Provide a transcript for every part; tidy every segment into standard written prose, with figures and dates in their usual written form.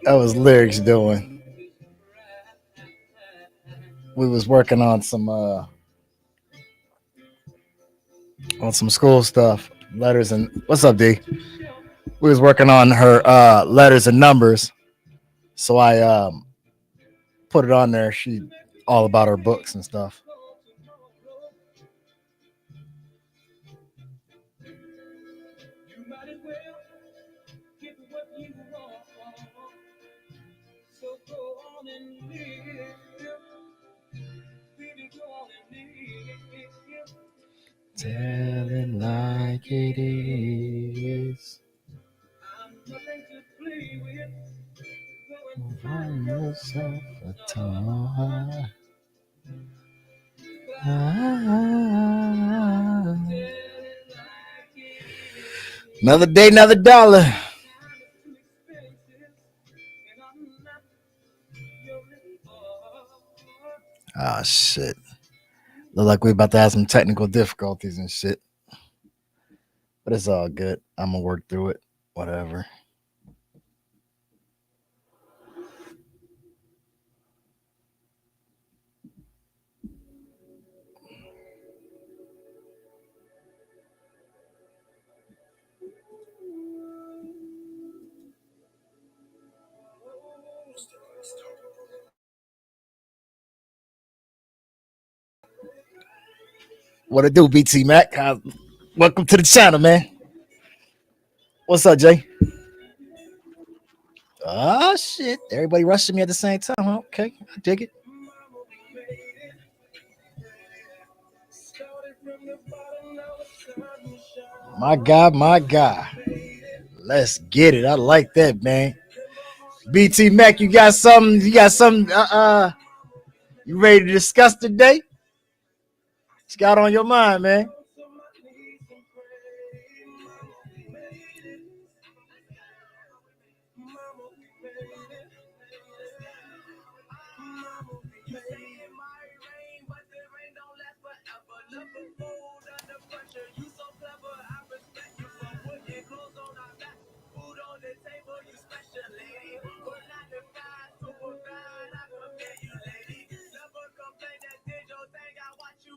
That was lyrics doing. We was working on some school stuff, letters and what's up, D? We was working on her letters and numbers, so I put it on there. She all about her books and stuff. Tell it like it is. Find yourself a time. Another day, another dollar. Ah, shit. Look like we about to have some technical difficulties and shit. But it's all good. I'm gonna work through it. Whatever. What it do, BT Mac? Welcome to the channel, man. What's up, Jay? Oh shit! Everybody rushing me at the same time. Huh? Okay, I dig it. My God, my God. Let's get it. I like that, man. BT Mac, you got something? You got something? You ready to discuss today? What's got on your mind, man?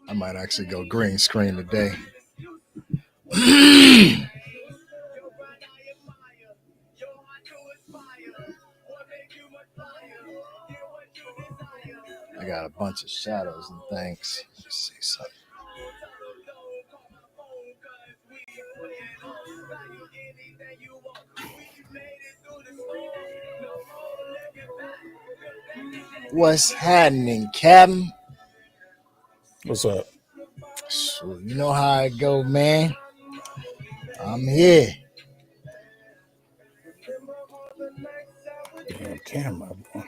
I might actually go green screen today. I got a bunch of shadows and things. Let's see something. What's happening, Captain? What's up? So you know how it go, man. I'm here. Damn camera, boy.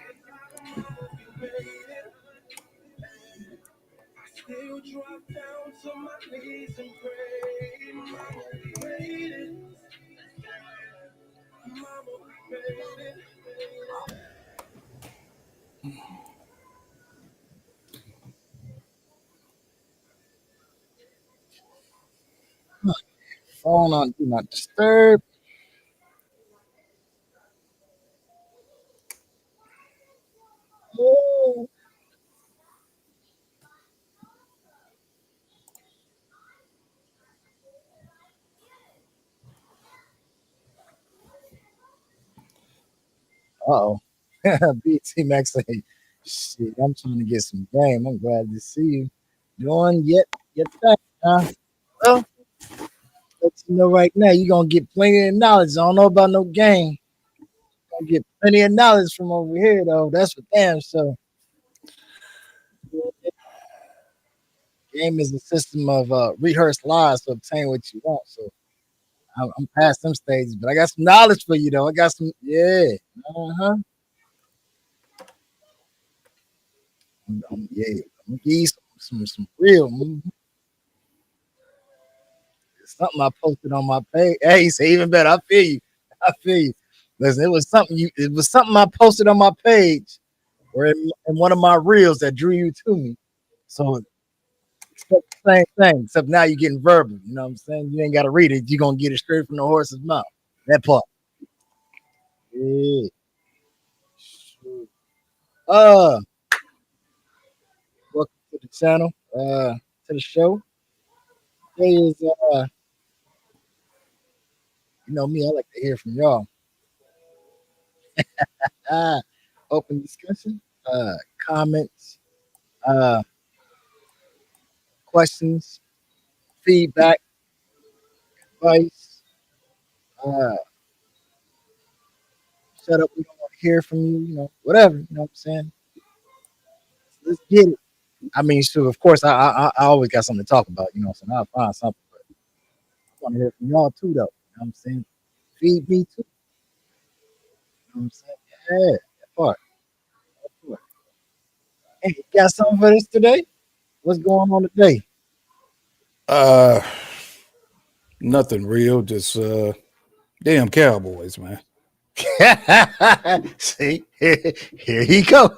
phone on do not disturb. Uh-oh. BT Max say, shit, I'm trying to get some game. I'm glad to see you doing yet thing, huh? Well, let you know right now, you're gonna get plenty of knowledge. I don't know about no game. Gonna get plenty of knowledge from over here though. That's for damn so. Game is a system of rehearsed lies to obtain what you want. So I'm past them stages, but I got some knowledge for you though. I got some, yeah, uh-huh. Yeah, I'm gonna give you some real. Something I posted on my page. Hey, he said even better. I feel you. I feel you. Listen, it was something I posted on my page or in one of my reels that drew you to me. So expect the same thing, except now you're getting verbal. You know what I'm saying? You ain't gotta read it, you're gonna get it straight from the horse's mouth. That part. Yeah. Uh welcome to the channel, to the show. Today is you know me, I like to hear from y'all. Uh open discussion, comments, uh questions, feedback, advice. Uh, shut up. We don't want to hear from you. You know, whatever. You know what I'm saying? Let's get it. I mean, sure. Of course, I always got something to talk about. You know, so I'll find something. But I want to hear from y'all too, though. You know what I'm saying? Feed me too. You know what I'm saying? Yeah, that part. That part. Hey, you got something for us today? What's going on today? Uh, Nothing real. Just damn Cowboys, man. See, here he go.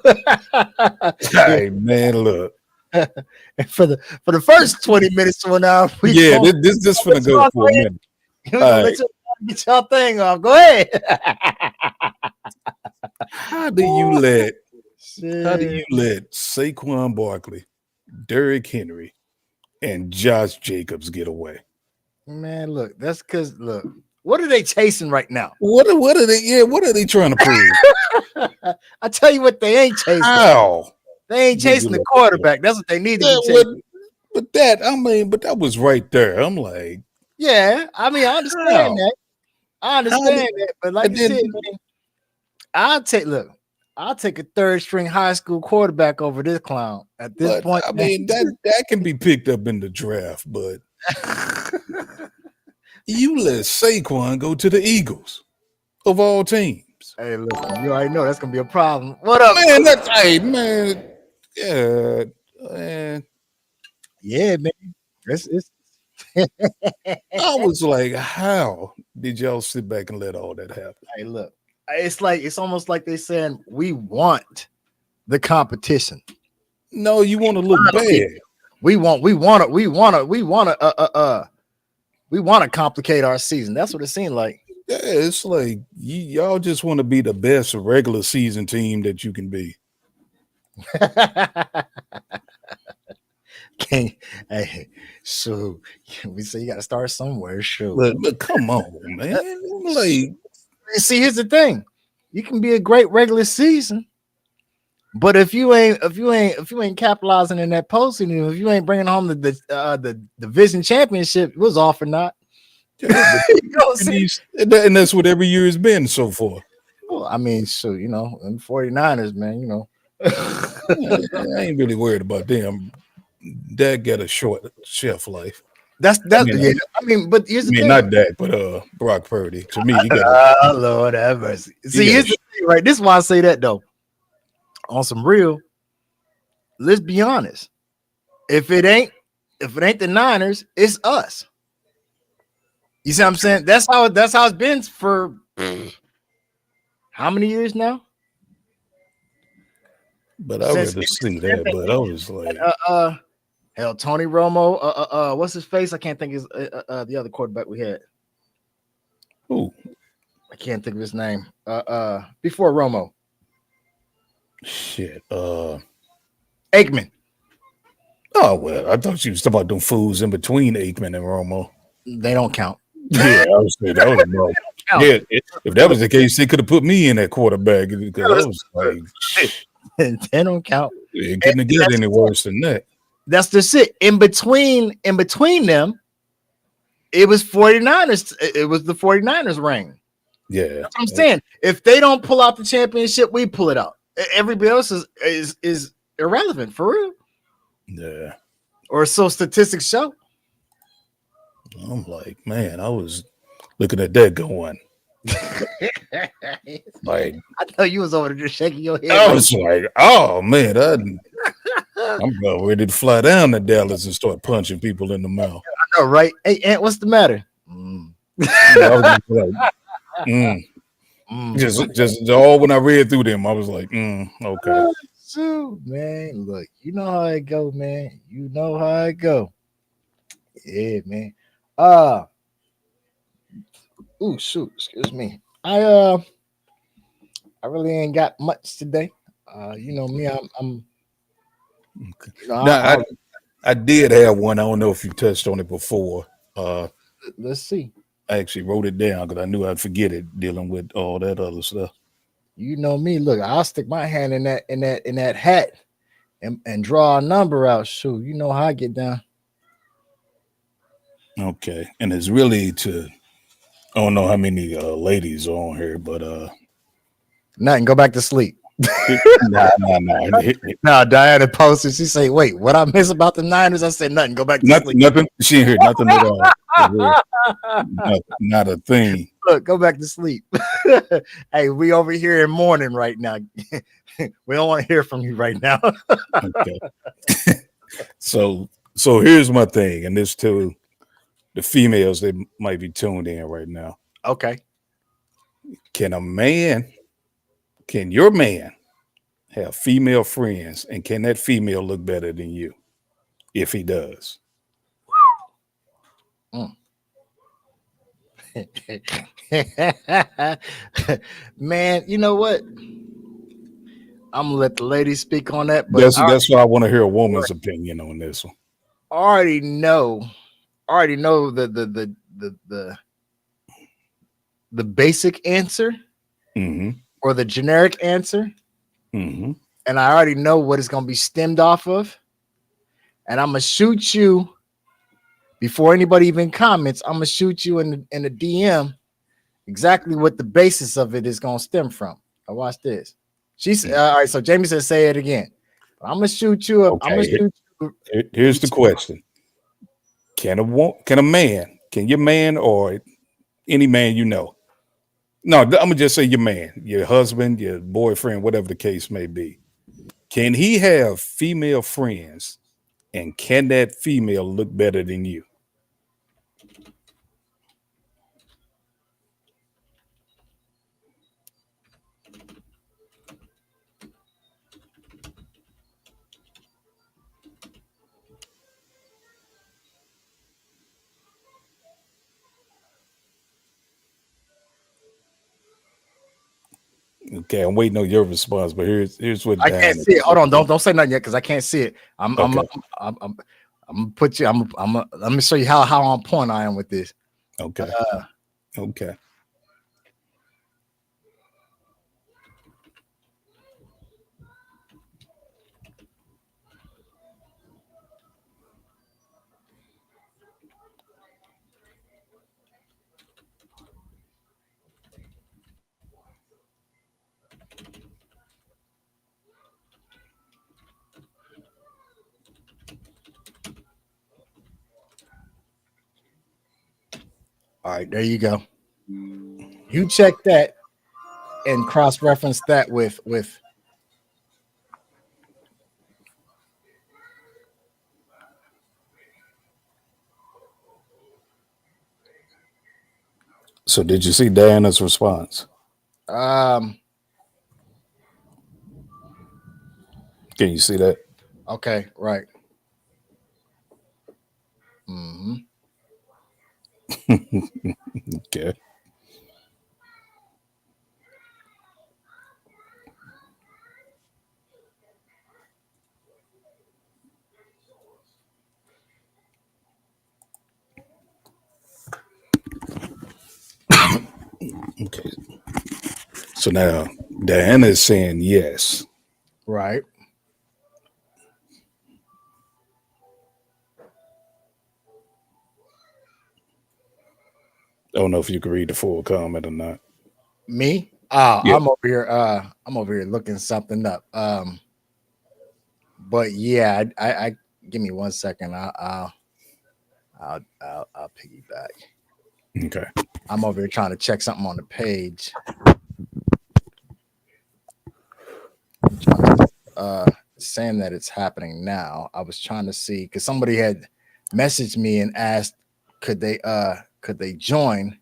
Hey man, look. For the first 20 minutes to an hour, Yeah, this finna go for a minute. We're gonna let you get your thing off. Go ahead. How do you let Saquon Barkley, Derrick Henry, and Josh Jacobs get away? Man, look, that's because look, what are they chasing right now? What are they? Yeah, what are they trying to prove? I tell you what, they ain't chasing. How? They ain't chasing the quarterback. That's what they need to be chasing. But that was right there. I'm like, yeah, I mean, I understand that. I understand that, but like you said, man, I'll take a third string high school quarterback over this clown at this point. I mean, that can be picked up in the draft, but you let Saquon go to the Eagles of all teams. Hey, listen, you already know that's gonna be a problem. What up, man? Yeah, man. Yeah, man. It's I was like, how did y'all sit back and let all that happen? Hey, look, it's almost like they saying we want the competition. No, you want to look bad. We want to complicate our season. That's what it seemed like. Yeah, it's like y'all just want to be the best regular season team that you can be. Hey, so we say you got to start somewhere. Sure, but come on, man. Like, see, here's the thing: you can be a great regular season, but if you ain't capitalizing in that postseason, if you ain't bringing home the division championship, it was off or not. Yeah, and that's what every year has been so far. Well, I mean, so you know, and 49ers, man, you know. I ain't really worried about them. Dak got a short shelf life. That's yeah. I mean, but here's the thing. Not Dak, but Brock Purdy. To me, he got Lord have mercy. See, here's the thing, right? This is why I say that though. On some real, let's be honest. If it ain't the Niners, it's us. You see what I'm saying? That's how it's been for how many years now? But I rather see that. But I was like, Hell, Tony Romo. What's his face? I can't think of the other quarterback we had. Ooh, I can't think of his name. Before Romo, shit. Aikman. Oh well, I thought you was talking about them fools in between Aikman and Romo. They don't count. Yeah, I was saying that was about. Count. Yeah, if that was the case, they could have put me in that quarterback because I was like, They don't count. it couldn't get any worse than that. That's just it. In between them, it was 49ers. It was the 49ers ring. Yeah, That's what I'm saying. If they don't pull out the championship, we pull it out. Everybody else is irrelevant for real. Yeah. Or so statistics show. I'm like, man, I was looking at that going. Like, I know you was over there just shaking your head. I was like, oh man, I'm about ready to fly down to Dallas and start punching people in the mouth. I know, right? Hey, Aunt, what's the matter? I was like, just all when I read through them, I was like, okay. Shoot, man. Look, you know how it go, man. You know how it go. Yeah, man. Shoot, excuse me. I really ain't got much today. You know me, I'm okay. You know, Now, I did have one. I don't know if you touched on it before. Let's see. I actually wrote it down because I knew I'd forget it dealing with all that other stuff. You know me. Look, I'll stick my hand in that hat and draw a number out. Shoot, you know how I get down. Okay, and it's really to I don't know how many ladies are on here, but Nothing. Go back to sleep. nah. No, Diana posted. She say, "Wait, what I miss about the Niners?" I said, "Nothing. Go back to sleep." Nothing. She ain't heard nothing at all. Not a thing. Look, go back to sleep. Hey, we over here in mourning right now. We don't want to hear from you right now. Okay. So here's my thing, and this to the females that might be tuned in right now. Okay. Can your man have female friends, and can that female look better than you if he does? Man, you know what? I'm gonna let the ladies speak on that. But That's why I want to hear a woman's opinion on this one. I already know the basic answer or the generic answer. And I already know what it's gonna be stemmed off of. And I'm gonna shoot you before anybody even comments. I'm gonna shoot you in the DM exactly what the basis of it is gonna stem from. Now watch this. She said, all right, so Jamie said, say it again. I'm gonna shoot you up. Okay. I'm gonna shoot you. Here's the question. Can your man or any man you know? No, I'm gonna just say your man, your husband, your boyfriend, whatever the case may be. Can he have female friends, and can that female look better than you? Okay, I'm waiting on your response, but here's what I can't see it. Hold on, don't say nothing yet because I can't see it. I'm gonna put you. Let me show you how on point I am with this. Okay. Okay. All right, there you go. You check that and cross-reference that with. So did you see Diana's response? Can you see that? Okay, right. Okay. Okay. So now Diana is saying yes. Right. I don't know if you can read the full comment or not. Me? Yeah. I'm over here looking something up. But yeah, I give me 1 second. I'll piggyback. Okay. I'm over here trying to check something on the page. I'm trying to saying that it's happening now. I was trying to see because somebody had messaged me and asked could they join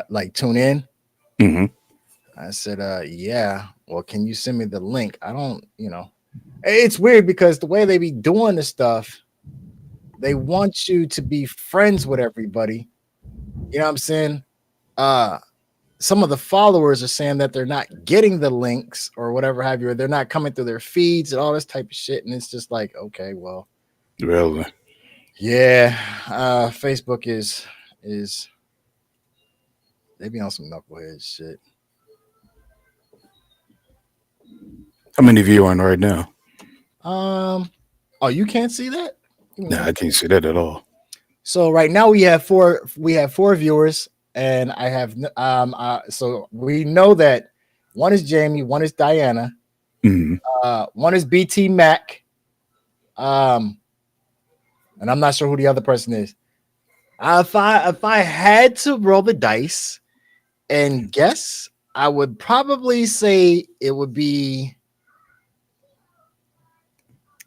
like tune in. Hmm. I said yeah. Well, can you send me the link? I don't, it's weird because the way they be doing the stuff, they want you to be friends with everybody. You know what I'm saying? Uh some of the followers are saying that they're not getting the links or whatever have you, or they're not coming through their feeds and all this type of shit. And it's just like, okay, well, Really? yeah, Facebook is they be on some knucklehead shit. How many of you on right now? Um, oh, you can't see that? Give me Nah, one. I can't see that at all. So right now we have four viewers, and I have so we know that one is Jamie, one is Diana, Hmm. one is BT Mac, um, and I'm not sure who the other person is. If I had to roll the dice and guess, I would probably say it would be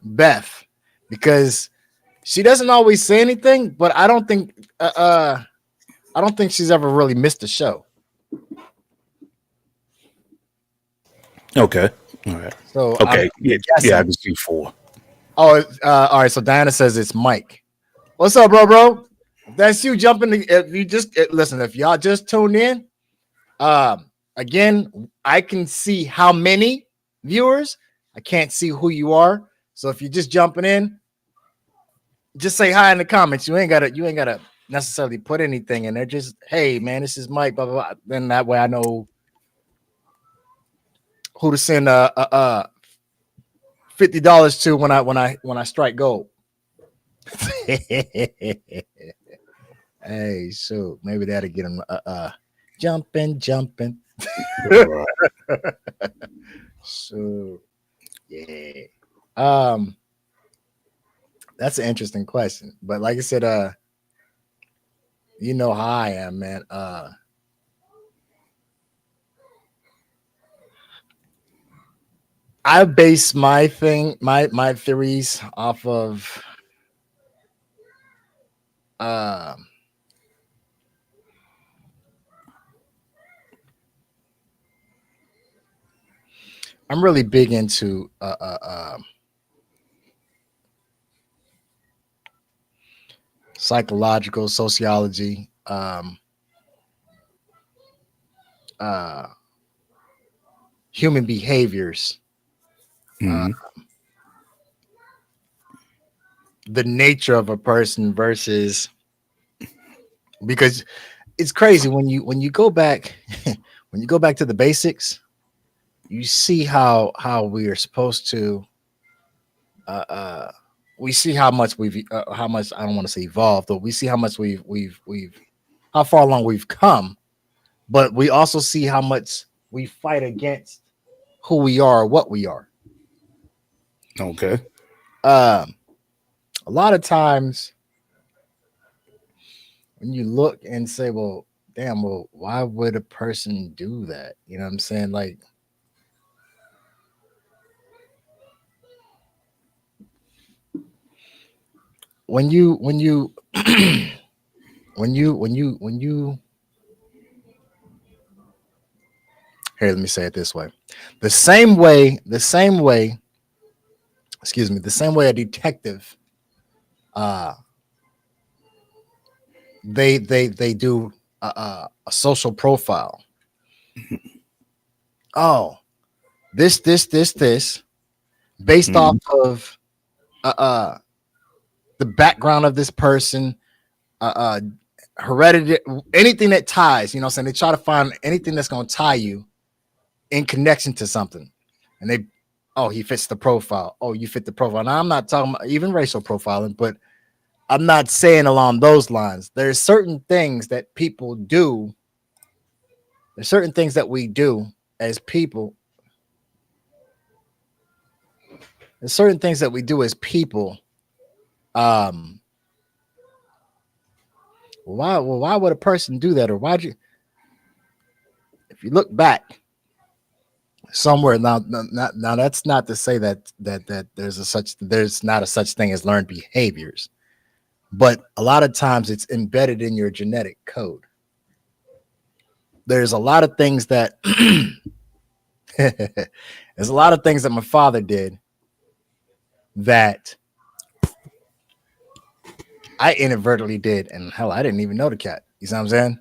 Beth because she doesn't always say anything, but I don't think she's ever really missed a show. Okay. All right. So I'm Okay. Yeah. Yeah. I guessing. can see four. Oh, all right. So Diana says it's Mike. What's up, bro? If that's you jumping. If you just listen, if y'all just tuned in, again, I can see how many viewers. I can't see who you are. So if you're just jumping in, just say hi in the comments. You ain't gotta necessarily put anything in there. Just hey man, this is Mike. Blah blah blah. Then that way I know who to send $50 to when I strike gold. Hey, so maybe that'll get him jumping. Right. So yeah. Um that's an interesting question. But like I said, you know how I am, man. I base my theories off of um I'm really big into psychological sociology, uh human behaviors, uh, Hmm. the nature of a person versus because it's crazy when you go back when you go back to the basics, you see how we are supposed to uh, uh we see how much I don't want to say evolved, but we see how much we've how far along we've come, but we also see how much we fight against who we are, what we are. Okay. Um, a lot of times when you look and say, well, damn, well, why would a person do that? You know what I'm saying? Like when you when you here, let me say it this way. The same way, excuse me, the same way a detective uh they do a social profile. Oh, this based off Mhm. of uh, uh the background of this person, heredity, anything that ties. You know, what I'm saying they try to find anything that's going to tie you in connection to something, and they, oh, he fits the profile. Oh, you fit the profile. Now I'm not talking about even racial profiling, but I'm not saying along those lines. There's certain things that people do. There's certain things that we do as people. There's certain things that we do as people. Um, why would a person do that, or why'd you? If you look back somewhere now, that's not to say that there's not a such thing as learned behaviors, but a lot of times it's embedded in your genetic code. There's a lot of things that there's a lot of things that my father did that I inadvertently did, and hell, I didn't even know the cat. You see what I'm saying?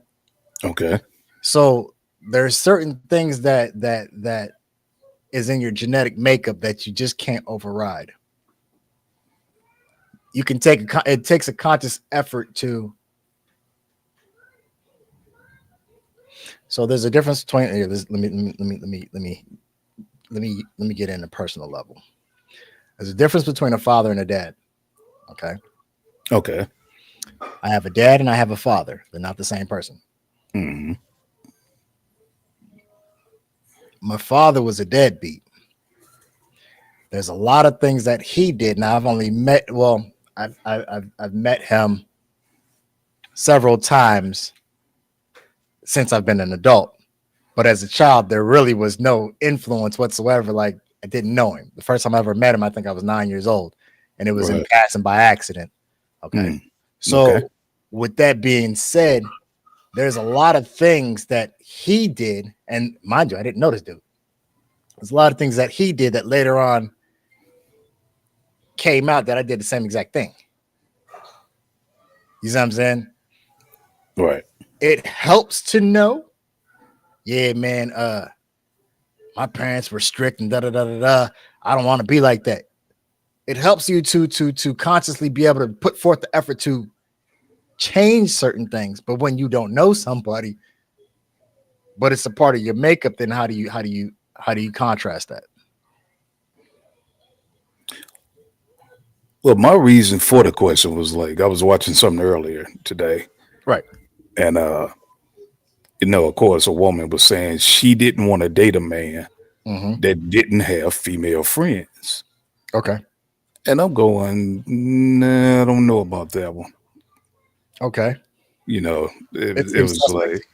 Okay. So there's certain things that is in your genetic makeup that you just can't override. You can it takes a conscious effort to. So there's a difference between here. Let me get in a personal level. There's a difference between a father and a dad. Okay, Okay. I have a dad and I have a father. They're not the same person. Hmm. My father was a deadbeat. There's a lot of things that he did. Now I've only met. Well, I've met him several times since I've been an adult. But as a child, there really was no influence whatsoever. Like I didn't know him. The first time I ever met him, I think I was 9 years old, and it was in Right. passing by accident. Okay. Mm. Okay. So with that being said, there's a lot of things that he did, and mind you, I didn't know this dude. There's a lot of things that he did that later on came out that I did the same exact thing. You see what I'm saying? Right. It helps to know, yeah, man, my parents were strict and da da da da da. I don't want to be like that. It helps you to consciously be able to put forth the effort to change certain things. But when you don't know somebody, but it's a part of your makeup, then how do you contrast that? Well, my reason for the question was like I was watching something earlier today, Right. and of course, a woman was saying she didn't want to date a man Mm-hmm. that didn't have female friends. Okay. And I'm going, nah, I don't know about that one. Okay. It It seems was suspect. like,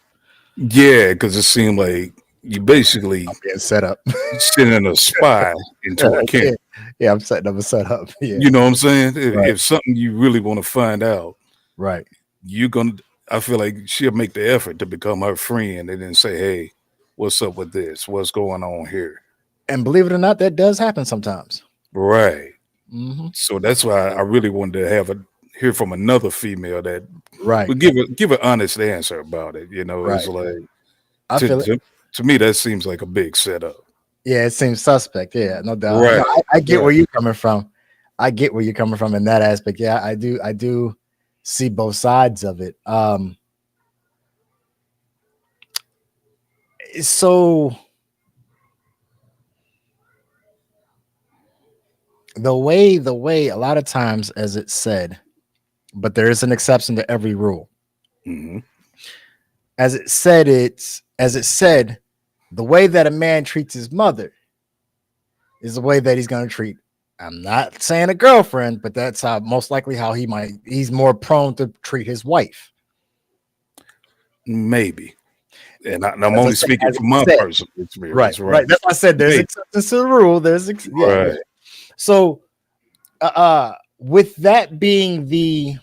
yeah, because it seemed like you basically Getting set up. sending a spy into a camp. Yeah. Yeah, I'm setting up a setup. Yeah. You know what I'm saying? Right. If something you really want to find out, Right. you're gonna. I feel like she'll make the effort to become her friend and then say, "Hey, what's up with this? What's going on here?" And believe it or not, that does happen sometimes. Right. Mm-hmm. So that's why I really wanted to hear from another female that Right. would give an honest answer about it. It's Right. like I to feel it. to, to me that seems like a big setup. Yeah, it seems suspect. Yeah, no doubt. No, Right. I get Right. where you're coming from. I get where you're coming from in that aspect. Yeah, I do. I do see both sides of it. So the way a lot of times, as it's said, but there is an exception to every rule. Hmm. As it said, the way that a man treats his mother is the way that he's going to treat. I'm not saying a girlfriend, but that's how most likely how he's more prone to treat his wife. Maybe. And I'm As I only said, speaking as from I my said, personal right, experience. Right. right. That's why I said there's Maybe. exceptions to the rule. Yeah, yeah. Right. So, with that being the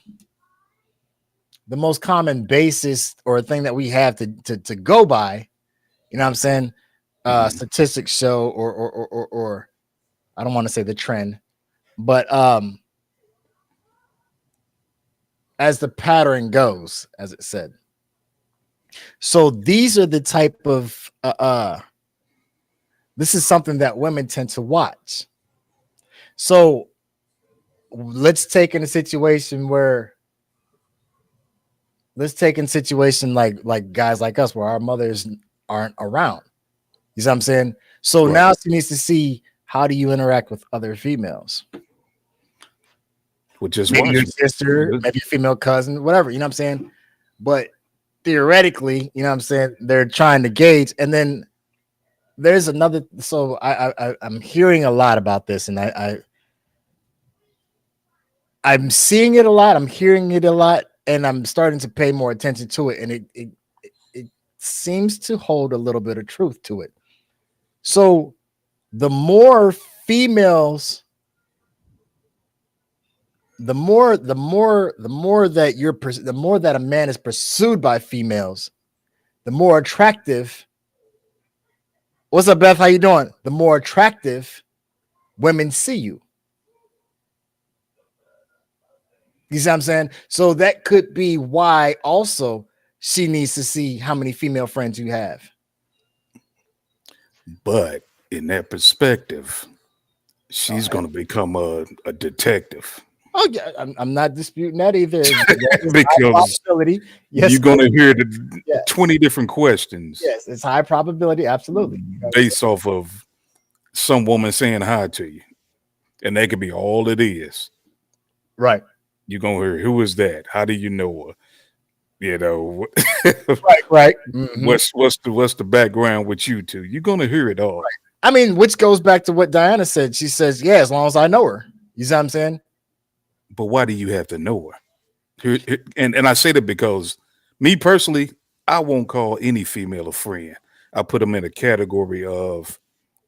most common basis or thing that we have to go by, you know what I'm saying? Mhm. Statistics show, or I don't want to say the trend, but as the pattern goes, as it said. So these are the type of this is something that women tend to watch. So let's take in a situation where like guys like us where our mothers aren't around. You see what I'm saying? So Right. now she needs to see, how do you interact with other females? Well, just Maybe watch your me. sister, maybe a female cousin, whatever, you know what I'm saying? But theoretically, you know what I'm saying, they're trying to gauge. And then there's another, so I'm hearing a lot about this, and I'm seeing it a lot, I'm hearing it a lot, and I'm starting to pay more attention to it, and it seems to hold a little bit of truth to it. So the more females, the more that the more that a man is pursued by females, the more attractive. What's up, Beth? How you doing? The more attractive women see you. You see what I'm saying? So that could be why also she needs to see how many female friends you have. But in that perspective, she's going to become a detective. Oh yeah, I'm not disputing that either. Because yes, you're going to hear the 20 different questions. Yes, it's high probability, absolutely. Based off of some woman saying hi to you. And that could be all it is. Right. You're going to hear, who is that? How do you know her? You know, right. Mm-hmm. What's the background with you two? You're going to hear it all. Right. I mean, which goes back to what Diana said. She says, yeah, as long as I know her. You see what I'm saying? But why do you have to know her? And I say that because me personally, I won't call any female a friend. I put them in a category of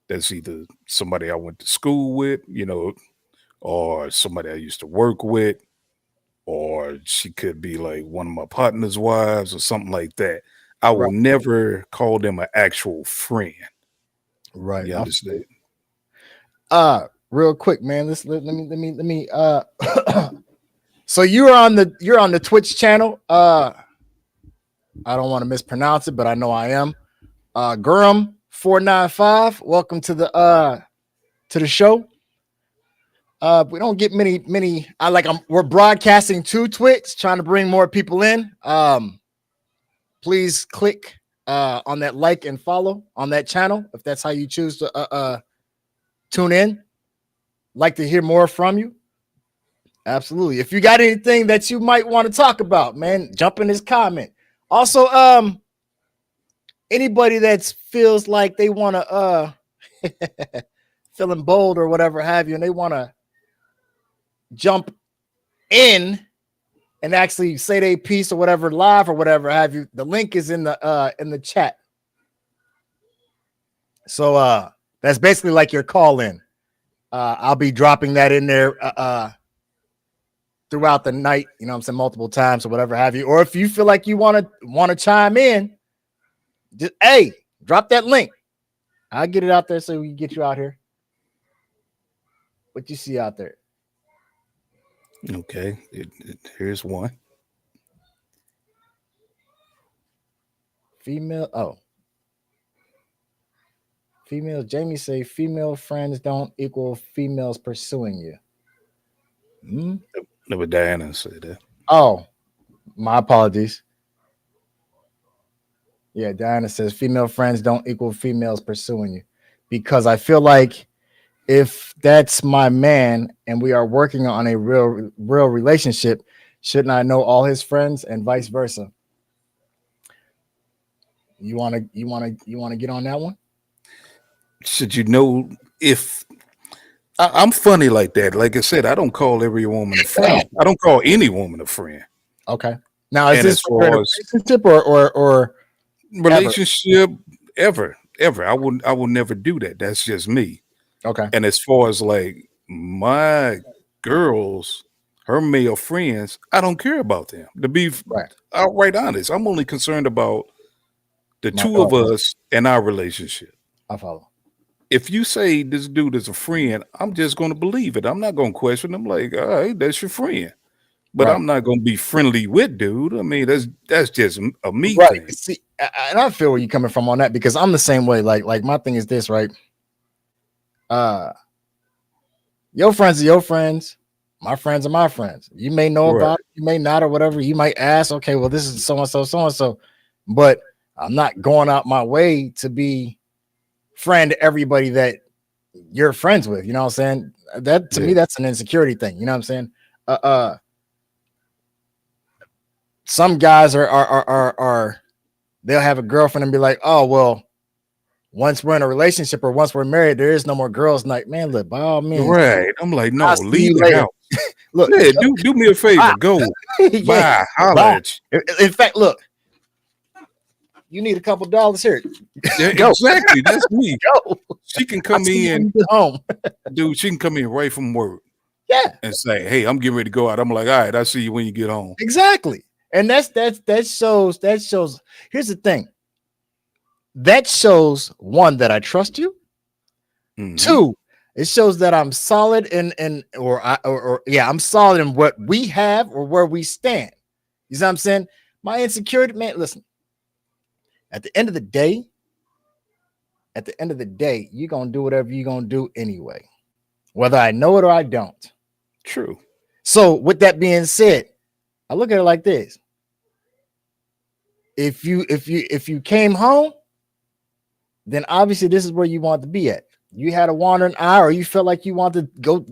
that's either somebody I went to school with, you know, or somebody I used to work with, or she could be like one of my partner's wives or something like that. I will never call them an actual friend. Right. You understand? Real quick, man. Let me so you're on the Twitch channel. I don't want to mispronounce it, but I know I am. Gurm 495. Welcome to the show. We don't get many. We're broadcasting to Twitch, trying to bring more people in. Please click on that like and follow on that channel if that's how you choose to tune in. Like to hear more from you. Absolutely. If you got anything that you might want to talk about, man, jump in this comment. Also, anybody that feels like they want to feeling bold or whatever have you, and they want to jump in and actually say their piece or whatever live or whatever have you, the link is in the chat. So that's basically like your call in. I'll be dropping that in there throughout the night, you know what I'm saying, multiple times or whatever have you. Or if you feel like you want to chime in, just drop that link. I'll get it out there so we can get you out here. What you see out there? Okay, here's one. Female. Jamie say female friends don't equal females pursuing you. Never Diana said that. Oh, my apologies. Yeah, Diana says female friends don't equal females pursuing you, because I feel like if that's my man and we are working on a real relationship, shouldn't I know all his friends and vice versa? You want to get on that one? Should you know if I'm funny like that? Like I said, I don't call every woman a friend. I don't call any woman a friend. Okay. Now, is this for a relationship or relationship ever? I will never do that. That's just me. Okay. And as far as like my girls, her male friends, I don't care about them. To be outright honest, I'm only concerned about the two of us and our relationship. I follow. If you say this dude is a friend, I'm just going to believe it. I'm not going to question him. Like, all right, that's your friend. but Right. I'm not gonna be friendly with dude. I mean, that's just a me Right. thing. See, and I feel where you're coming from on that because I'm the same way. Like my thing is this, right? Uh, your friends are your friends. My friends are my friends. You may know Right. about it, you may not, or whatever. You might ask, okay, well, this is so and so, but I'm not going out my way to be friend to everybody that you're friends with. You know what I'm saying? That to me, Yeah. that's an insecurity thing. You know what I'm saying? Uh, some guys are they'll have a girlfriend and be like, oh well, once we're in a relationship or once we're married, there is no more girls' night. Man, look, by all means, Right. I'm like, no, I'll see leave you the later. house. Look, Yeah, do me a favor. Go. yeah, Bye. Holler bye. at you. In fact, look, you need a couple dollars here. Yeah, Go, exactly. That's me. go. She can I'll come see you when in, you get home. dude. She can come in right from work Yeah, and say, "Hey, I'm getting ready to go out." I'm like, "All right, I'll see you when you get home." exactly. And that shows. Here's the thing. That shows one that I trust you. Mhm. Two, it shows that I'm solid in I'm solid in what we have or where we stand. You see what I'm saying? My insecurity, man. Listen, at the end of the day, you're gonna do whatever you're gonna do anyway, whether I know it or I don't. True. So, with that being said, I look at it like this: if you came home, then obviously this is where you want to be at. You had a wandering eye, or you felt like you want to go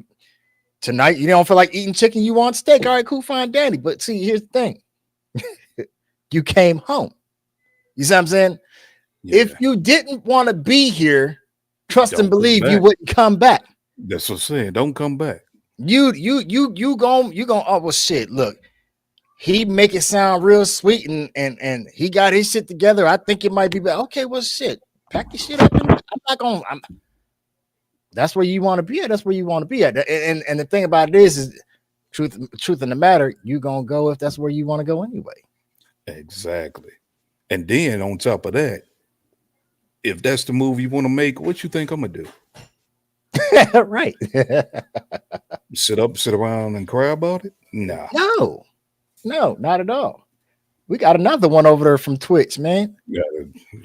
tonight. You don't feel like eating chicken, you want steak. All right, cool, fine, Danny. But see, here's the thing: you came home. You see what I'm saying? Yeah. If you didn't want to be here, trust Don't and come believe you back. wouldn't come back. That's what I'm saying. Don't come back. You going oh well shit. Look, he make it sound real sweet and he got his shit together. I think it might be better. Okay, well shit. Pack your shit up. I'm not gonna that's where you want to be at. That's where you want to be at. And the thing about it is truth in the matter, you gonna go if that's where you want to go anyway. Exactly. And then on top of that, if that's the move you want to make, what you think I'm gonna do? Right. Sit around and cry about it? Nah. No, not at all. We got another one over there from Twitch, man. Yeah.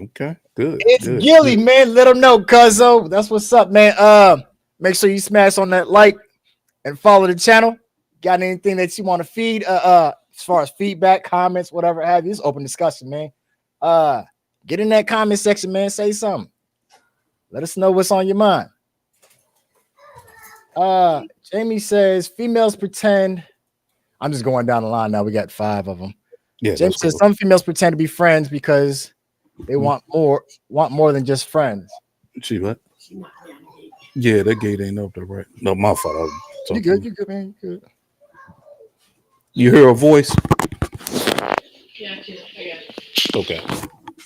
Okay. Good. It's good, Gilly, good. man. Let them know, cuzzo. That's what's up, man. Make sure you smash on that like and follow the channel. Got anything that you want to feed? As far as feedback, comments, whatever have you. It's open discussion, man. Get in that comment section, man. Say something. Let us know what's on your mind. Jamie says females pretend. I'm just going down the line now. We got 5 of them. Yeah. Jamie says some females pretend to be friends because they want more than just friends. See what? Yeah, that gate ain't up there, right? No, my fault. You good, man. You good. You hear a voice? Yeah, I got you. Okay.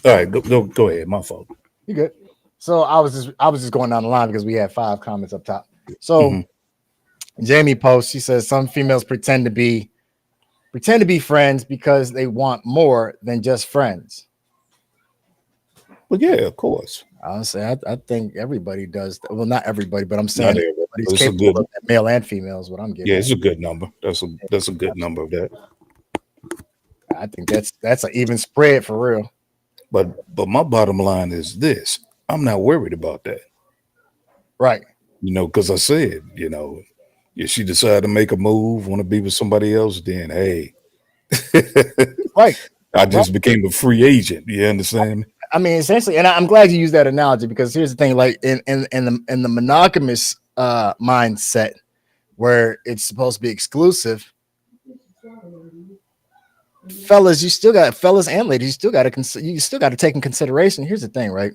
All right, go ahead. My fault. You good. So I was just going down the line because we had 5 comments up top. So Jamie posts, she says some females pretend to be friends because they want more than just friends. Well, yeah, of course. Honestly, I think everybody does. Well, not everybody, but I'm Not saying everybody. everybody's It's a capable good. of that, male and female is what I'm getting. Yeah, at. it's a good number. That's a good number of that. I think that's an even spread for real. But my bottom line is this: I'm not worried about that. Right. You know, because I said, you know, if she decided to make a move, want to be with somebody else, then hey, Right. I just became a free agent. You understand? I mean, essentially, and I'm glad you used that analogy because here's the thing: like in the monogamous mindset, where it's supposed to be exclusive, fellas, fellas and ladies, you still got to take in consideration. Here's the thing, right?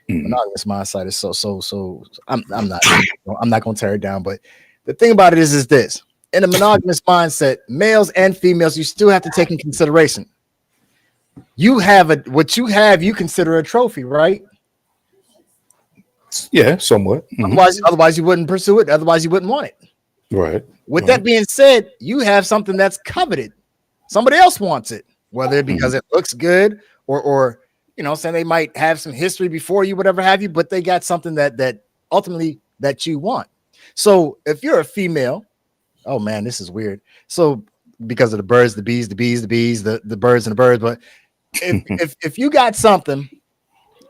Monogamous mindset is so. I'm not going to tear it down, but the thing about it is this: in a monogamous mindset, males and females, you still have to take in consideration. You have what you have, you consider a trophy, right? Yeah, somewhat. Otherwise, you wouldn't pursue it. Otherwise, you wouldn't want it. Right. With that being said, you have something that's coveted. Somebody else wants it, whether it because it looks good or you know, saying they might have some history before you, whatever have you, but they got something that ultimately that you want. So if you're a female, oh man, this is weird. So because of the birds, the bees, the birds and the birds. But if you got something,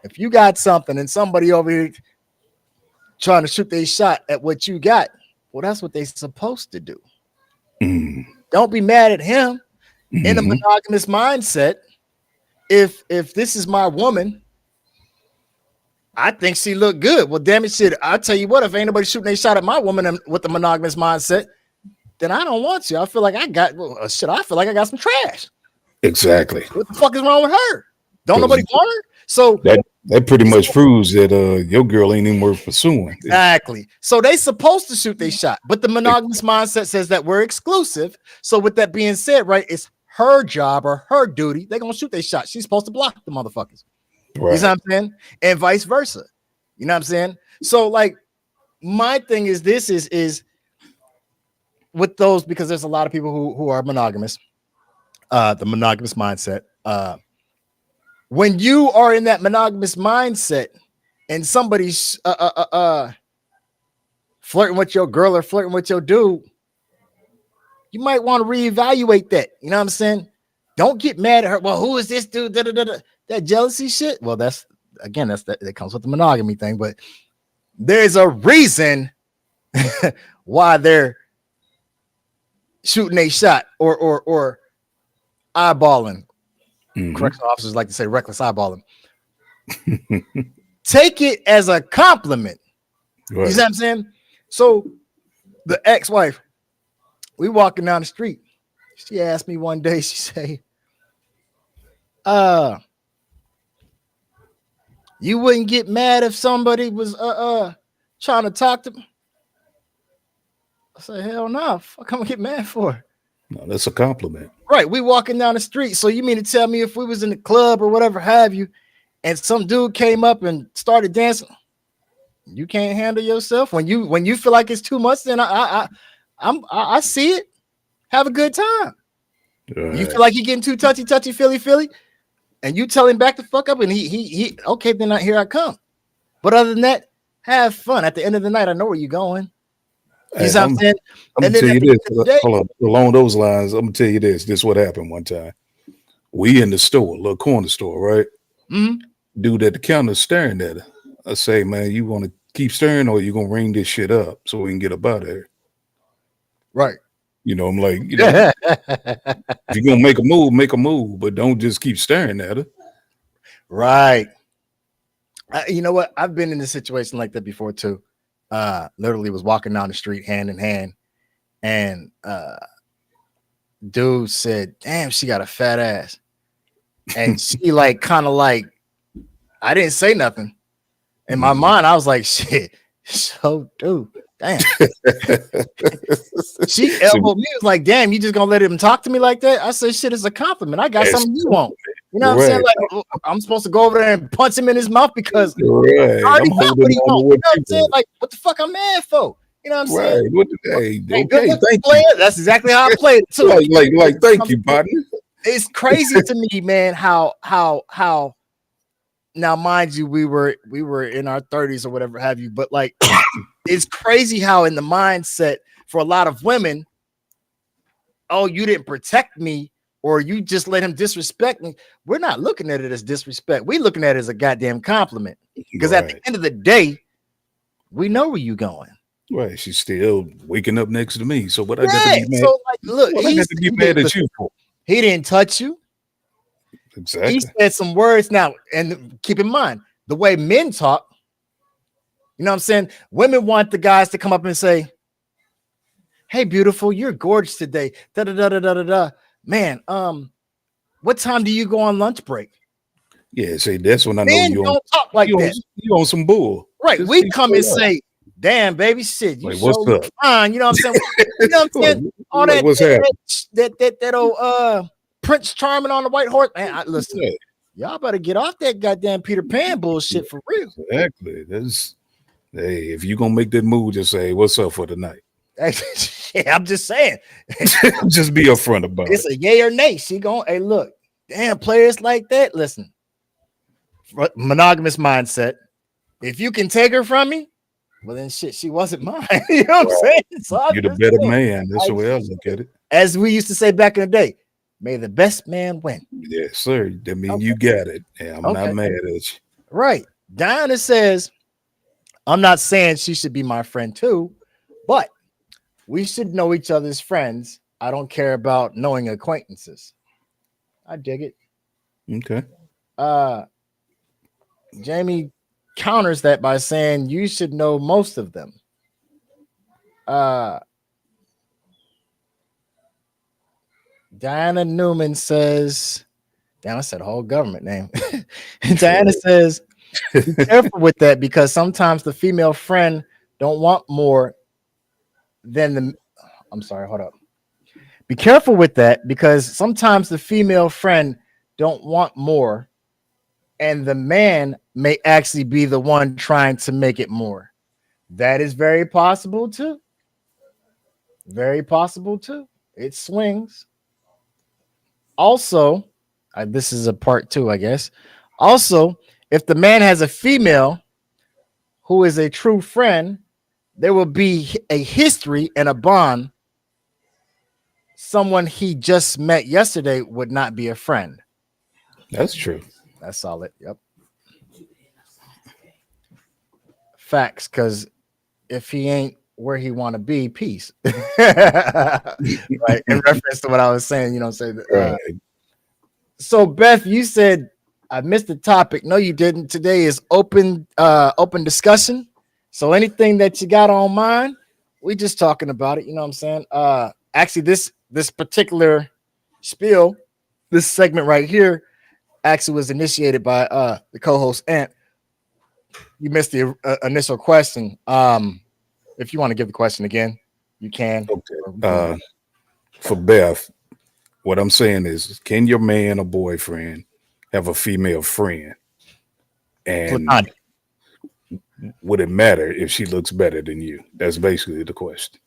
and somebody over here trying to shoot their shot at what you got, well, that's what they're supposed to do. Don't be mad at him. In a monogamous mindset, if this is my woman, I think she look good. Well, damn it, shit. I'll tell you what, if ain't nobody shooting a shot at my woman with the monogamous mindset, then I don't want you. I feel like I got some trash. Exactly. What the fuck is wrong with her? Don't nobody want her? So that pretty much proves that your girl ain't even worth pursuing. Exactly. So they supposed to shoot their shot, but the monogamous mindset says that we're exclusive. So with that being said, right, it's her job or her duty. They're gonna shoot their shot. She's supposed to block the motherfuckers. Right. You know what I'm saying? And vice versa. You know what I'm saying? So like my thing is this is with those, because there's a lot of people who are monogamous, the monogamous mindset. When you are in that monogamous mindset and somebody's flirting with your girl or flirting with your dude, you might want to reevaluate that. You know what I'm saying? Don't get mad at her. Well, who is this dude? That jealousy shit. Well, that comes with the monogamy thing, but there's a reason why they're shooting a shot or eyeballing. Correctional officers like to say reckless eyeballing. Take it as a compliment. Right. You know what I'm saying? So the ex-wife, we walking down the street. She asked me one day, she say, you wouldn't get mad if somebody was trying to talk to me? I said, hell no. Fuck, I'm gonna get mad for? No, that's a compliment. Right. We walking down the street. So you mean to tell me if we was in the club or whatever have you, and some dude came up and started dancing, you can't handle yourself? When you feel like it's too much, then I see it. Have a good time. Right. You feel like you're getting too touchy, feely, and you tell him back the fuck up, and he okay, then here I come. But other than that, have fun. At the end of the night, I know where you're going. You know what I'm saying? I'm gonna tell you this. Hold on. Along those lines, I'm gonna tell you this. This is what happened one time. We in the store, a little corner store, right? Dude at the counter staring at her. I say, man, you want to keep staring, or you gonna ring this shit up so we can get up out of here? Right. You know, I'm like, you know, if you're gonna make a move, but don't just keep staring at her. Right. You know what? I've been in a situation like that before too. Literally was walking down the street hand in hand, and dude said, damn, she got a fat ass. And she like kind of like, I didn't say nothing. In my mind, I was like, shit, so dude, damn. She elbowed me, was like, damn, you just gonna let him talk to me like that? I said, shit, it's a compliment. I got something you want. You know what I'm saying? Like, I'm supposed to go over there and punch him in his mouth because I already got what he wants. You know what I'm saying? Like, what the fuck I'm mad for? You know what I'm saying? Okay, thank you. That's exactly how I played it too. Like, thank you, partner. It's crazy to me, man, how now, mind you, we were in our 30s or whatever have you, but like it's crazy how in the mindset for a lot of women, oh, you didn't protect me, or you just let him disrespect me. We're not looking at it as disrespect. We're looking at it as a goddamn compliment. Because at the end of the day, we know where you're going. Right. She's still waking up next to me. So what I got to be mad? So like, look, I got to be mad at you for? He didn't touch you. Exactly. He said some words. Now, and keep in mind the way men talk. You know what I'm saying? Women want the guys to come up and say, "Hey, beautiful, you're gorgeous today." Da da da da da da. Man, what time do you go on lunch break? Yeah, see, that's when I know you don't talk like that. You on some bull, right? Just we come and say, "Damn, baby, shit, you what's up? Fine." You know what I'm saying? You know what I'm saying? All that, what's that old Prince Charming on the white horse. Man, listen, y'all better get off that goddamn Peter Pan bullshit for real. Exactly. Hey, if you gonna make that move, just say, "What's up for tonight?" Yeah, I'm just saying. Just be upfront about it. It's a yay or nay. She going, hey, look, damn, players like that. Listen, monogamous mindset. If you can take her from me, well then shit, she wasn't mine. You know what I'm saying? So you're the better man. That's the way I look at it. as we used to say back in the day, may the best man win. Yes, sir. That mean Okay. you got it. Yeah, I'm Okay. not mad at you. Right. Diana says, I'm not saying she should be my friend too, but we should know each other's friends. I don't care about knowing acquaintances. I dig it. Okay. Jamie counters that by saying you should know most of them. Diana Newman says, Diana said whole government name. Diana says, be careful with that because sometimes the female friend don't want more than the. I'm sorry, hold up. Be careful with that because sometimes the female friend don't want more, and the man may actually be the one trying to make it more. That is very possible too. Very possible too. It swings. Also, this is a part two, I guess. Also, if the man has a female who is a true friend, there will be a history and a bond. Someone he just met yesterday would not be a friend. That's true. That's solid. Yep. Facts, because if he ain't where he want to be, peace. Right. In reference to what I was saying, Right. So Beth, you said I missed the topic. No, you didn't. Today is open discussion. So anything that you got on mind, we just talking about it. You know what I'm saying? Actually, this particular spiel, this segment right here, actually was initiated by the co-host Ant. You missed the Uh, initial question. If you want to give the question again, you can. Okay. For Beth, what I'm saying is, can your man or boyfriend have a female friend? And Platonic. would it matter if she looks better than you? That's basically the question.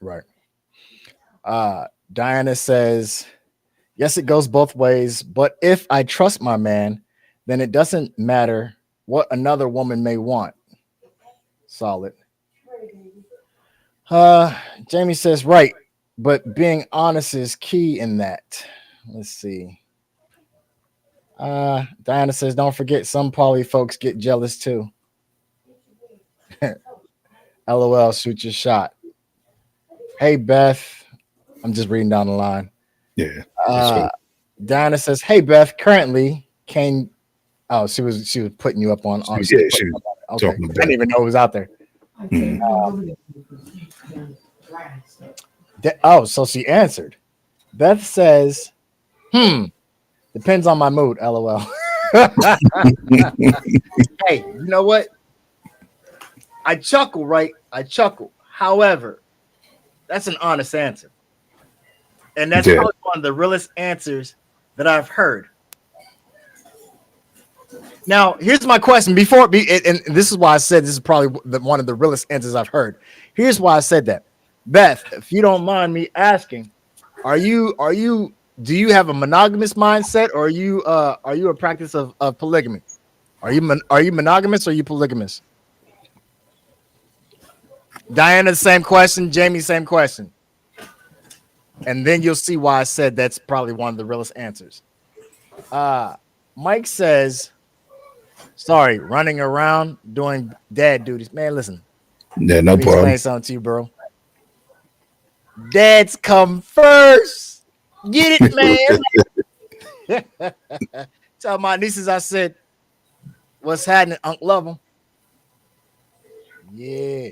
Right. Diana says, yes, it goes both ways, but if I trust my man, then it doesn't matter what another woman may want. Solid. Jamie says, right, but being honest is key in that. Let's see. Diana says, don't forget some poly folks get jealous too. LOL, shoot your shot. Hey Beth. I'm just reading down the line. Yeah. Diana says, hey Beth, currently can she was putting you up on Yeah, stage. she was Okay. I talking about didn't even know it was out there. So she answered. Beth says, depends on my mood, LOL. Hey, you know what? I chuckle, right? I chuckle. However, that's an honest answer. And that's Yeah. probably one of the realest answers that I've heard. Now, here's my question. And this is why I said this is probably one of the realest answers I've heard. Here's why I said that. Beth, if you don't mind me asking, do you have a monogamous mindset, or are you a practice of polygamy? Are you monogamous or are you polygamous? Diana, same question. Jamie, same question. And then you'll see why I said that's probably one of the realest answers. Mike says, sorry, running around doing dad duties. Man, listen. Yeah, no Let me problem. explain something to you, bro. Dads come first. Get it, man. Tell my nieces I said, what's happening, Uncle Love 'em? Yeah.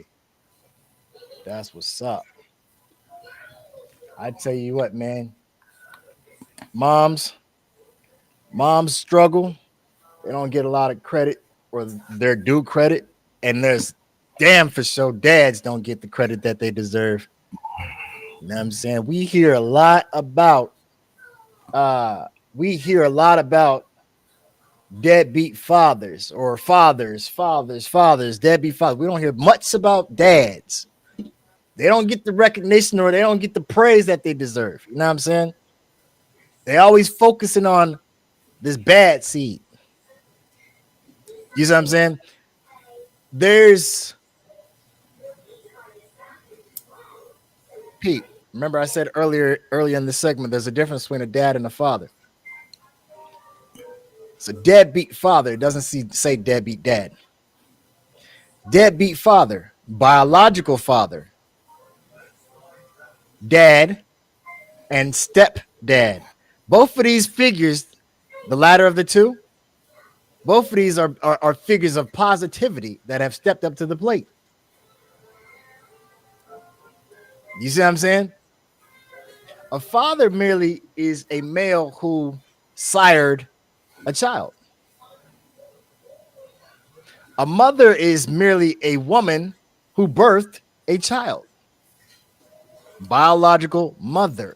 That's what's up. I tell you what, man. Moms struggle. They don't get a lot of credit or their due credit. And there's damn for sure dads don't get the credit that they deserve. You know what I'm saying? We hear a lot about deadbeat fathers or fathers, deadbeat fathers. We don't hear much about dads. They don't get the recognition or they don't get the praise that they deserve. You know what I'm saying? They always focusing on this bad seed. You see what I'm saying? There's Pete. Remember, I said earlier in the segment, there's a difference between a dad and a father. It's a deadbeat father. It doesn't say deadbeat dad. Deadbeat father, biological father, dad, and stepdad. Both of these figures, the latter of the two, both of these are figures of positivity that have stepped up to the plate. You see what I'm saying? A father merely is a male who sired a child. A mother is merely a woman who birthed a child. Biological mother.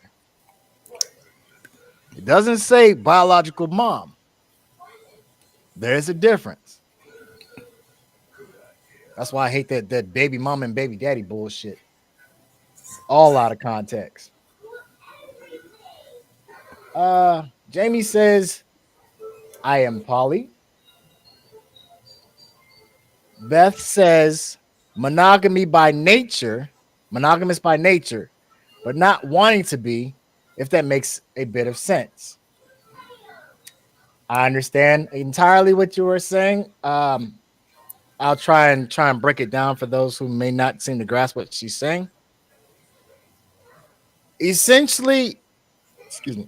It doesn't say biological mom. There's a difference. That's why I hate that baby mom and baby daddy bullshit. All out of context. Jamie says, I am poly. Beth says, monogamous by nature, but not wanting to be, if that makes a bit of sense. I understand entirely what you were saying. I'll try and break it down for those who may not seem to grasp what she's saying. Essentially, excuse me,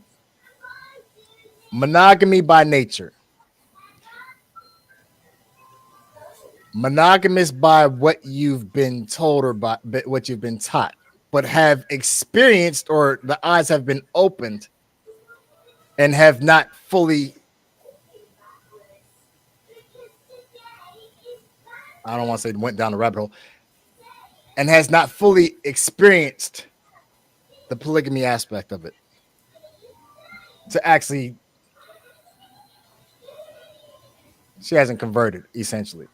monogamy by nature. Monogamous by what you've been told or by what you've been taught, but have experienced or the eyes have been opened and have not fully, I don't want to say went down the rabbit hole, and has not fully experienced the polygamy aspect of it to actually, she hasn't converted essentially.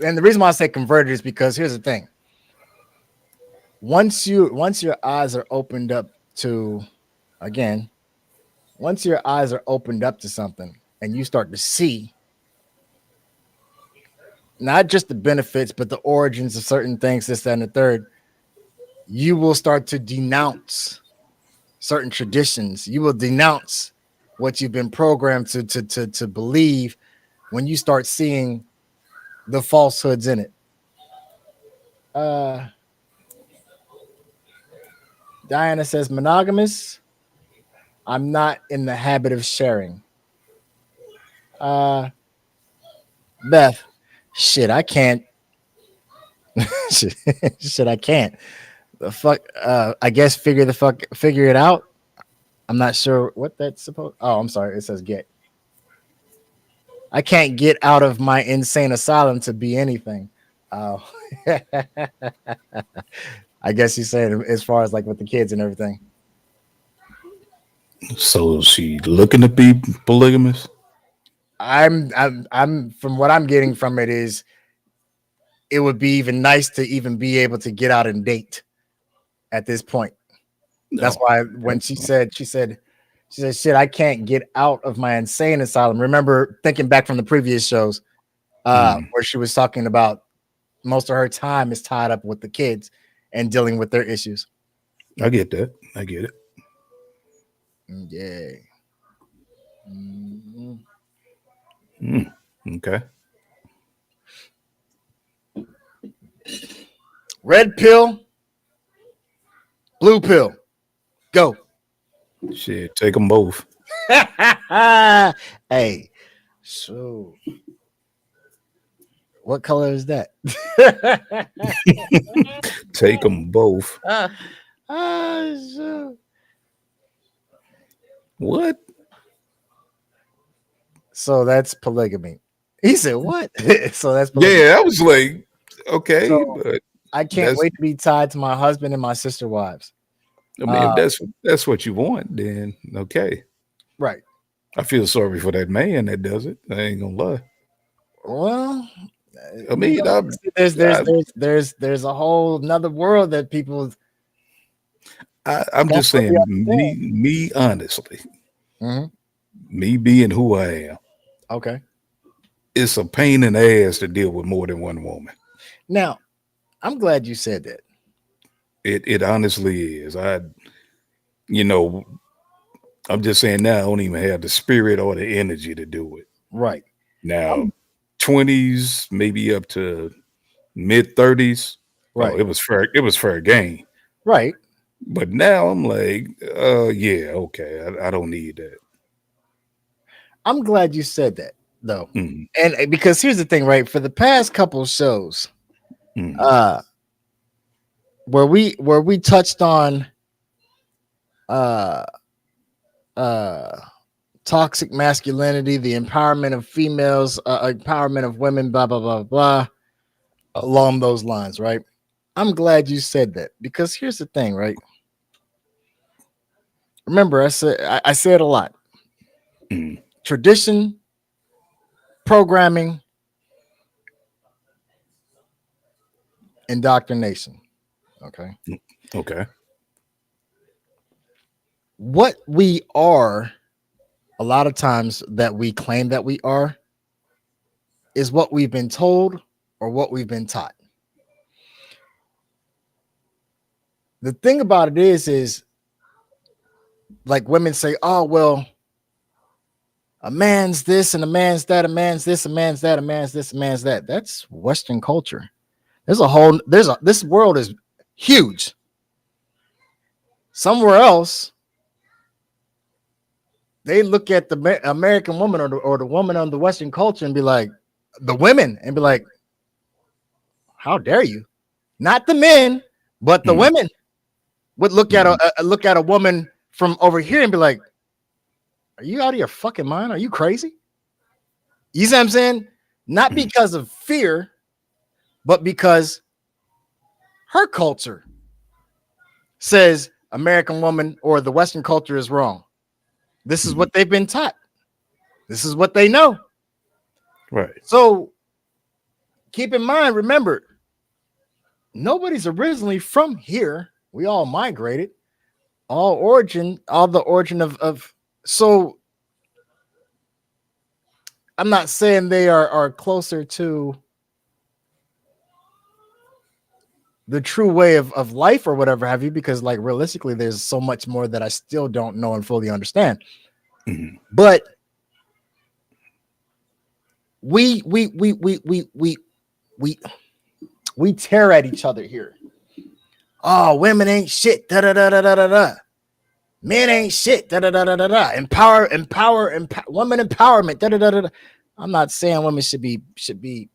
And the reason why I say converted is because here's the thing. Once your eyes are opened up to, again, once your eyes are opened up to something and you start to see not just the benefits, but the origins of certain things, this, that, and the third, you will start to denounce certain traditions. You will denounce what you've been programmed to believe when you start seeing the falsehoods in it. Diana says, monogamous. I'm not in the habit of sharing. Beth, shit, I can't. shit, I can't. The fuck, I guess figure it out. I'm not sure what that's supposed. Oh, I'm sorry. It says get. I can't get out of my insane asylum to be anything. Oh, I guess you said as far as like with the kids and everything. So she looking to be polygamous? I'm from what I'm getting from it is it would be even nice to even be able to get out and date at this point. No. That's why when she said, shit, I can't get out of my insane asylum. Remember thinking back from the previous shows where she was talking about most of her time is tied up with the kids and dealing with their issues. I get that. I get it. Yeah. Okay. Red pill, blue pill. Go. Shit, take them both. Hey, so what color is that? Take them both. So. What? So that's polygamy. He said, what? So that's polygamy. Yeah, I was like, okay, so but I can't wait to be tied to my husband and my sister wives. I mean, if that's what you want, then okay. Right. I feel sorry for that man that does it. I ain't gonna lie. Well, I mean, there's a whole another world that people. I'm just saying, me honestly, me being who I am. Okay. It's a pain in the ass to deal with more than one woman. Now, I'm glad you said that. It honestly is. You know, I'm just saying now I don't even have the spirit or the energy to do it. Right. Now, 20s, maybe up to mid 30s. Oh, Right. it was fair game. Right. But now I'm like, yeah, okay. I don't need that. I'm glad you said that though. Mhm, And because here's the thing, right? For the past couple shows, mhm, where we touched on uh toxic masculinity, the empowerment of females, empowerment of women, blah blah blah blah, along those lines, right? I'm glad you said that because here's the thing, right? Remember, I say it a lot. mhm. Tradition, programming, indoctrination. Okay. Okay. What we are, a lot of times that we claim that we are, is what we've been told or what we've been taught. The thing about it is like women say, oh, well, a man's this and a man's that, a man's this, a man's that, a man's this, a man's that. That's Western culture. This world is huge. Somewhere else, they look at the American woman or the woman on the Western culture and be like, the women, and be like, how dare you? Not the men, but the Mhm, women would look at mhm, a woman from over here and be like, are you out of your fucking mind? Are you crazy? You see what I'm saying? Not mhm. because of fear, but because her culture says American woman or the Western culture is wrong. This is what they've been taught. This is what they know. Right. So keep in mind, remember, nobody's originally from here. We all migrated. All the origin of so I'm not saying they are closer to the true way of life or whatever have you, because like realistically, there's so much more that I still don't know and fully understand. Mhm, But we tear at each other here. Oh, women ain't shit. Da da da da da da da. Men ain't shit. Da da da da da da. Empower, women empowerment. Da da da da. I'm not saying women should be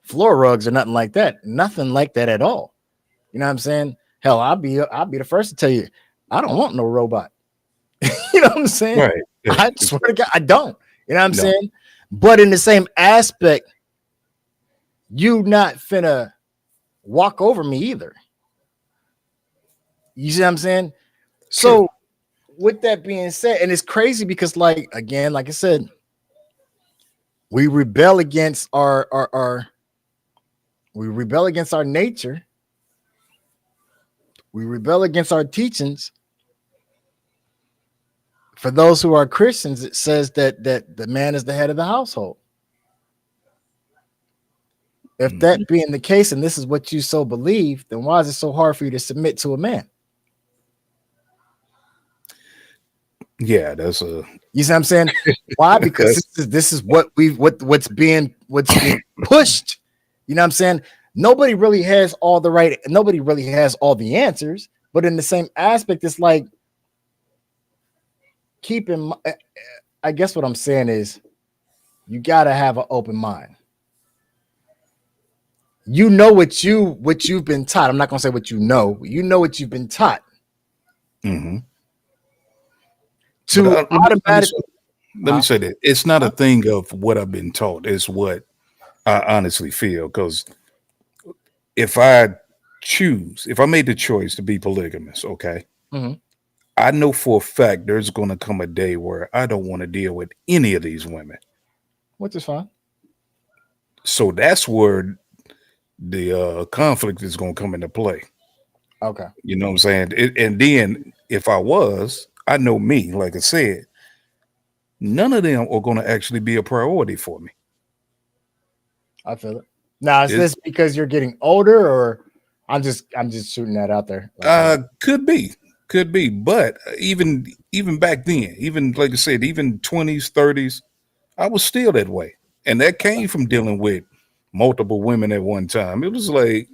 floor rugs or nothing like that. Nothing like that at all. You know what I'm saying? Hell, I'll be the first to tell you, I don't want no robot. You know what I'm saying? right. Yeah. I swear to God, I don't. You know what I'm No. saying? But in the same aspect, you not finna walk over me either. You see what I'm saying? So True. with that being said, and it's crazy because, like, again, like I said, we rebel against our we rebel against our nature. We rebel against our teachings. For those who are Christians, it says that the man is the head of the household. If Mhm. that being the case, and this is what you so believe, then why is it so hard for you to submit to a man? Yeah, that's a You see what I'm saying? Why? Because that's this is what's being pushed. You know what I'm saying? Nobody really has all the answers, but in the same aspect, it's like keep in mind. I guess what I'm saying is you gotta have an open mind. You know what you've been taught. I'm not gonna say what you know. You know what you've been taught mhm. But to automatically. let me say that it's not a thing of what I've been taught. It's what I honestly feel. Because if if I made the choice to be polygamous, okay, Mhm. I know for a fact there's going to come a day where I don't want to deal with any of these women. Which is fine. So that's where the conflict is going to come into play. Okay. You know what I'm saying? And then if I know me, like I said, none of them are going to actually be a priority for me. I feel it. Now, is It, this because you're getting older, or I'm just shooting that out there. Like, Could be, but even back then, even like I said, even 20s, 30s, I was still that way, and that came from dealing with multiple women at one time. It was like,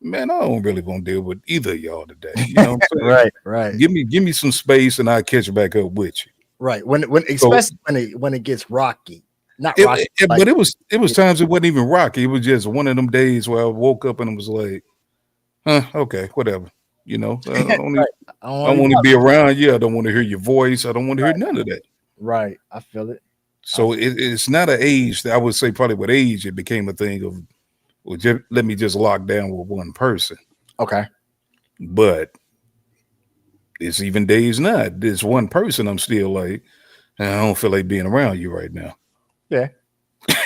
man, I don't really want to deal with either of y'all today. You know what I'm saying? right. Give me some space, and I'll catch back up with you. Right. When So especially when it gets rocky. Not rocky. but it was times it wasn't even rocky. It was just one of them days where I woke up and it was like, okay, whatever. You know, I don't right. want to be around you. I don't want to hear your voice. I don't want to hear none of that. Right. I feel it. So it's not an age that I would say probably with age it became a thing of, well, let me just lock down with one person. Okay. But it's even days now. This one person, I'm still like, I don't feel like being around you right now. Yeah.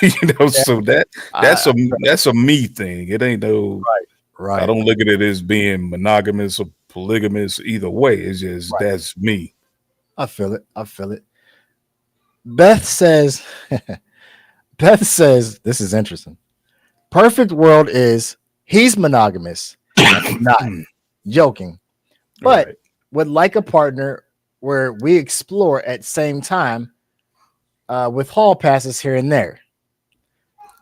You know, so that's a me thing. It ain't no Right. I don't look at it as being monogamous or polygamous either way. It's just that's me. I feel it. Beth says this is interesting. Perfect world is he's monogamous. Not joking. But would like a partner where we explore at same time with hall passes here and there.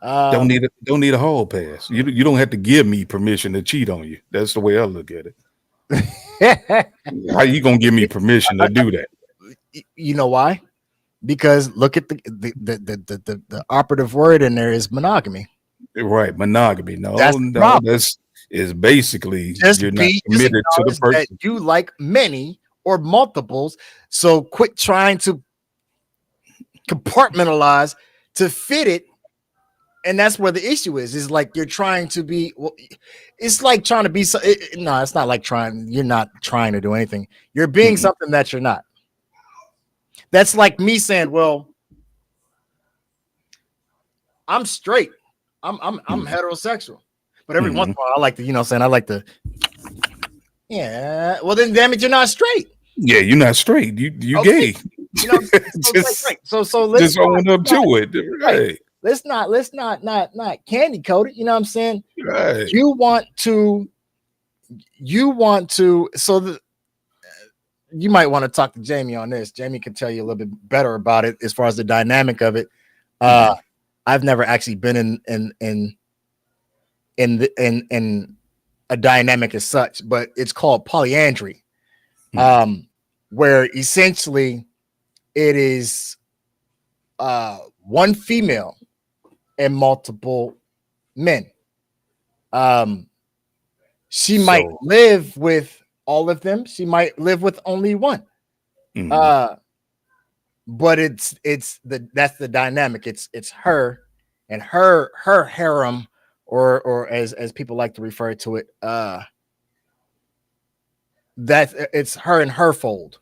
Don't need a hall pass. You don't have to give me permission to cheat on you. That's the way I look at it. How you gonna give me permission to do that? You know why? Because look at the operative word in there is monogamy. Right, monogamy. No, that's is basically just you're not committed to the person. That you like many or multiples. So quit trying to compartmentalize to fit it. And that's where the issue is like you're trying to be. Well, it's like trying to be. No, it's not like trying. You're not trying to do anything. You're being something that you're not. That's like me saying, "Well, I'm straight. I'm heterosexual, but every once in a while, I like to, I like to. Yeah. Well, then, damn it, you're not straight. Yeah, you're not straight. You gay. You know, so let's just own up to it. Right. Let's not candy coat it. You know what I'm saying? Right. You want to. So you might want to talk to Jamie on this. Jamie can tell you a little bit better about it as far as the dynamic of it. I've never actually been in a dynamic as such, but it's called polyandry, where essentially it is one female and multiple men. She might live with all of them. She might live with only one. But that's the dynamic. It's her and her harem, or as people like to refer to it, that it's her and her fold.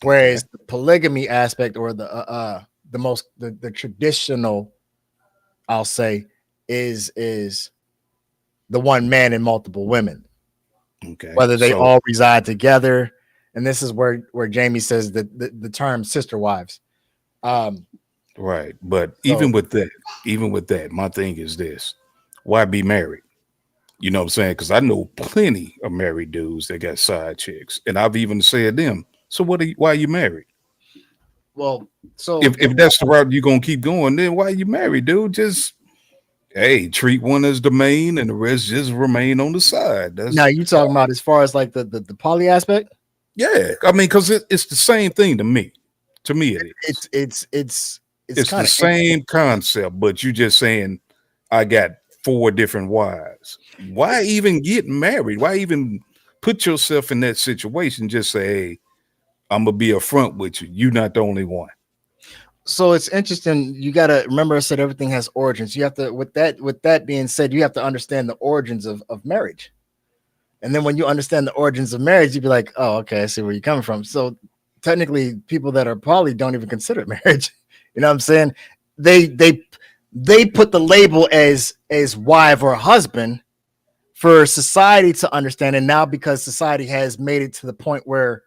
Whereas the polygamy aspect, or the traditional, I'll say, is the one man and multiple women. Okay. Whether they all reside together. And this is where Jamie says the term sister wives. Right. But even with that, my thing is this: why be married? You know what I'm saying? Because I know plenty of married dudes that got side chicks, and I've even said them. So why are you married? Well, so if that's the route you're gonna keep going, then why are you married, dude? Just treat one as the main, and the rest just remain on the side. Now you talking about as far as like the poly aspect? Yeah, I mean, because it's the same thing to me. To me, it's the same concept, but you just saying I got 4 different wives. Why even get married? Why even put yourself in that situation? Just say, hey, I'm gonna be upfront with you. You're not the only one. So it's interesting. You got to remember, I said everything has origins. You have to, with that being said, you have to understand the origins of marriage. And then when you understand the origins of marriage, you'd be like, oh, okay, I see where you're coming from. So technically, people that are poly don't even consider marriage. You know what I'm saying? They put the label as wife or husband for society to understand. And now because society has made it to the point where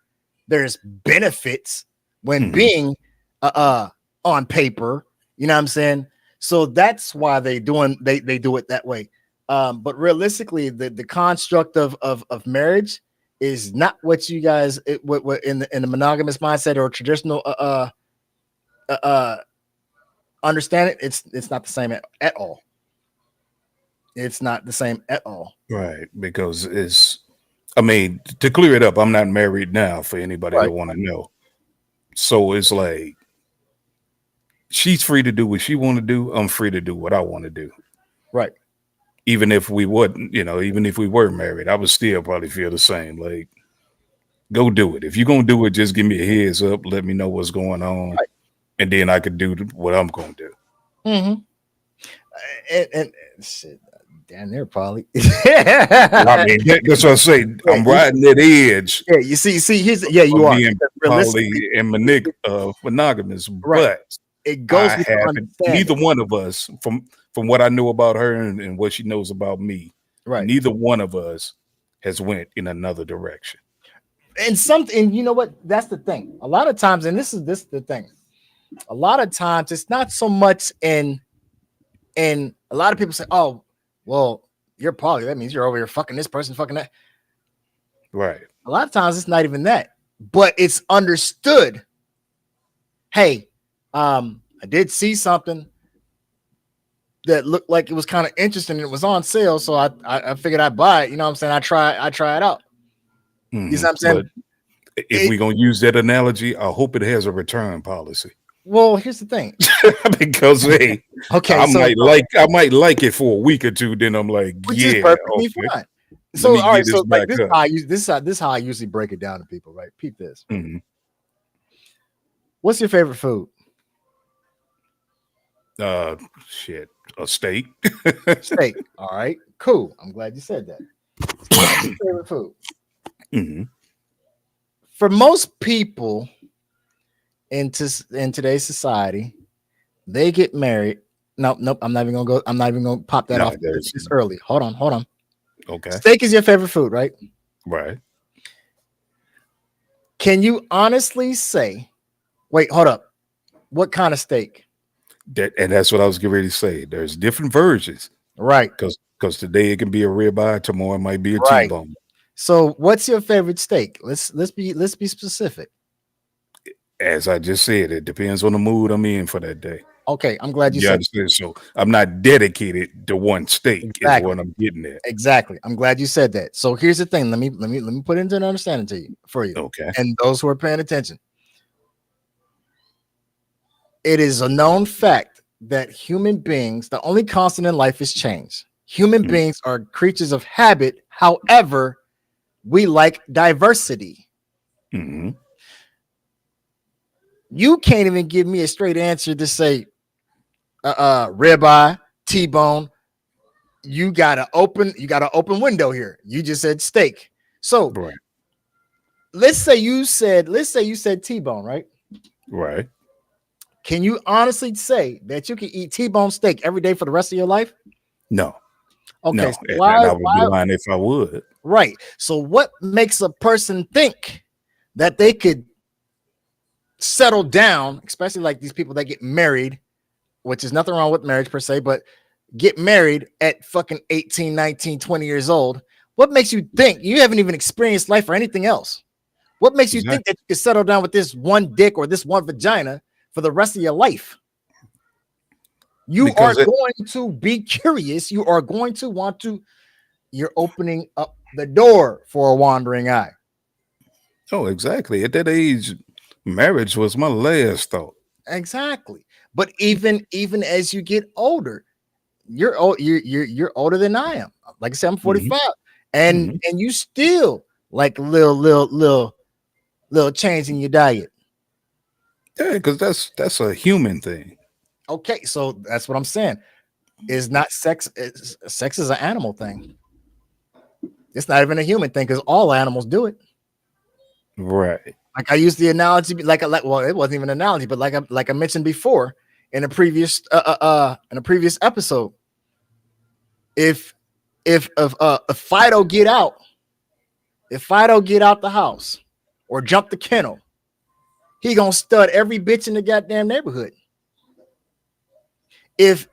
there's benefits when being on paper, you know what I'm saying? So that's why they do it that way. But realistically, the construct of marriage is not what you guys what in the monogamous mindset or traditional understand it. It's not the same at all. It's not the same at all. Right, because it's. I mean, to clear it up, I'm not married now. For anybody Right. that want to know, so it's like she's free to do what she want to do. I'm free to do what I want to do. Right. Even if we wouldn't, even if we were married, I would still probably feel the same. Like, go do it. If you're gonna do it, just give me a heads up. Let me know what's going on, Right. and then I could do what I'm gonna do. Mm-hmm. And shit, damn near probably. I mean, that's what I say. I'm riding that edge. Yeah, you see, here's you are being realistically, poly and monogamous, Right. but it goes I with your haven't. understanding. Neither one of us, from what I know about her and what she knows about me, Right. neither one of us has went in another direction. And you know what? That's the thing. A lot of times, and this is the thing. A lot of times, it's not so much in a lot of people say, "Oh, well, you're poly. That means you're over here fucking this person, fucking that." Right. A lot of times, it's not even that, but it's understood. Hey, I did see something that looked like it was kind of interesting. And it was on sale, so I figured I'd buy it. You know what I'm saying? I try it out. Mhm. You know what I'm saying? But if we're gonna use that analogy, I hope it has a return policy. Well, here's the thing. Because hey, Okay, I so might like it for a week or two, then I'm like, which yeah, is perfectly okay. fine. So me all right, get so this like back this up. how I use this is how I usually break it down to people, right? Peep this. Mhm. What's your favorite food? Shit, a steak. Steak. All right, cool. I'm glad you said that. So what's your favorite food? Mhm. For most people in today's society, they get married. Nope. I'm not even gonna pop that No, off there's- this early. Hold on. Okay, Steak is your favorite food, right? right. Can you honestly say, wait, hold up. What kind of steak? And that's what I was getting ready to say. There's different versions Right. because today it can be a ribeye, tomorrow it might be a Right. T-bone. So what's your favorite steak? Let's be specific. As I just said, it depends on the mood I'm in for that day. Okay, I'm glad you You said understand? So I'm not dedicated to one steak. Is Exactly. what I'm getting at. exactly. I'm glad you said that. So here's the thing. Let me put it into an understanding to you for you Okay. and those who are paying attention. It is a known fact that human beings, the only constant in life is change. Human Mhm. beings are creatures of habit. However, we like diversity. Mhm. You can't even give me a straight answer to say ribeye, T-bone. You got an open window here. You just said steak. So Right. let's say you said T-bone, right? Right. Can you honestly say that you can eat T-bone steak every day for the rest of your life? No. Okay, No. so And why, I would be lying if I would. right? So what makes a person think that they could settle down, especially like these people that get married, which is nothing wrong with marriage per se, but get married at fucking 18, 19, 20 years old? What makes you think you haven't even experienced life or anything else? What makes you think that you can settle down with this one dick or this one vagina for the rest of your life? You Because are going to be curious. You are going to want to. You're opening up the door for a wandering eye. Oh, exactly. At that age, marriage was my last thought. Exactly. But even as you get older, you're older than I am. Like I said, I'm 45, and Mhm. you still like little change in your diet. Yeah, because that's a human thing. Okay, so that's what I'm saying. Is not sex. Sex is an animal thing. It's not even a human thing because all animals do it. Right. Like I used the analogy, well, it wasn't even an analogy, but like I mentioned before in a previous episode. If Fido get out, the house or jump the kennel, he gonna stud every bitch in the goddamn neighborhood. If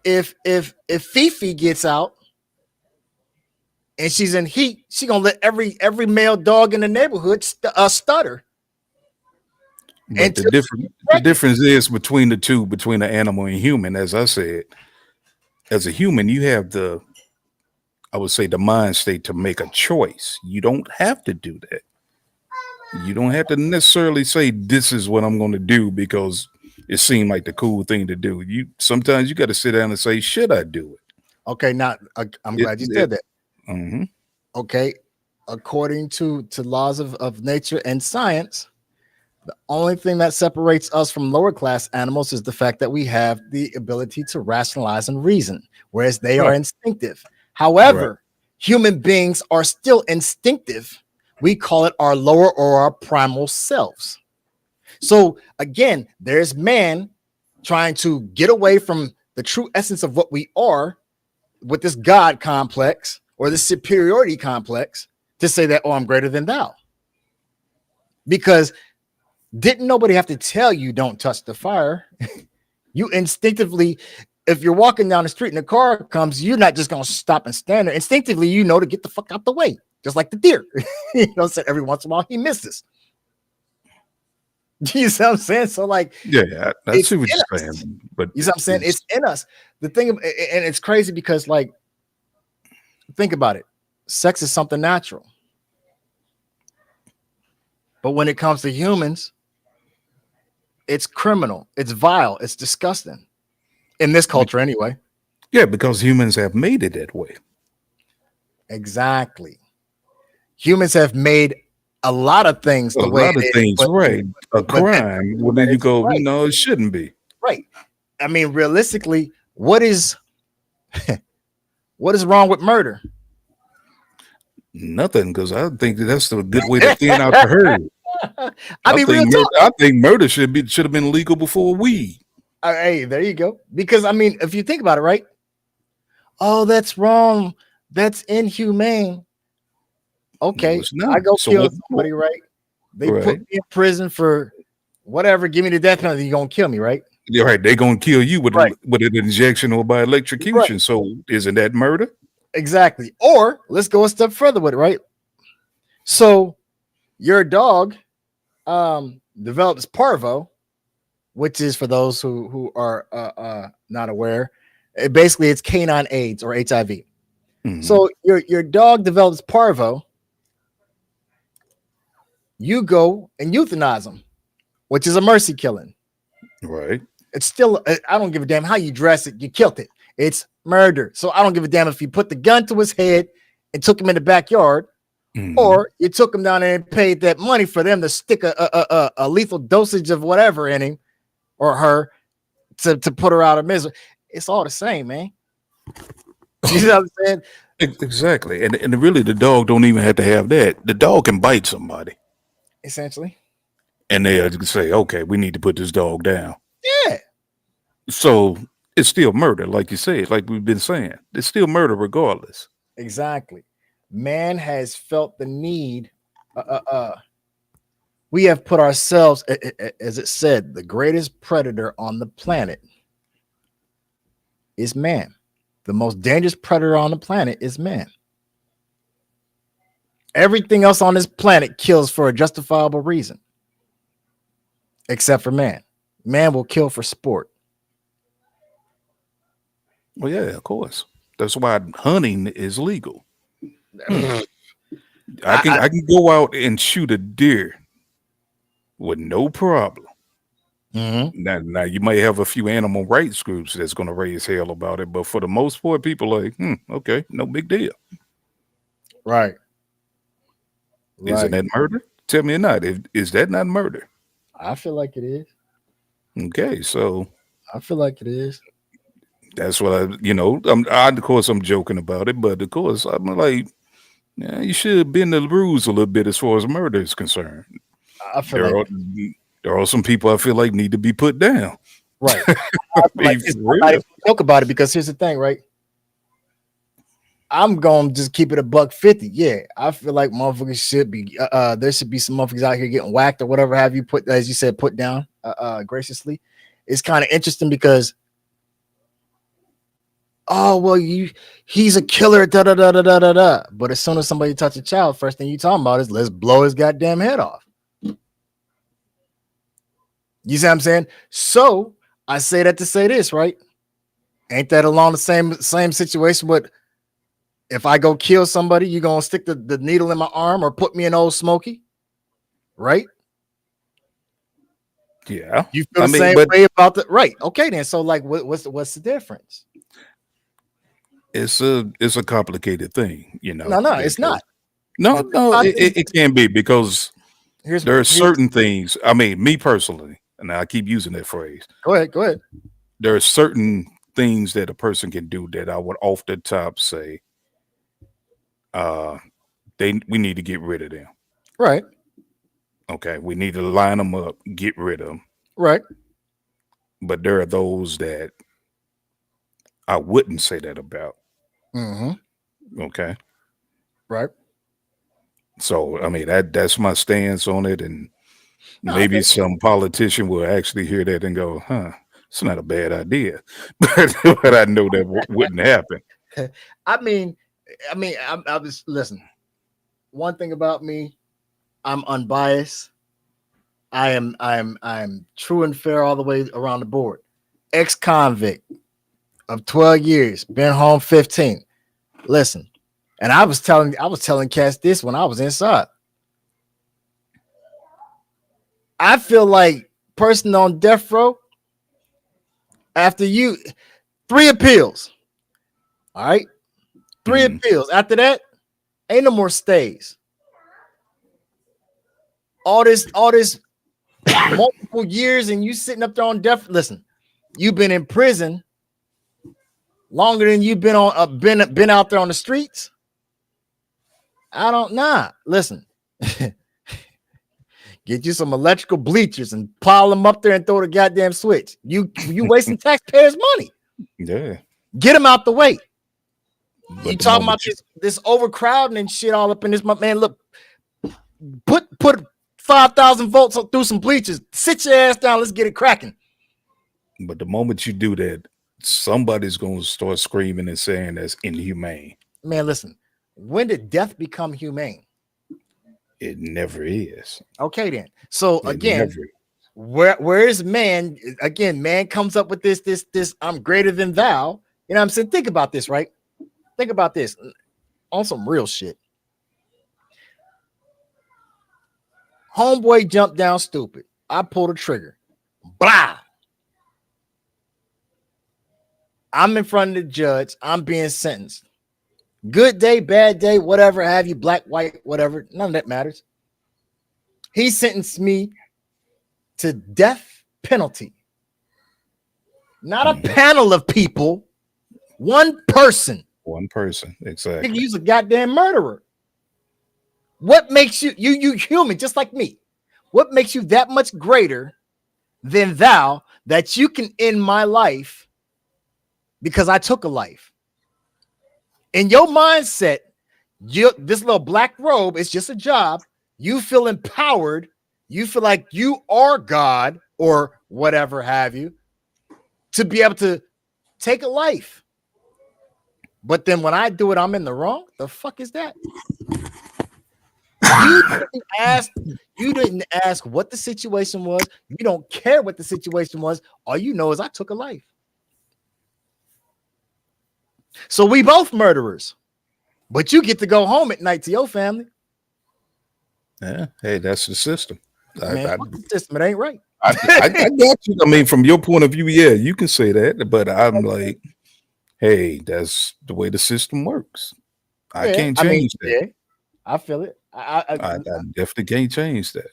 Fifi gets out, and she's in heat, she gonna let every male dog in the neighborhood stutter. But the difference is between the two, between the animal and human. As I said, as a human, you have I would say, the mind state to make a choice. You don't have to do that. You don't have to necessarily say this is what I'm going to do because it seemed like the cool thing to do. Sometimes you got to sit down and say, should I do it? Okay, now I'm glad you said that. Mm-hmm. Okay, according to laws of nature and science, the only thing that separates us from lower class animals is the fact that we have the ability to rationalize and reason, whereas they are instinctive. However, human beings are still instinctive. We call it our lower or our primal selves. So again, there's man trying to get away from the true essence of what we are with this God complex or this superiority complex to say that, oh, I'm greater than thou. Because didn't nobody have to tell you don't touch the fire? You instinctively, if you're walking down the street and a car comes, you're not just going to stop and stand there. Instinctively, you know to get the fuck out the way, just like the deer. So every once in a while he misses. You see what I'm saying? So like, yeah, I see what you're saying. But you see what I'm saying? It's in us. The thing, and it's crazy because like, think about it. Sex is something natural. But when it comes to humans, it's criminal, it's vile, it's disgusting. In this culture, anyway. Yeah, because humans have made it that way. Exactly. Humans have made a lot of things the way it is, right. A crime. Well, then you go, right. No, it shouldn't be. Right. I mean, realistically, what is wrong with murder? Nothing, because I think that's a good way to thin out the herd. I think murder should have been legal before weed. Hey, there you go. Because I mean, if you think about it, right? Oh, that's wrong. That's inhumane. Okay, no, I go kill somebody, right? They put me in prison for whatever. Give me the death penalty. You're gonna kill me, right? Yeah, right. They're gonna kill you with an injection or by electrocution. Right. So isn't that murder? Exactly. Or let's go a step further with it, right? So your dog develops parvo, which is, for those who are not aware, basically it's canine AIDS or HIV. Mm-hmm. So your dog develops parvo. You go and euthanize them, which is a mercy killing. Right. It's still, I don't give a damn how you dress it. You killed it. It's murder. So I don't give a damn if you put the gun to his head and took him in the backyard, or you took him down there and paid that money for them to stick a lethal dosage of whatever in him or her to put her out of misery. It's all the same, man. You know what I'm saying? Exactly. And really, the dog don't even have to have that. The dog can bite somebody. Essentially. And they'll say, okay, we need to put this dog down. Yeah. So it's still murder, like you said, like we've been saying. It's still murder regardless. Exactly. Man has felt the need. We have put ourselves, as it said, the greatest predator on the planet is man. The most dangerous predator on the planet is man. Everything else on this planet kills for a justifiable reason, except for man. Man will kill for sport. Well, yeah, of course. That's why hunting is legal. I can go out and shoot a deer with no problem. Mm-hmm. Now you might have a few animal rights groups that's going to raise hell about it, but for the most part, people are like, okay, no big deal. Right. Isn't that murder? Tell me or not. Is that not murder? I feel like it is. Okay, so I feel like it is. That's what of course I'm joking about it, but of course I'm like, yeah, you should bend the rules a little bit as far as murder is concerned. I feel there are some people I feel like need to be put down. Right. I joke about it because here's the thing, right? I'm gonna just keep it $150. Yeah, I feel like motherfuckers should be there should be some motherfuckers out here getting whacked or whatever have you, put, as you said, put down graciously. It's kind of interesting because oh well, he's a killer, da da da da da da da. But as soon as somebody touch a child, first thing you talking about is let's blow his goddamn head off. You see what I'm saying? So I say that to say this, right? Ain't that along the same situation? But if I go kill somebody, you gonna stick the needle in my arm or put me in Old Smoky, right? Yeah. You feel I the mean, same but way about the right? Okay, then. So like, what's the difference? it's a complicated thing, you know. No, it's not. No, But no, it can be because here's there are here's certain things. I mean, me personally, and I keep using that phrase. go ahead. There are certain things that a person can do that I would off the top say, uh, we need to get rid of them. Right, Okay, we need to line them up, get rid of them. right. But there are those that I wouldn't say that about. Mm-hmm. Okay, Right. so I mean that's my stance on it, and No, I maybe feel some politician will actually hear that and go, "Huh, it's not a bad idea," but I know that wouldn't happen. I mean, I was listen. One thing about me, I'm unbiased. I am true and fair all the way around the board. Ex-convict of 12 years, been home 15. Listen, and I was telling Cass this when I was inside. I feel like person on death row after you 3 appeals. All right, 3 Mhm. appeals. After that, ain't no more stays. All this multiple years, and you sitting up there on death. Listen, you've been in prison longer than you've been on been out there on the streets. I don't listen. Get you some electrical bleachers and pile them up there and throw the goddamn switch. You wasting taxpayers' money. Yeah, Get them out the way. You but the talking about moment you this overcrowding and shit all up in this, my man. Look, put 5,000 volts through some bleachers. Sit your ass down. Let's get it cracking. But the moment you do that, somebody's going to start screaming and saying that's inhumane. Man, listen. When did death become humane? It never is. Okay, then. So It again, never. where is man? Again, man comes up with this. I'm greater than thou. You know what I'm saying? Think about this, right? Think about this on some real shit. Homeboy jumped down stupid. I pulled a trigger. Blah. I'm in front of the judge. I'm being sentenced. Good day, bad day, whatever have you, black, white, whatever. None of that matters. He sentenced me to death penalty. Not a panel of people. One person. One person, exactly. Nigga, you's a goddamn murderer. What makes you human, just like me? What makes you that much greater than thou that you can end my life because I took a life? In your mindset, this little black robe is just a job. You feel empowered. You feel like you are God or whatever have you to be able to take a life. But then when I do it, I'm in the wrong. The fuck is that? You didn't ask what the situation was. You don't care what the situation was. All you know is I took a life. So we both murderers. But you get to go home at night to your family. Yeah. Hey, that's the system. Man, fuck the system. It ain't right. I got you. I mean, from your point of view, yeah, you can say that, but I'm like, hey, that's the way the system works. I can't change that. Yeah, I feel it. I definitely can't change that.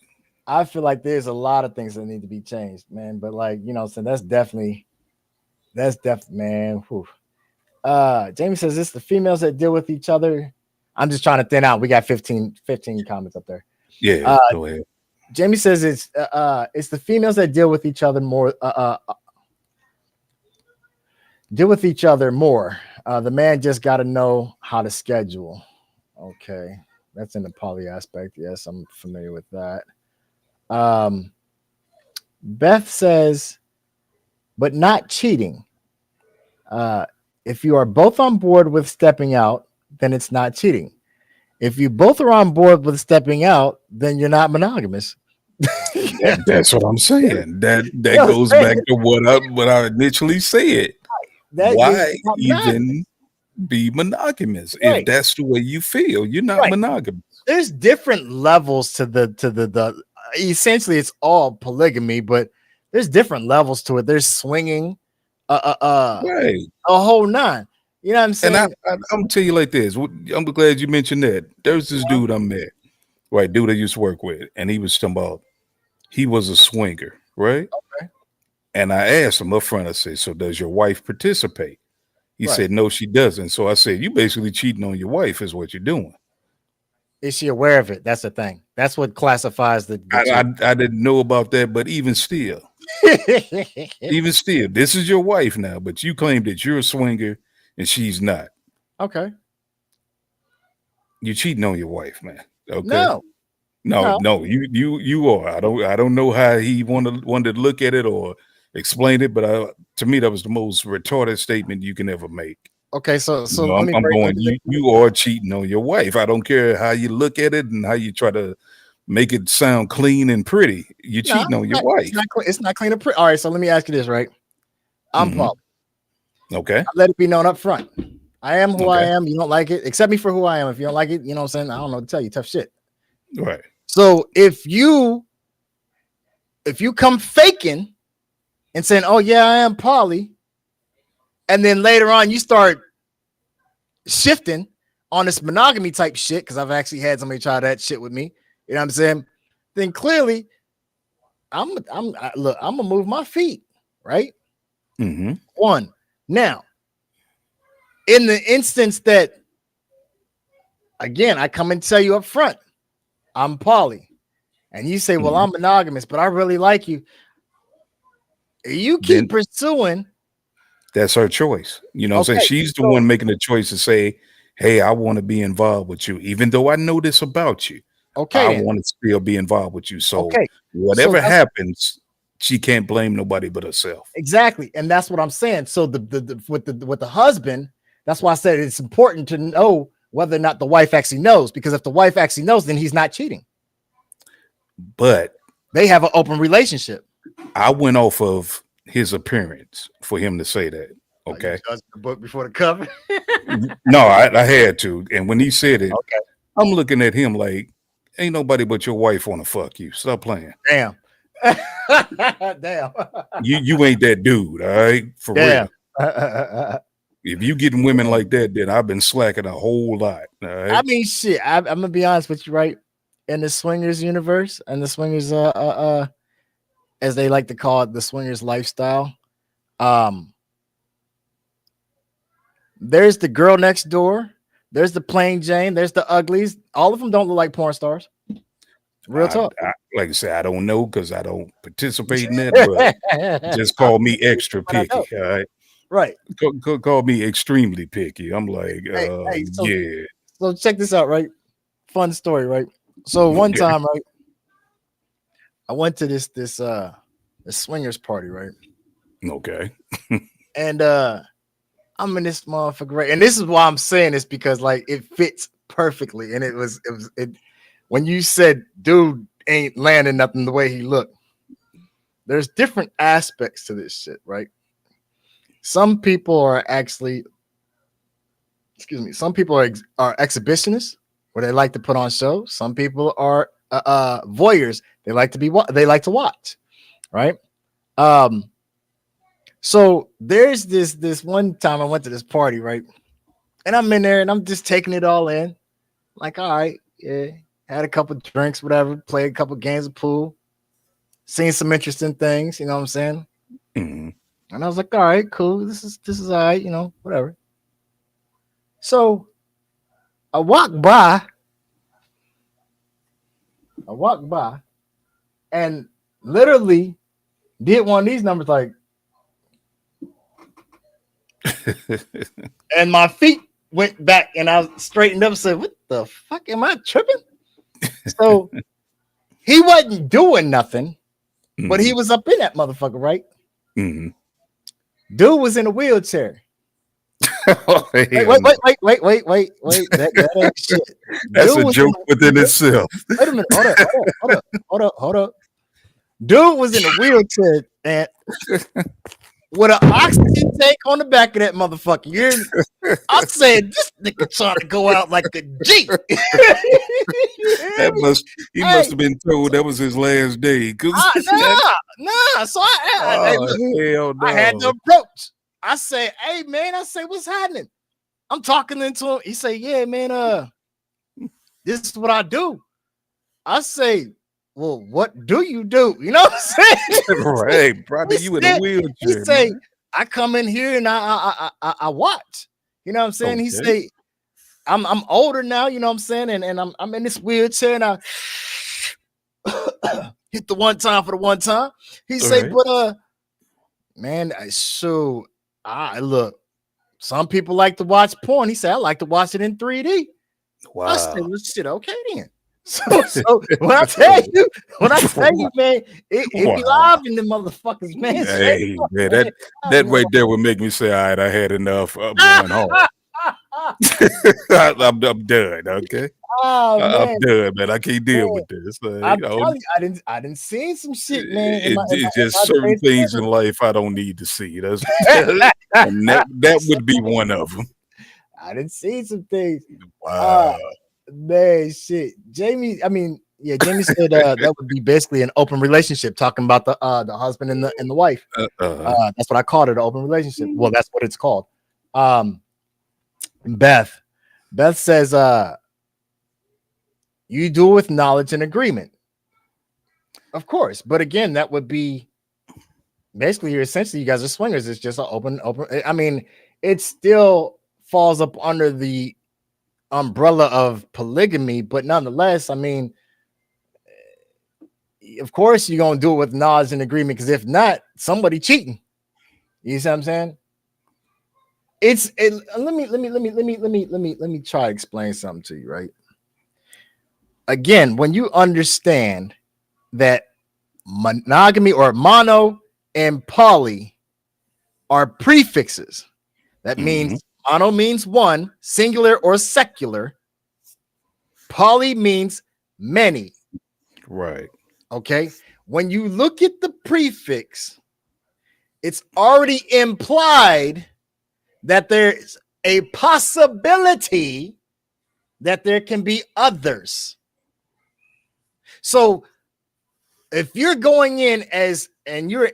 I feel like there's a lot of things that need to be changed, man. But like, you know, so that's definitely, man. Whew. Jamie says it's the females that deal with each other. I'm just trying to thin out. We got 15 comments up there. Yeah, go ahead. Jamie says it's the females that deal with each other more. Deal with each other more. The man just got to know how to schedule. Okay, that's in the poly aspect. Yes, I'm familiar with that. Beth says, but not cheating. If you are both on board with stepping out, then it's not cheating. If you both are on board with stepping out, then you're not monogamous. That's what I'm saying. That You know what I'm goes saying? back to what I initially said. That you're Why not monogamous. even be monogamous if Right. that's the way you feel? You're not Right. monogamous. There's different levels to the essentially it's all polygamy, but there's different levels to it. There's swinging, Right. a whole nine. You know what I'm saying? And I'm gonna tell you like this. I'm glad you mentioned that. There's this dude I met, right? Dude I used to work with, and he was talking about he was a swinger, right? Okay. And I asked him up front, I said, so does your wife participate? He Right. said, no, she doesn't. So I said, you basically cheating on your wife is what you're doing. Is she aware of it? That's the thing. That's what classifies the I didn't know about that, but even still, this is your wife now, but you claim that you're a swinger and she's not. Okay. You're cheating on your wife, man. Okay. No. You are. I don't know how he wanted to look at it or explain it, but to me that was the most retarded statement you can ever make. Okay, so No, I'm going. You are cheating on your wife. I don't care how you look at it and how you try to make it sound clean and pretty. You're cheating on your wife. It's not clean and pretty. All right, so let me ask you this, right? I'm Paul. Okay. I let it be known up front. I am who I Okay. am. You don't like it, accept me for who I am. If you don't like it, you know what I'm saying? I don't know what to tell you. Tough shit. Right. So if you come faking and saying, "Oh yeah, I am poly," and then later on you start shifting on this monogamy type shit, because I've actually had somebody try that shit with me. You know what I'm saying? Then clearly, I'm gonna move my feet, right? Mm-hmm. One. Now, in the instance that, again, I come and tell you up front, I'm poly, and you say, "Well, I'm monogamous, but I really like you." You keep pursuing. That's her choice. You know what I'm saying? Okay, She's the so- one making the choice to say, hey, I want to be involved with you, even though I know this about you. Okay, I then. want to still be involved with you. So Okay. whatever that's- happens, she can't blame nobody but herself. Exactly, and that's what I'm saying. So with the husband, that's why I said it's important to know whether or not the wife actually knows, because if the wife actually knows, then he's not cheating. But They have an open relationship. I went off of his appearance for him to say that. Okay. You judged the book before the cover. No, I had to. And when he said it, Okay. I'm looking at him like, ain't nobody but your wife want to fuck you. Stop playing. Damn. Damn. You ain't that dude, all right? For Damn. real. If you getting women like that, then I've been slacking a whole lot. All right? I mean, shit. I'm gonna be honest with you, right? In the swingers universe and the swingers, as they like to call it, the swingers lifestyle. There's the girl next door. There's the plain Jane. There's the uglies. All of them don't look like porn stars. Real talk. Like I said, I don't know because I don't participate in that, but just call me extra But I picky. know. All right. Right. Call me extremely picky. I'm like, So- yeah. So check this out, right? Fun story, right? So one Okay. time, right, I went to this swingers party, right? Okay. And I'm in this motherfucker, right? And this is why I'm saying this, because like it fits perfectly. And it when you said dude ain't landing nothing the way he looked, there's different aspects to this shit, right? Some people are actually, some people are exhibitionists, where they like to put on shows. Some people are voyeurs. They like to watch, right? So there's this one time I went to this party, right? And I'm in there and I'm just taking it all in. Like, all right, yeah, had a couple drinks, whatever, played a couple games of pool, seen some interesting things, you know what I'm saying? Mm-hmm. And I was like, all right, cool. This is all right, you know, whatever. So I walked by and literally did one of these numbers, like, and my feet went back and I straightened up and said, what the fuck, am I tripping? So he wasn't doing nothing, but he was up in that motherfucker, right? Mm-hmm. Dude was in a wheelchair. Oh, Wait, hell wait, no. wait, wait, wait, wait, wait. That ain't shit. That's Dude a was joke within wait itself. a minute. Hold up. Dude was in a wheelchair and with an oxygen tank on the back of that motherfucker. You hear me? I said this nigga trying to go out like a G. You hear That me? must he Hey, must have been told that was his last day. Cause nah. So hey, oh look, hell I had to no. approach. I say, hey man, what's happening? I'm talking into him. He say, yeah, man, this is what I do. I say, well, what do you do? You know what I'm saying? Right, brother, you in a He wheelchair, say, man. I come in here and I watch. You know what I'm saying? He Okay. say, I'm older now, you know what I'm saying? And I'm in this wheelchair and I hit the one time for the one time. He All say, right. but man, so I look, some people like to watch porn. He said, I like to watch it in 3D. I said, Wow. well, shit, okay then. So when I tell you, man, it be Wow. live in the motherfuckers, man. Straight Hey, up, man, man. that right there would make me say, all right, I had enough. I'm going home. I'm done. Okay, Oh I'm man, done, man. I can't deal man. with this. You I'm know, telling you, I didn't see some shit, man, it's in just my certain days things in together. life I don't need to see. And that would be one of them. I didn't see some things. Wow. Man, shit. Jamie said that would be basically an open relationship, talking about the husband and the wife. That's what I called it, an open relationship. Well, that's what it's called. Beth says, you do it with knowledge and agreement. Of course, but again, that would be basically you're essentially you guys are swingers. It's just an open. I mean, it still falls up under the umbrella of polygamy, but nonetheless, I mean, of course you're gonna do it with knowledge and agreement, because if not, somebody cheating. You see what I'm saying? Let me try to explain something to you, right? Again, when you understand that monogamy or mono and poly are prefixes, that means mono means one, singular or secular. Poly means many. Right. Okay. When you look at the prefix, it's already implied that there's a possibility that there can be others. So if you're going in and you're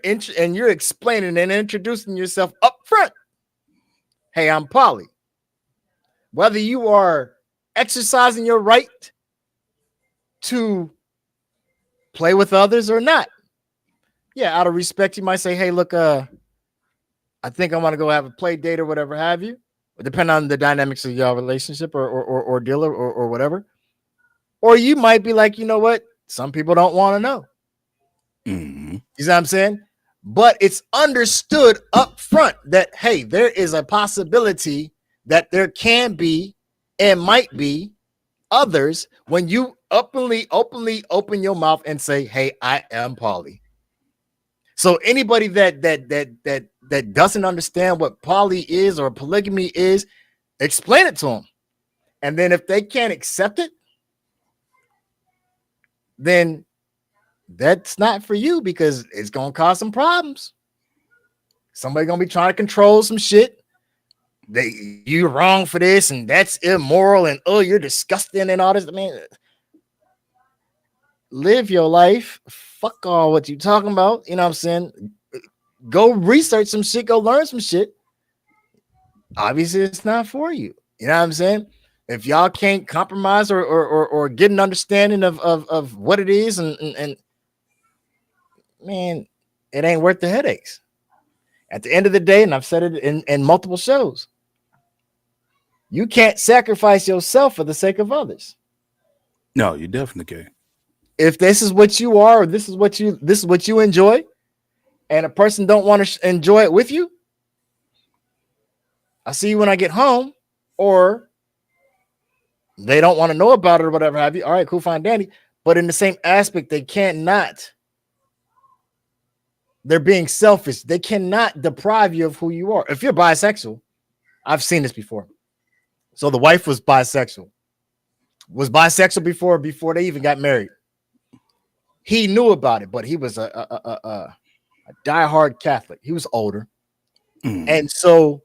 explaining and introducing yourself up front, hey, I'm poly. Whether you are exercising your right to play with others or not, yeah, out of respect, you might say, hey, look, I think I want to go have a play date or whatever have you, depending on the dynamics of your relationship or deal or whatever. Or you might be like, you know what? Some people don't want to know. You see what I'm saying? But it's understood up front that, hey, there is a possibility that there can be and might be others when you openly open your mouth and say, hey, I am poly. So anybody that doesn't understand what poly is or polygamy is, explain it to them. And then if they can't accept it, then that's not for you, because it's gonna cause some problems. Somebody gonna be trying to control some shit. You're wrong for this, and that's immoral, and oh, you're disgusting, and all this. I mean, live your life. Fuck all what you talking about. You know what I'm saying? Go research some shit. Go learn some shit. Obviously, it's not for you. You know what I'm saying? If y'all can't compromise or get an understanding of what it is, and man, it ain't worth the headaches. At the end of the day, and I've said it in multiple shows, you can't sacrifice yourself for the sake of others. No, you definitely can. If this is what you are, or this is what you enjoy, and a person don't want to enjoy it with you, I'll see you when I get home, or they don't want to know about it or whatever have you. All right, cool, fine, dandy. But in the same aspect, they cannot. They're being selfish. They cannot deprive you of who you are. If you're bisexual, I've seen this before. So the wife was bisexual. Was bisexual before they even got married. He knew about it, but he was a diehard Catholic. He was older. And so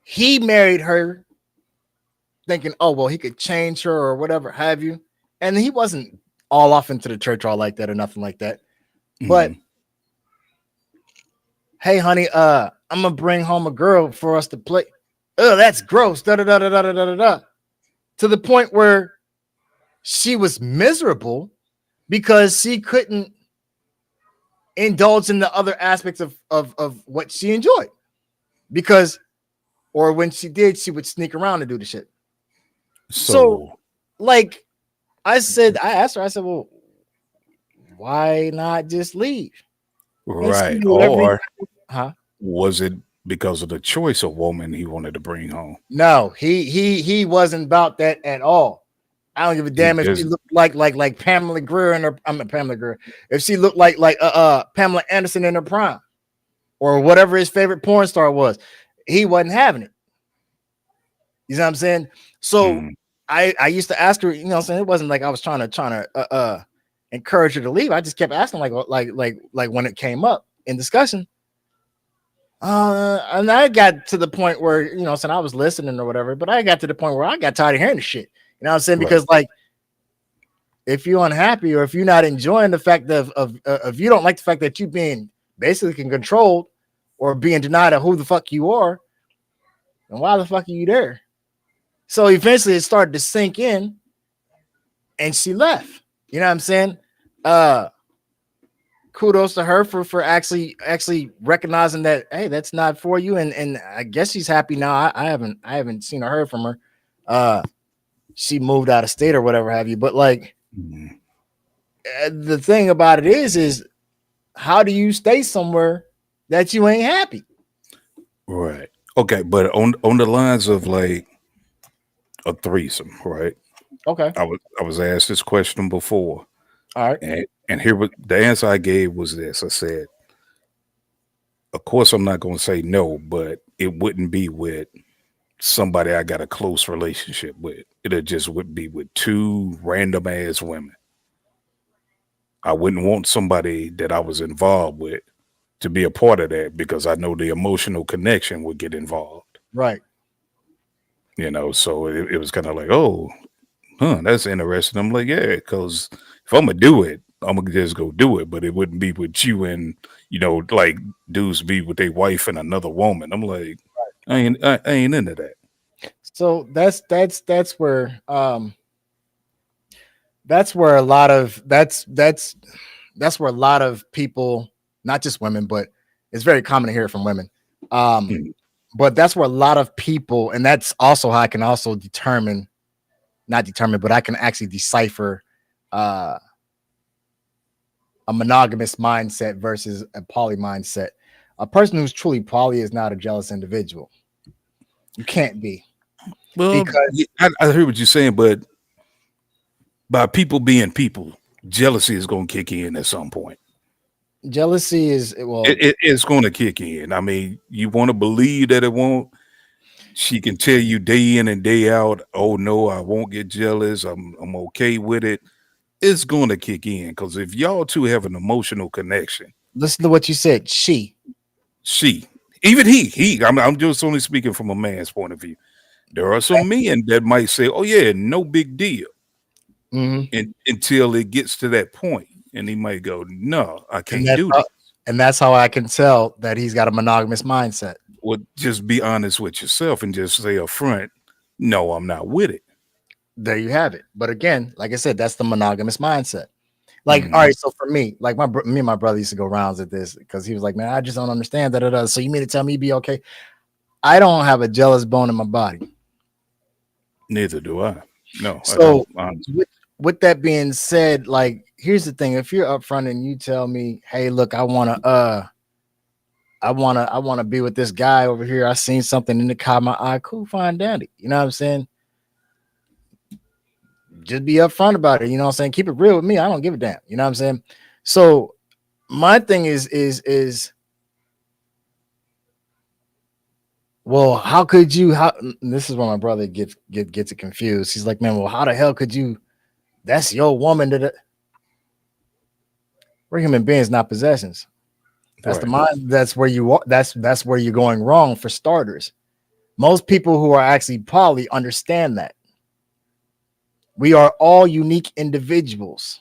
he married her thinking, oh, well, he could change her or whatever have you. And he wasn't all off into the church all like that or nothing like that. But hey, honey, I'm gonna bring home a girl for us to play. Oh, that's gross. Da, da, da, da, da, da, da, da. To the point where she was miserable because she couldn't indulge in the other aspects of what she enjoyed. Because, or when she did, she would sneak around and do the shit. So like I asked her, I said, well, why not just leave? Right. Or was it because of the choice of woman he wanted to bring home? No, he wasn't about that at all. I don't give a damn if she looked like Pamela Grier in her. I'm Pamela Grier. If she looked like Pamela Anderson in her prime, or whatever his favorite porn star was, he wasn't having it. You know what I'm saying? So I used to ask her. You know what I'm saying? It wasn't like I was trying to encourage her to leave. I just kept asking like when it came up in discussion. And I got to the point where, you know, so I was listening or whatever, but I got to the point where I got tired of hearing the shit. You know what I'm saying? Because like, if you're unhappy or if you're not enjoying the fact of if you don't like the fact that you being basically controlled or being denied of who the fuck you are, then why the fuck are you there? So eventually it started to sink in and she left. You know what I'm saying? Kudos to her for actually recognizing that, hey, that's not for you. And I guess she's happy now. I haven't seen or heard from her. She moved out of state or whatever have you. But like the thing about it is how do you stay somewhere that you ain't happy? Right. Okay, but on the lines of like a threesome, right? Okay. I was asked this question before. All right. And here the answer I gave was this. I said, of course I'm not going to say no, but it wouldn't be with somebody I got a close relationship with. It just would be with two random ass women. I wouldn't want somebody that I was involved with to be a part of that because I know the emotional connection would get involved. Right. You know, so it was kind of like, oh, that's interesting. I'm like, yeah, because if I'm gonna do it, I'm gonna just go do it. But it wouldn't be with you and, you know, like dudes be with their wife and another woman. I'm like, I ain't into that. So that's where that's where a lot of people, not just women, but it's very common to hear it from women. But that's where a lot of people, and that's also how I can also but I can actually decipher a monogamous mindset versus a poly mindset. A person who's truly poly is not a jealous individual. You can't be. Well, because I hear what you're saying, but by people being people, jealousy is going to kick in at some point. Jealousy is it's going to kick in. I mean, you want to believe that it won't. She can tell you day in and day out, oh no, I won't get jealous. I'm okay with it. It's going to kick in because if y'all two have an emotional connection. Listen to what you said. She, even he. I'm just only speaking from a man's point of view. There are some men that might say, oh yeah, no big deal. And until it gets to that point, and he might go, no, I can't do this. And that's how I can tell that he's got a monogamous mindset. Well, just be honest with yourself and just say up front, no, I'm not with it. There you have it. But again, like I said, that's the monogamous mindset. Like, all right, so for me, like me and my brother used to go rounds at this because he was like, man, I just don't understand that. So you mean to tell me be okay? I don't have a jealous bone in my body. Neither do I. No. So with that being said, like, here's the thing. If you're upfront and you tell me, hey, look, I want to be with this guy over here. I seen something in the car, my eye, cool, fine, dandy. You know what I'm saying? Just be upfront about it. You know what I'm saying? Keep it real with me. I don't give a damn. You know what I'm saying? So my thing is Well, how could you? How this is where my brother gets it confused. He's like, man, well, how the hell could you? That's your woman. We're human beings, not possessions. That's the Right. mind. That's where you are. That's where you're going wrong for starters. Most people who are actually poly understand that we are all unique individuals,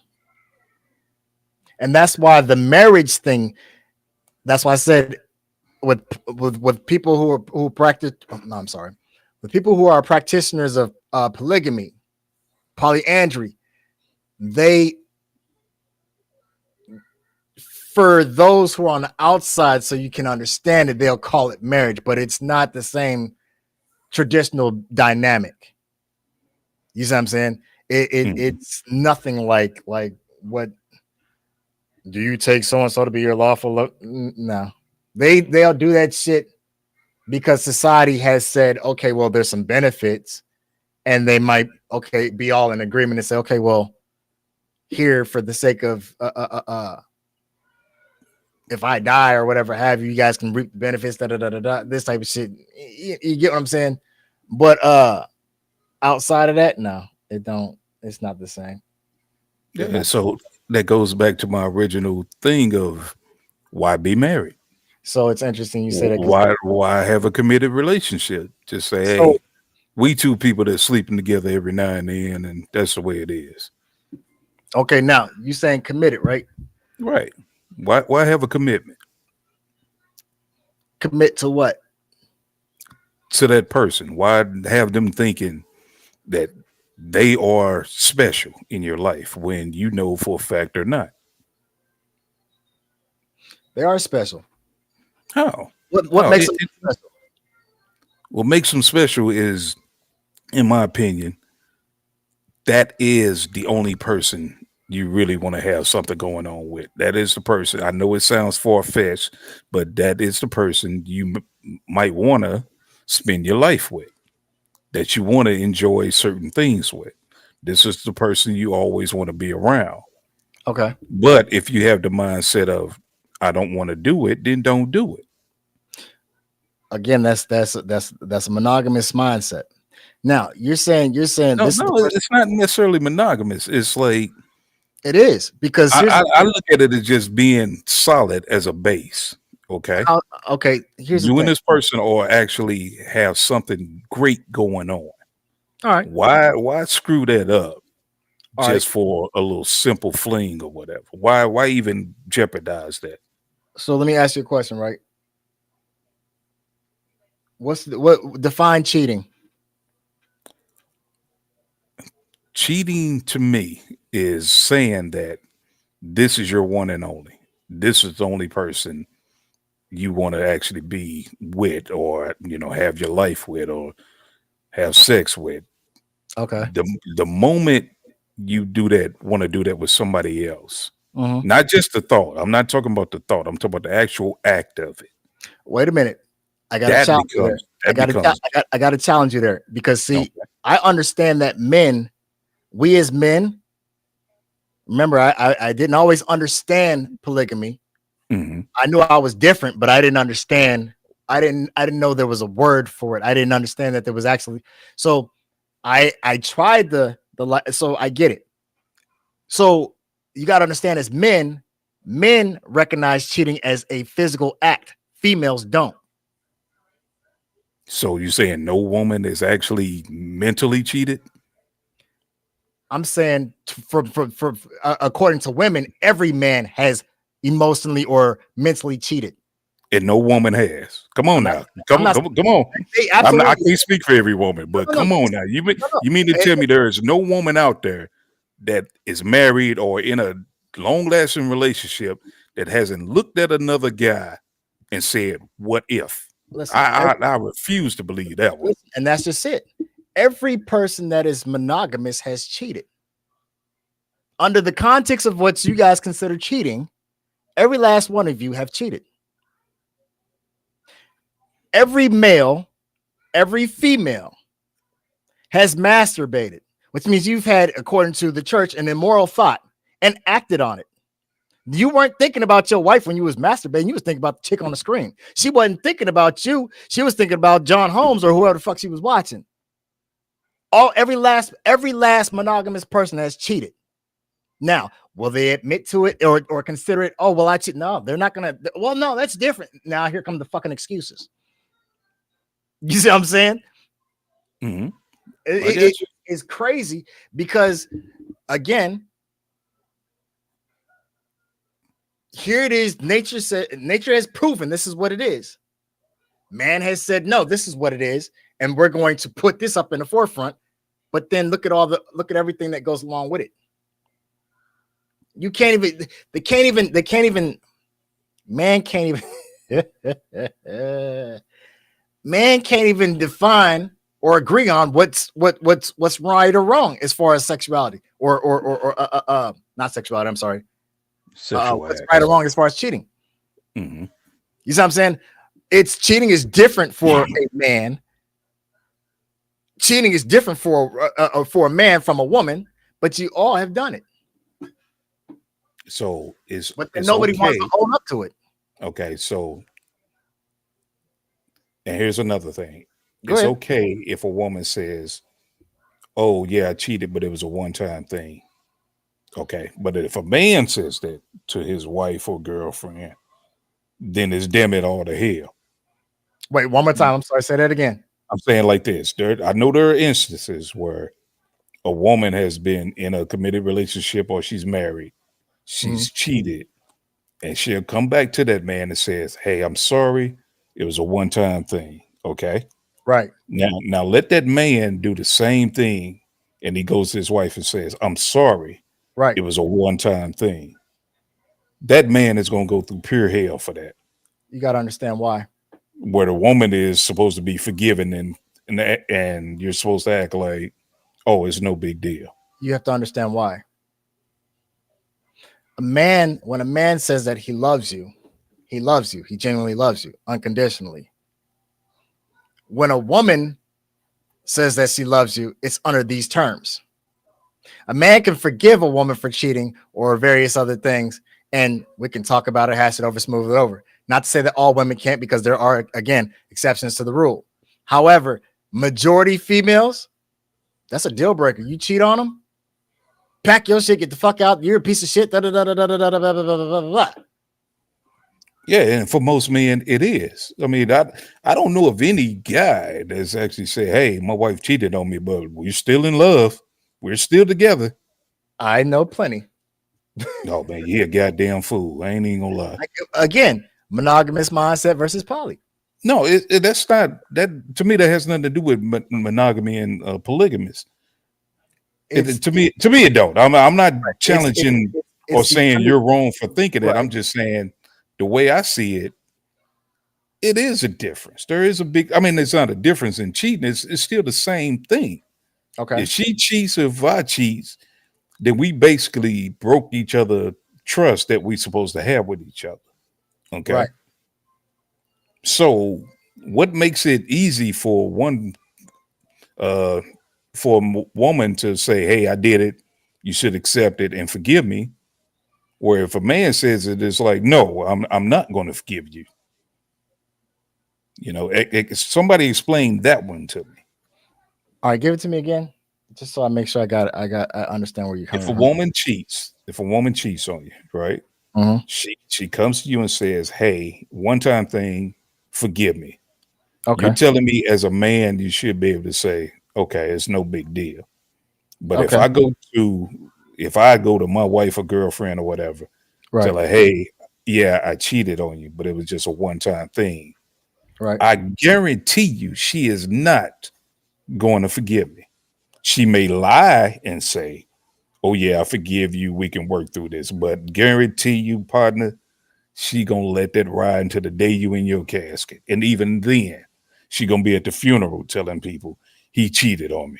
and that's why the marriage thing. That's why I said with people who practice. No, I'm sorry. With people who are practitioners of polygamy, polyandry, they, for those who are on the outside, so you can understand it, they'll call it marriage, but it's not the same traditional dynamic. You see what I'm saying? It's nothing like what do you take so and so to be your lawful no. They'll do that shit because society has said, okay, well, there's some benefits, and they might be all in agreement and say, okay, well, here for the sake of if I die or whatever have you, you guys can reap the benefits, this type of shit. You get what I'm saying? But outside of that, no, it's not the same. Yeah. So that goes back to my original thing of why be married? So it's interesting you said it. Why have a committed relationship? Just say, So- hey, we two people that's sleeping together every now and then, and that's the way it is. Okay, now you saying committed, right? Right. Why have a commitment Commit to what? to that person? Why have them thinking that they are special in your life when you know for a fact they're not? They are special. How? What makes them special? What makes them special is, in my opinion, that is the only person you really want to have something going on with. That is the person. I know it sounds far-fetched, but that is the person you might want to spend your life with, that you want to enjoy certain things with. This is the person you always want to be around. Okay. But if you have the mindset of, I don't want to do it, then don't do it. Again, that's a monogamous mindset. Now you're saying No, this no, it's not necessarily monogamous. It's like, it is because I look at it as just being solid as a base. Okay. okay. Here's the You thing. and this person or actually have something great going on. All right. Why screw that up All just right. for a little simple fling or whatever? Why even jeopardize that? So let me ask you a question, right? What define cheating? Cheating to me is saying that this is your one and only. This is the only person you want to actually be with, or have your life with, or have sex with. Okay. The moment you want to do that with somebody else, Mm-hmm. not just the thought. I'm not talking about the thought. I'm talking about the actual act of it. Wait a minute. I got to challenge you there. I got to challenge you there because see, Okay. I understand that we as men, remember, I didn't always understand polygamy. Mm-hmm. I knew I was different, but I didn't understand. I didn't know there was a word for it. I didn't understand that there was actually. So I tried so I get it. So you got to understand, as men recognize cheating as a physical act. Females don't. So you're saying no woman is actually mentally cheated? I'm saying for according to women, every man has emotionally or mentally cheated. And no woman has. Come on now. Come on. I can't speak for every woman, but come on now. You mean to tell me there is no woman out there that is married or in a long-lasting relationship that hasn't looked at another guy and said, what if? Listen, I refuse to believe that one. And that's just it. Every person that is monogamous has cheated. Under the context of what you guys consider cheating, every last one of you have cheated. Every male, every female has masturbated, which means you've had, according to the church, an immoral thought and acted on it. You weren't thinking about your wife when you was masturbating. You was thinking about the chick on the screen. She wasn't thinking about you. She was thinking about John Holmes or whoever the fuck she was watching. Every last monogamous person has cheated. Now, will they admit to it or consider it? Oh, well, I cheat. No, they're not gonna. Well, no, that's different. Now here come the fucking excuses. You see what I'm saying? Mhm. It's crazy because, again, here it is. Nature has proven this is what it is. Man has said, no, this is what it is, and we're going to put this up in the forefront. But then look at everything that goes along with it. You can't even. They can't even. Man can't even. Man can't even define or agree on what's right or wrong as far as sexuality or not sexuality. I'm sorry. What's right or wrong as far as cheating? Mm-hmm. You see what I'm saying? Cheating is different for a man. Cheating is different for a man from a woman, but you all have done it. So but nobody wants to own up to it. Okay, so and here's another thing. Go it's ahead. Okay if a woman says, "Oh yeah, I cheated, but it was a one-time thing." Okay, but if a man says that to his wife or girlfriend, then it's damn it all to hell. Wait, one more time. I'm sorry. Say that again. I'm saying like this. I know there are instances where a woman has been in a committed relationship or she's married, she's cheated, and she'll come back to that man and says, "Hey, I'm sorry. It was a one-time thing." Okay. Right. Now let that man do the same thing, and he goes to his wife and says, "I'm sorry. Right. It was a one-time thing." That man is going to go through pure hell for that. You got to understand why. Where the woman is supposed to be forgiven and you're supposed to act like, "Oh, it's no big deal." You have to understand why. When a man says that he loves you, he loves you. He genuinely loves you unconditionally. When a woman says that she loves you, it's under these terms. A man can forgive a woman for cheating or various other things, and we can talk about it, hash it over, smooth it over. Not to say that all women can't, because there are, again, exceptions to the rule. However, majority females, that's a deal breaker. You cheat on them, pack your shit, get the fuck out. You're a piece of shit. Yeah, and for most men, it is. I mean, I don't know of any guy that's actually said, "Hey, my wife cheated on me, but we're still in love. We're still together." I know plenty. No, man, you're a goddamn fool. I ain't even gonna lie. Again, monogamous mindset versus poly. No, that's not that. To me, that has nothing to do with monogamy and polygamous. To me, it don't. I'm not challenging or saying you're wrong for thinking that. I'm just saying the way I see it, it is a difference. There is a big. I mean, it's not a difference in cheating. It's still the same thing. Okay. If she cheats, if I cheats, then we basically broke each other trust that we supposed to have with each other. Okay. Right. So what makes it easy for for a woman to say, "Hey, I did it. You should accept it and forgive me." Where if a man says it, it's like, "No, I'm not going to forgive you." You know, somebody explain that one to me. All right, give it to me again, just so I make sure I understand where you're coming from. If a woman cheats on you, right? Mm-hmm. She comes to you and says, "Hey, one-time thing, forgive me." Okay. You're telling me as a man, you should be able to say, "Okay, it's no big deal." But if I go to my wife or girlfriend or whatever, tell her, "Hey, yeah, I cheated on you, but it was just a one-time thing." Right. I guarantee you she is not going to forgive me. She may lie and say, "Oh yeah, I forgive you. We can work through this." But guarantee you, partner, she gonna let that ride until the day you in your casket. And even then, she gonna be at the funeral telling people he cheated on me.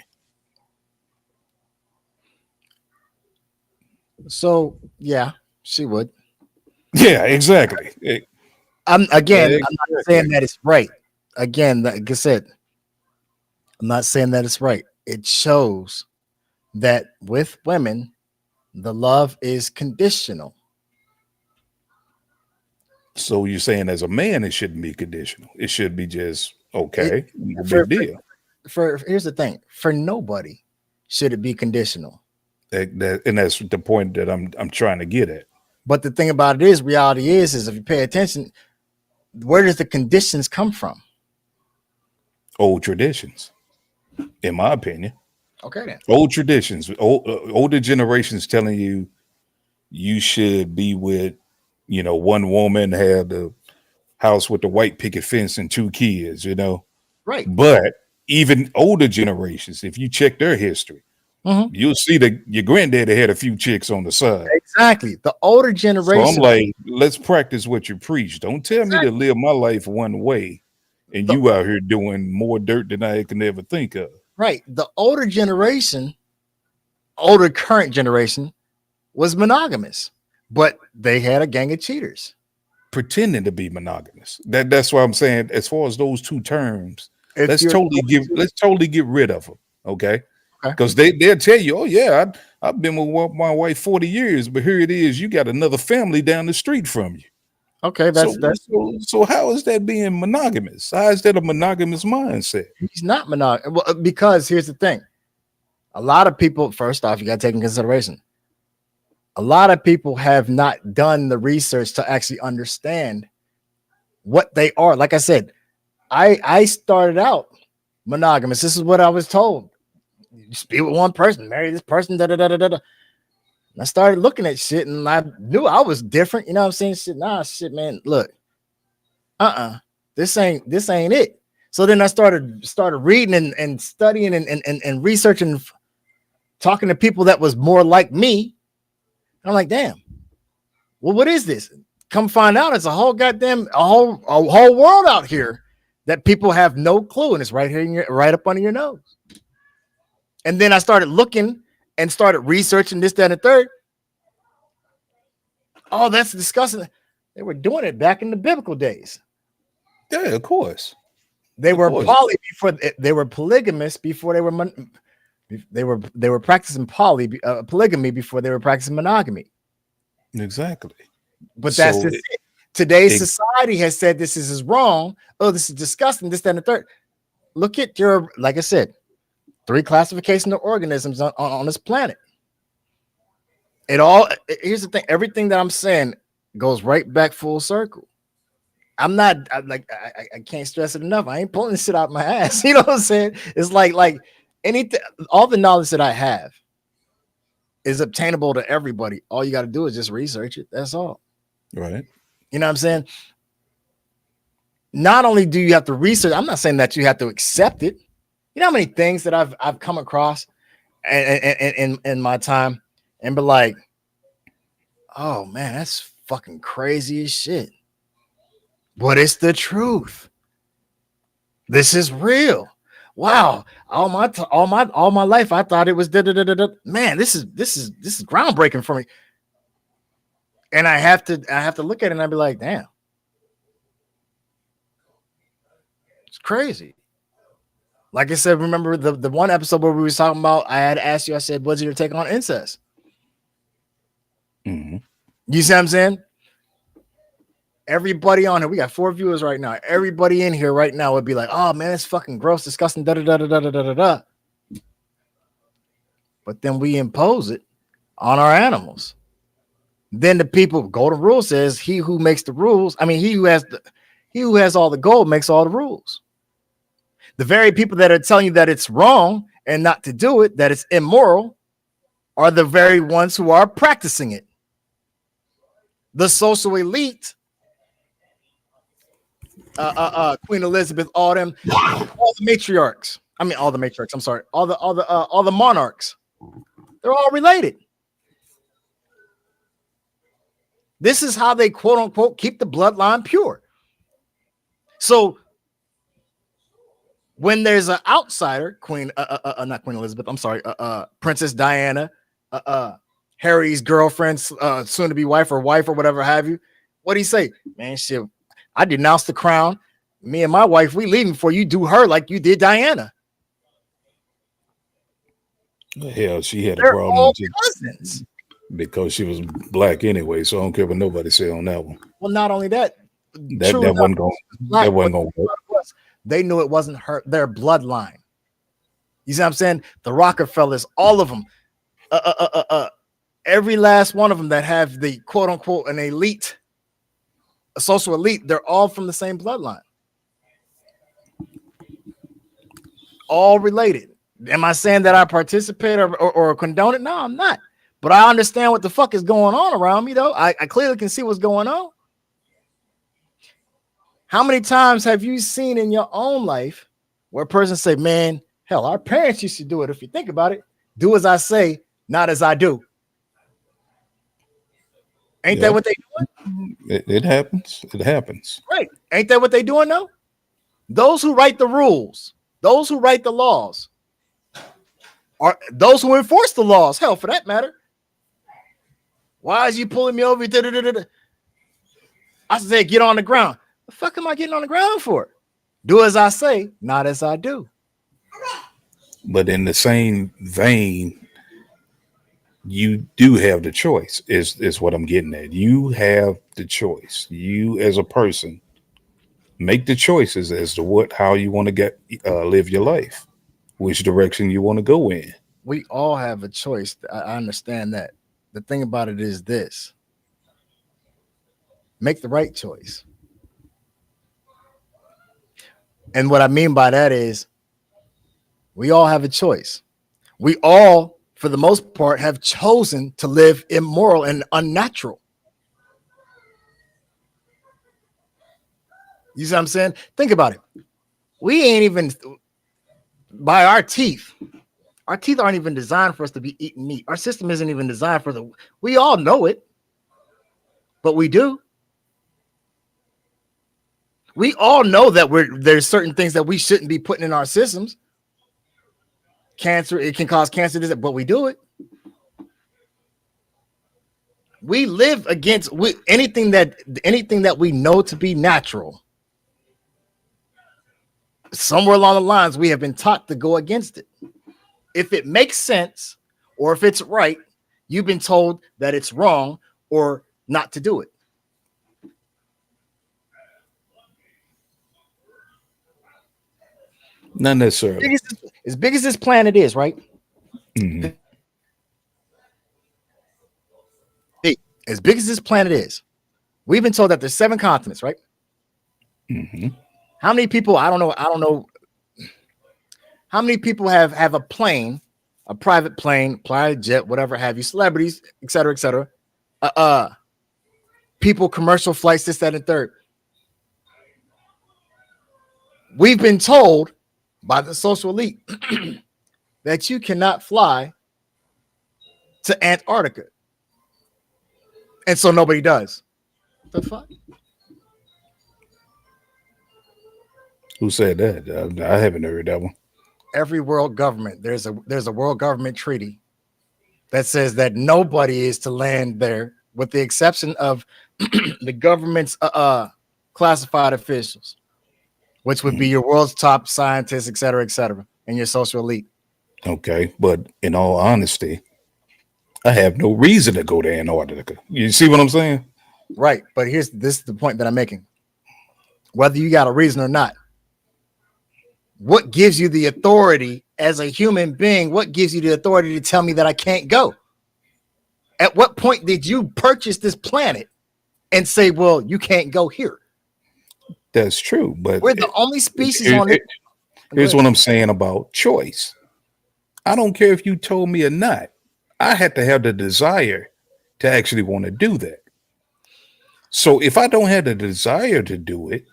So yeah, she would. Yeah, exactly. I'm not saying that it's right. Again, like I said, I'm not saying that it's right. It shows that with women, the love is conditional. So you're saying as a man, it shouldn't be conditional. It should be just okay, no For, big deal. for here's the thing: for nobody should it be conditional. And that's the point that I'm trying to get at. But the thing about it is, reality is if you pay attention, where does the conditions come from? Old traditions, in my opinion. Okay, then. Old traditions, older generations telling you you should be with, one woman, have the house with the white picket fence and 2 kids, Right. But even older generations, if you check their history, you'll see that your granddaddy had a few chicks on the side. Exactly. The older So generation. I'm like, let's practice what you preach. Don't tell me to live my life one way and you out here doing more dirt than I can ever think of. Right. The older generation, older current generation, was monogamous, but they had a gang of cheaters. Pretending to be monogamous. That's why I'm saying, as far as those two terms, let's totally get rid of them. Okay. Because they'll tell you, oh yeah, I've been with my wife 40 years, but here it is, you got another family down the street from you. Okay, so how is that being monogamous? How is that a monogamous mindset? He's not monogamous. Well, because here's the thing: a lot of people, first off, you got to take in consideration, a lot of people have not done the research to actually understand what they are. Like I said, I started out monogamous. This is what I was told. You just be with one person, marry this person, da da da da da. I started looking at shit and I knew I was different. You know what I'm saying? Shit, man. Look, this ain't it. So then I started reading and studying and researching, talking to people that was more like me. I'm like, damn. Well, what is this? Come find out, it's a whole whole world out here that people have no clue, and it's right here right up under your nose. And then I started looking and started researching this, that, and the third. Oh, that's disgusting. They were doing it back in the biblical days. Yeah, of course. They were polygamous before they were practicing polygamy before they were practicing monogamy. Exactly. But that's just it. Today's society has said this is wrong. Oh, this is disgusting. This, that, and the third. Look at like I said, 3 classifications of organisms on this planet. Here's the thing: everything that I'm saying goes right back full circle. I can't stress it enough. I ain't pulling this shit out my ass. You know what I'm saying? It's like anything, all the knowledge that I have is obtainable to everybody. All you got to do is just research it. That's all. Right. You know what I'm saying? Not only do you have to research, I'm not saying that you have to accept it. You know how many things that I've come across in my time and be like, oh man, that's fucking crazy as shit. But it's the truth. This is real. Wow. All my life I thought it was man, this is groundbreaking for me. And I have to look at it and I'd be like, damn. It's crazy. Like I said, remember the one episode where we was talking about, I had asked you, I said, what's your take on incest? Mm-hmm. You see what I'm saying? Everybody on here, we got 4 viewers right now. Everybody in here right now would be like, oh man, it's fucking gross, disgusting, da da da da da da da. But then we impose it on our animals. Then the people, golden rule says, he who makes the rules, he who has all the gold makes all the rules. The very people that are telling you that it's wrong and not to do it, that it's immoral, are the very ones who are practicing it. The social elite, Queen Elizabeth, all the matriarchs. All the matriarchs. I'm sorry, all the monarchs. They're all related. This is how they quote unquote keep the bloodline pure. So when there's an outsider, not Queen Elizabeth, I'm sorry, Princess Diana, Harry's girlfriend, soon to be wife or whatever have you, what do you say? Man, shit, I denounced the crown. Me and my wife, we leaving before you do her like you did Diana. Hell, she had They're a problem all cousins. because she was black anyway, so I don't care what nobody say on that one. Well, not only that, That truly wasn't going. black, That wasn't going to work. they knew it wasn't their bloodline. You see what I'm saying? The Rockefellers, all of them, every last one of them that have the quote unquote an elite, a social elite, they're all from the same bloodline. All related. Am I saying that I participate or condone it? No, I'm not. But I understand what the fuck is going on around me, though. I clearly can see what's going on. How many times have you seen in your own life where a person say, man, hell, our parents used to do it. If you think about it, do as I say, not as I do. Ain't that what they doing? It happens. It happens. Right. Ain't that what they doing though? Those who write the rules, those who write the laws, are those who enforce the laws, hell, for that matter. Why is you pulling me over? I said, get on the ground. The fuck am I getting on the ground for? Do as I say, not as I do. But in the same vein, you do have the choice, is what I'm getting at. You have the choice. You as a person make the choices as to how you want to live your life, which direction you want to go in. We all have a choice. I understand that. The thing about it is this: make the right choice. And what I mean by that is we all have a choice. We all, for the most part, have chosen to live immoral and unnatural. You see what I'm saying? Think about it. We ain't even, by our teeth aren't even designed for us to be eating meat. Our system isn't even designed for we all know it, but we do. We all know that there's certain things that we shouldn't be putting in our systems. Cancer, it can cause cancer, but we do it. We live against anything that we know to be natural. Somewhere along the lines, we have been taught to go against it. If it makes sense or if it's right, you've been told that it's wrong or not to do it. Not necessarily. As big as this planet is, right? Mm-hmm. As big as this planet is, we've been told that there's 7 continents, right? Mm-hmm. How many people? I don't know. How many people have a plane, a private plane, private jet, whatever have you, celebrities, et cetera, people, commercial flights, this, that, and third. We've been told by the social elite that you cannot fly to Antarctica. And so nobody does. What the fuck? Who said that? I haven't heard that one. Every world government, there's a world government treaty that says that nobody is to land there, with the exception of the government's classified officials, which would be your world's top scientists, et cetera, and your social elite. Okay, but in all honesty, I have no reason to go to Antarctica. You see what I'm saying? Right, but this is the point that I'm making. Whether you got a reason or not, what gives you the authority as a human being? What gives you the authority to tell me that I can't go? At what point did you purchase this planet and say, well, you can't go here? That's true, but we're the only species on it. Here's what I'm saying about choice. I don't care if you told me or not. I had to have the desire to actually want to do that. So if I don't have the desire to do it,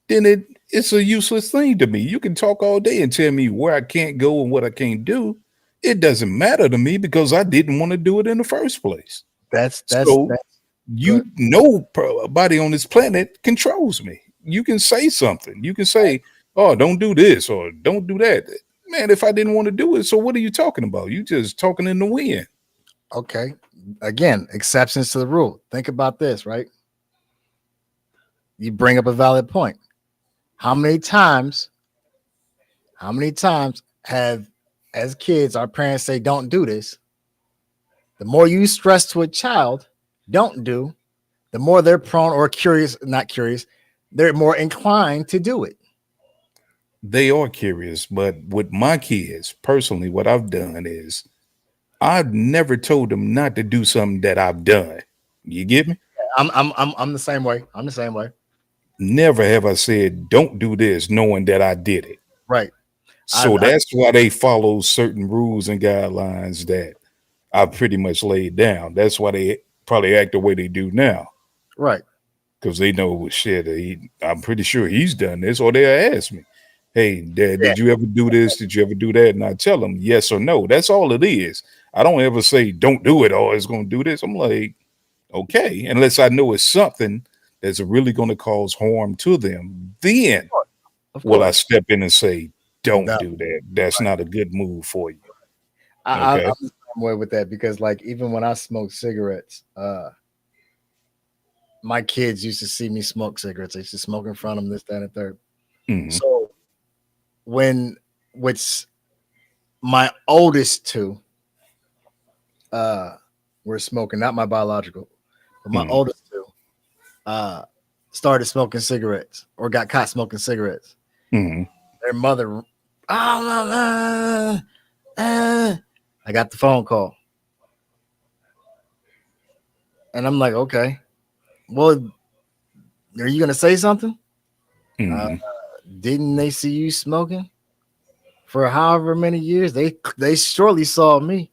then it's a useless thing to me. You can talk all day and tell me where I can't go and what I can't do. It doesn't matter to me because I didn't want to do it in the first place. Nobody on this planet controls me. You can say something. You can say, oh, don't do this or don't do that. Man, if I didn't want to do it, so what are you talking about? You just talking in the wind. Okay. Again, exceptions to the rule. Think about this, right? You bring up a valid point. How many times have, as kids, our parents say, don't do this? The more you stress to a child, don't do, the more they're prone or not curious, they're more inclined to do it. They are curious, but with my kids, personally, what I've done is I've never told them not to do something that I've done. You get me? I'm the same way. I'm the same way. Never have I said, don't do this, knowing that I did it. Right. So that's why they follow certain rules and guidelines that I pretty much laid down. That's why they probably act the way they do now. Right. Because they know shit. I'm pretty sure he's done this, or they'll ask me, "Hey, Dad, Yeah. did you ever do this? Did you ever do that?" And I tell them yes or no. That's all it is. I don't ever say don't do it or it's going to do this. I'm like, okay, unless I know it's something that's really going to cause harm to them, then Of will I course. step in and say, don't No. do that. That's not a good move for you. I'm Okay. the same way with that because, like, even when I smoke cigarettes, my kids used to see me smoke cigarettes. They used to smoke in front of them, this, that, and the third. Mhm. So when with my oldest two were smoking, not my biological, but my Mhm. oldest two started smoking cigarettes or got caught smoking cigarettes. Mhm. Their mother, I got the phone call. And I'm like, okay, well, are you gonna say something? Mhm. Didn't they see you smoking for however many years? They surely saw me.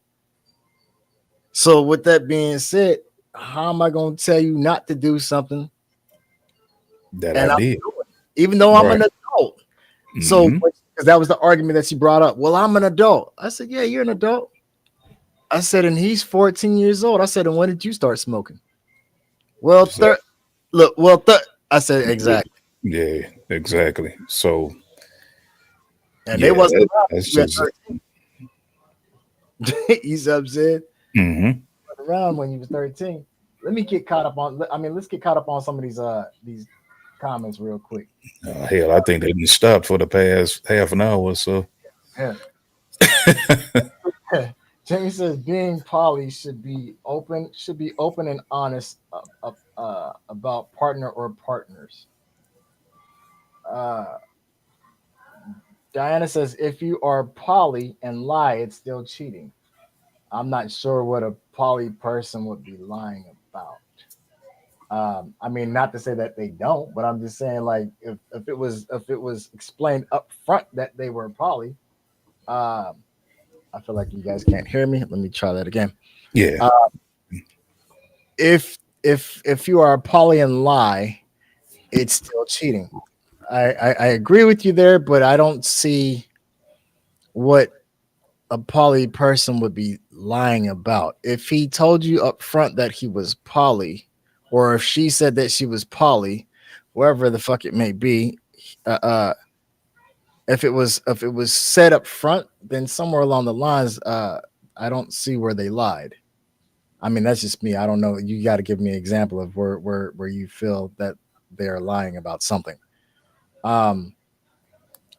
So with that being said, how am I gonna tell you not to do something? That I And I'm did. doing it, even though I'm Right. an adult. So Mhm. because that was the argument that she brought up. Well, I'm an adult. I said, yeah, you're an adult. I said, and he's 14 years old. I said, and when did you start smoking? Well, So, I said exactly. yeah, exactly. So, And they yeah, wasn't around that's when you just. were 13. You see what I'm saying? Mhm. Wasn't around when you was 13. Let me get caught up on. I mean, let's get caught up on some of these comments real quick. Hell, I think they didn't stop for the past half an hour or so. Yeah. Jamie says being poly should be open and honest about partner or partners. Uh, Diana says if you are poly and lie, it's still cheating. I'm not sure what a poly person would be lying about. I mean, not to say that they don't, but I'm just saying like if it was explained up front that they were poly, um, I feel like you guys can't hear me. Let me try that again. Yeah. Uh, if you are a poly and lie, it's still cheating. I agree with you there, but I don't see what a poly person would be lying about. If he told you up front that he was poly, or if she said that she was poly, wherever the fuck it may be, uh, uh, if it was said up front, then somewhere along the lines, I don't see where they lied. I mean, that's just me. I don't know. You got to give me an example of where you feel that they're lying about something. Um,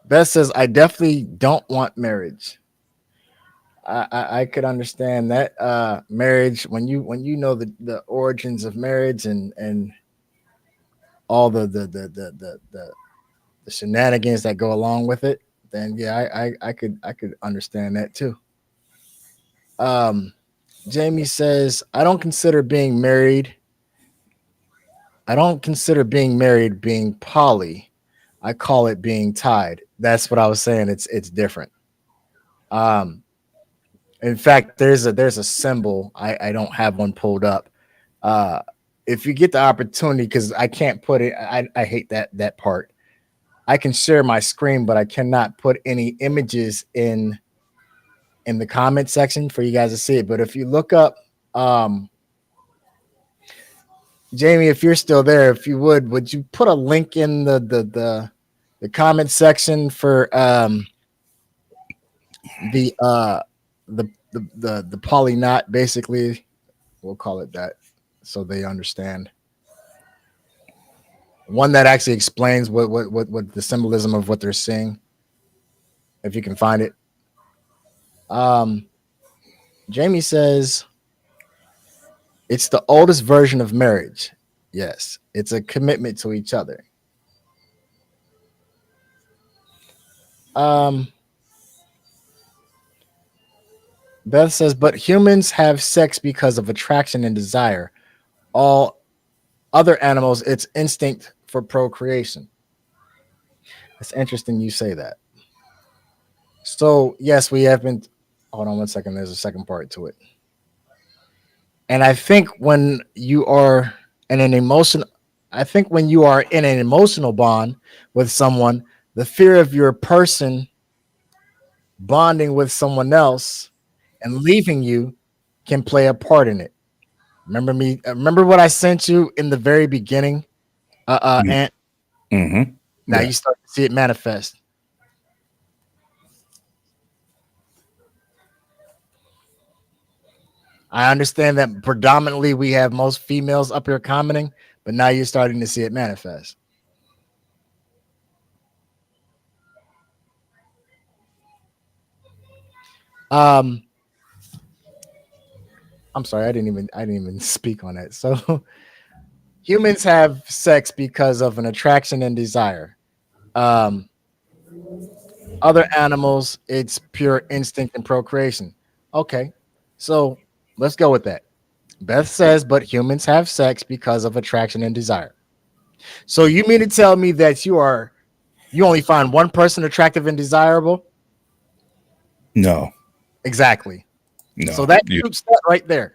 Beth says, I definitely don't want marriage. I could understand that marriage when you know the origins of marriage and all the shenanigans that go along with it, then yeah, I could understand that too. Um, Jamie says, I don't consider being married being poly. I call it being tied. That's what I was saying. It's different. Um, in fact, there's a symbol. I don't have one pulled up. Uh, if you get the opportunity, because I can't put it. I hate that part. I can share my screen, but I cannot put any images in the comment section for you guys to see it. But if you look up, um, Jamie, if you're still there, if you would you put a link in the comment section for the the poly knot, basically, we'll call it that, so they understand. One that actually explains what the symbolism of what they're seeing, if you can find it. Um, Jamie says it's the oldest version of marriage. Yes, it's a commitment to each other. Beth says, but humans have sex because of attraction and desire. All other animals, it's instinct for procreation. It's interesting you say that. So, yes, we have been. Hold on one second. There's a second part to it. And I think when you are in an emotion, I think when you are in an emotional bond with someone, the fear of your person bonding with someone else and leaving you can play a part in it. Remember me? Remember what I sent you in the very beginning, and Mm-hmm. now Yeah. you start to see it manifest. I understand that predominantly we have most females up here commenting, but now you're starting to see it manifest. Um, I'm sorry, I didn't even speak on that. So humans have sex because of an attraction and desire. Um, other animals, it's pure instinct and procreation. Okay, so let's go with that. Beth says, but humans have sex because of attraction and desire. So you mean to tell me that you only find one person attractive and desirable? No. Exactly. So No. that proves that right there.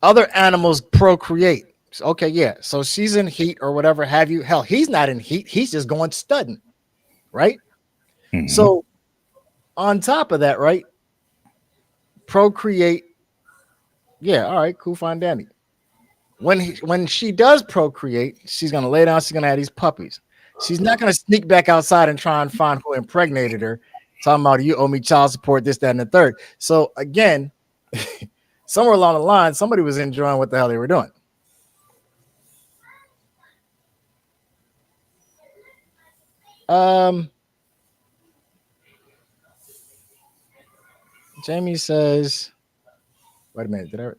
Other animals procreate. Okay, yeah. So she's in heat or whatever have you. Hell, he's not in heat. He's just going studding, right? Mhm. So on top of that, right? Procreate. Yeah, all right, cool, fine, dandy. When she does procreate, she's gonna lay down. She's gonna have these puppies. She's not gonna sneak back outside and try and find who impregnated her. Talking about you owe me child support, this, that, and the third. So again, somewhere along the line, somebody was enjoying what the hell they were doing. Jamie says, wait a minute, did I?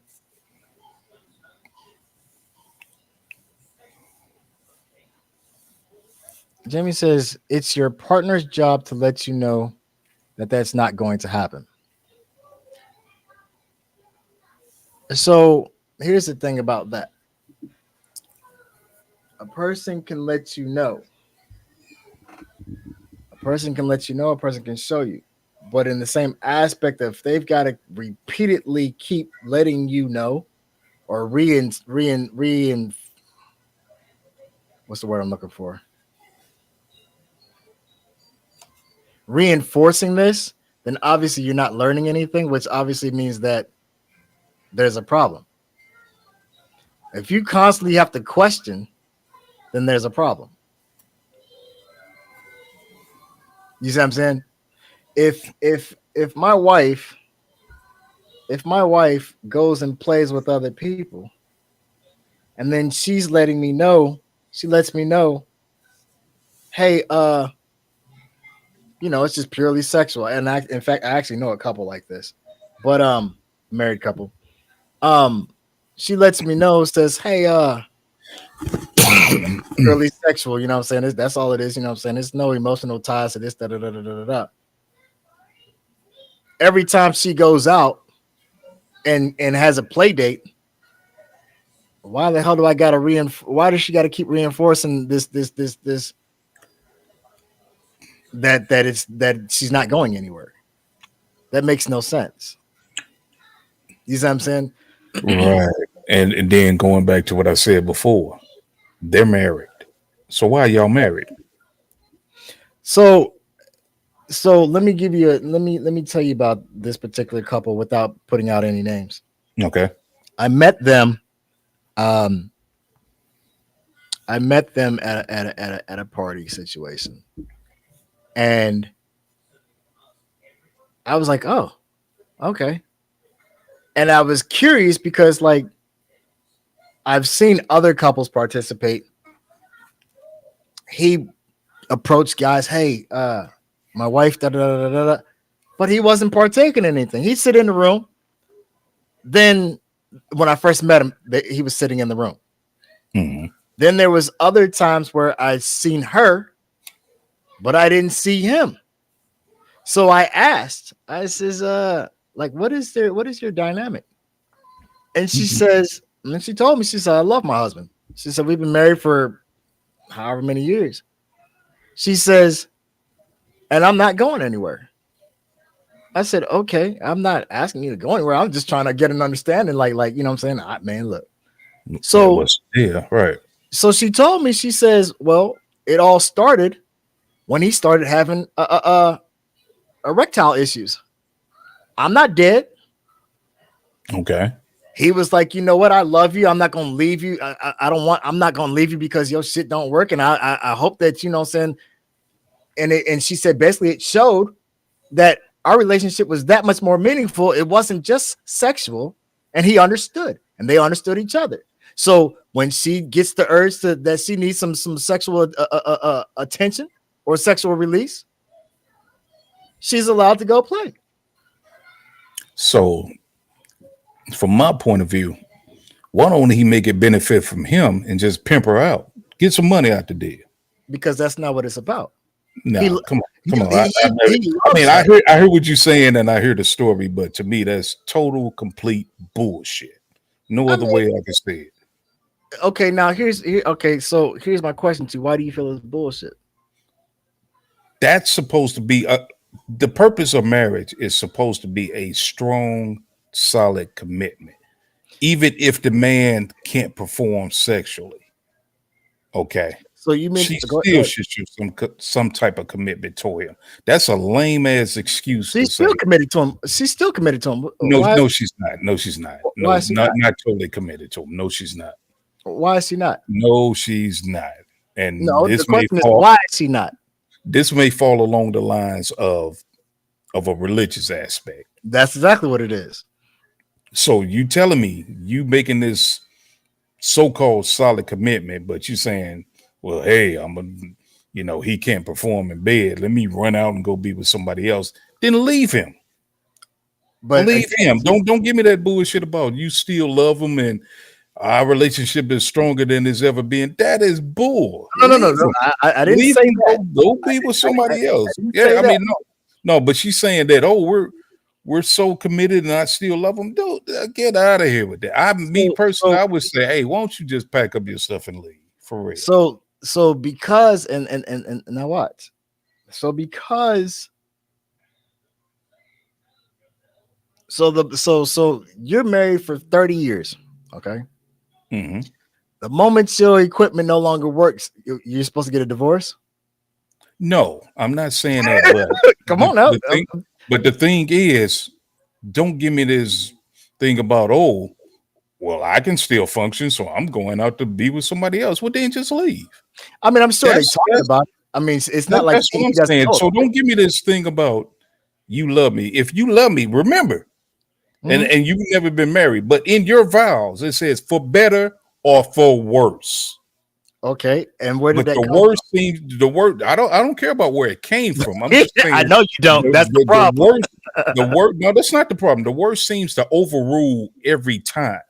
Jamie says, it's your partner's job to let you know that that's not going to happen. So here's the thing about that. A person can let you know. A person can let you know, a person can show you. But in the same aspect, if they've got to repeatedly keep letting you know or what's the word I'm looking for? Reinforcing this, then obviously you're not learning anything, which obviously means that there's a problem. If you constantly have to question, then there's a problem. You see what I'm saying? If my wife goes and plays with other people, and then she lets me know, hey, it's just purely sexual. And in fact, I actually know a couple like this, but married couple. She lets me know, says, hey, purely sexual, you know what I'm saying? That's all it is, you know what I'm saying? There's no emotional ties to this, da da da da da da. Every time she goes out and has a play date, why the hell do I gotta why does she gotta keep reinforcing this that she's not going anywhere? That makes no sense. You see what I'm saying? Right. And then going back to what I said before, they're married. So why are y'all married? So let me give you let me tell you about this particular couple without putting out any names. Okay. I met them at a party situation. And I was like, oh, okay. And I was curious because like I've seen other couples participate. He approached guys, hey, my wife, da, da, da, da, da, but he wasn't partaking in anything. He'd sit in the room. Then when I first met him, he was sitting in the room. Mm-hmm. Then there was other times where I seen her, but I didn't see him. So I asked, I says, like, what is your dynamic? And she says, and she told me, she said, I love my husband. She said, we've been married for however many years. She says, and I'm not going anywhere. I said, okay, I'm not asking you to go anywhere. I'm just trying to get an understanding. Like, you know what I'm saying? Man, look. So yeah, right. So she told me, she says, well, it all started when he started having erectile issues. I'm not dead. Okay. He was like, you know what? I love you. I'm not going to leave you. I'm not going to leave you because your shit don't work. And I hope that, you know what I'm saying? And she said, basically it showed that our relationship was that much more meaningful. It wasn't just sexual, and he understood, and they understood each other. So when she gets the urge that she needs some sexual attention or sexual release, she's allowed to go play. So from my point of view, why don't he make it benefit from him and just pimp her out? Get some money out the deal. Because that's not what it's about. No, come on. I hear what you're saying, and I hear the story, but to me, that's total, complete bullshit. No other way I can say it. Okay, now so here's my question to you. Why do you feel it's bullshit? That's supposed to be the purpose of marriage is supposed to be a strong, solid commitment, even if the man can't perform sexually. Okay. So you mean she still should show some type of commitment to him? That's a lame ass excuse. She's still committed to him. She's still committed to him. No, she's not. No, she's not. No, not totally committed to him. No, she's not. Why is she not? No, she's not. And no, the question is, why is she not? This may fall along the lines of a religious aspect. That's exactly what it is. So you telling me you making this so-called solid commitment, but you saying, well, hey, he can't perform in bed. Let me run out and go be with somebody else. Then leave him. But leave him. Don't give me that bullshit about you still love him and our relationship is stronger than it's ever been. That is bull. No. I didn't say that. Go be with somebody else. Yeah, no, but she's saying that, we're so committed and I still love him. Dude, get out of here with that. I would say, hey, why don't you just pack up your stuff and leave for real? So because and now watch. So because so you're married for 30 years, okay? Mm-hmm. The moment your equipment no longer works, you're supposed to get a divorce? No, I'm not saying that. But come on now. But the thing is, don't give me this thing about, well, I can still function, so I'm going out to be with somebody else. Well, then just leave. I mean, I'm sure they talk about it. I mean, it's not like that's what I'm saying. So don't give me this thing about you love me. If you love me, remember, and you've never been married, but in your vows, it says for better or for worse. Okay, and where did that come worst from? Seems the word. I don't care about where it came from. I'm just saying, I know you don't. That's the problem. No, that's not the problem. The worst seems to overrule every time.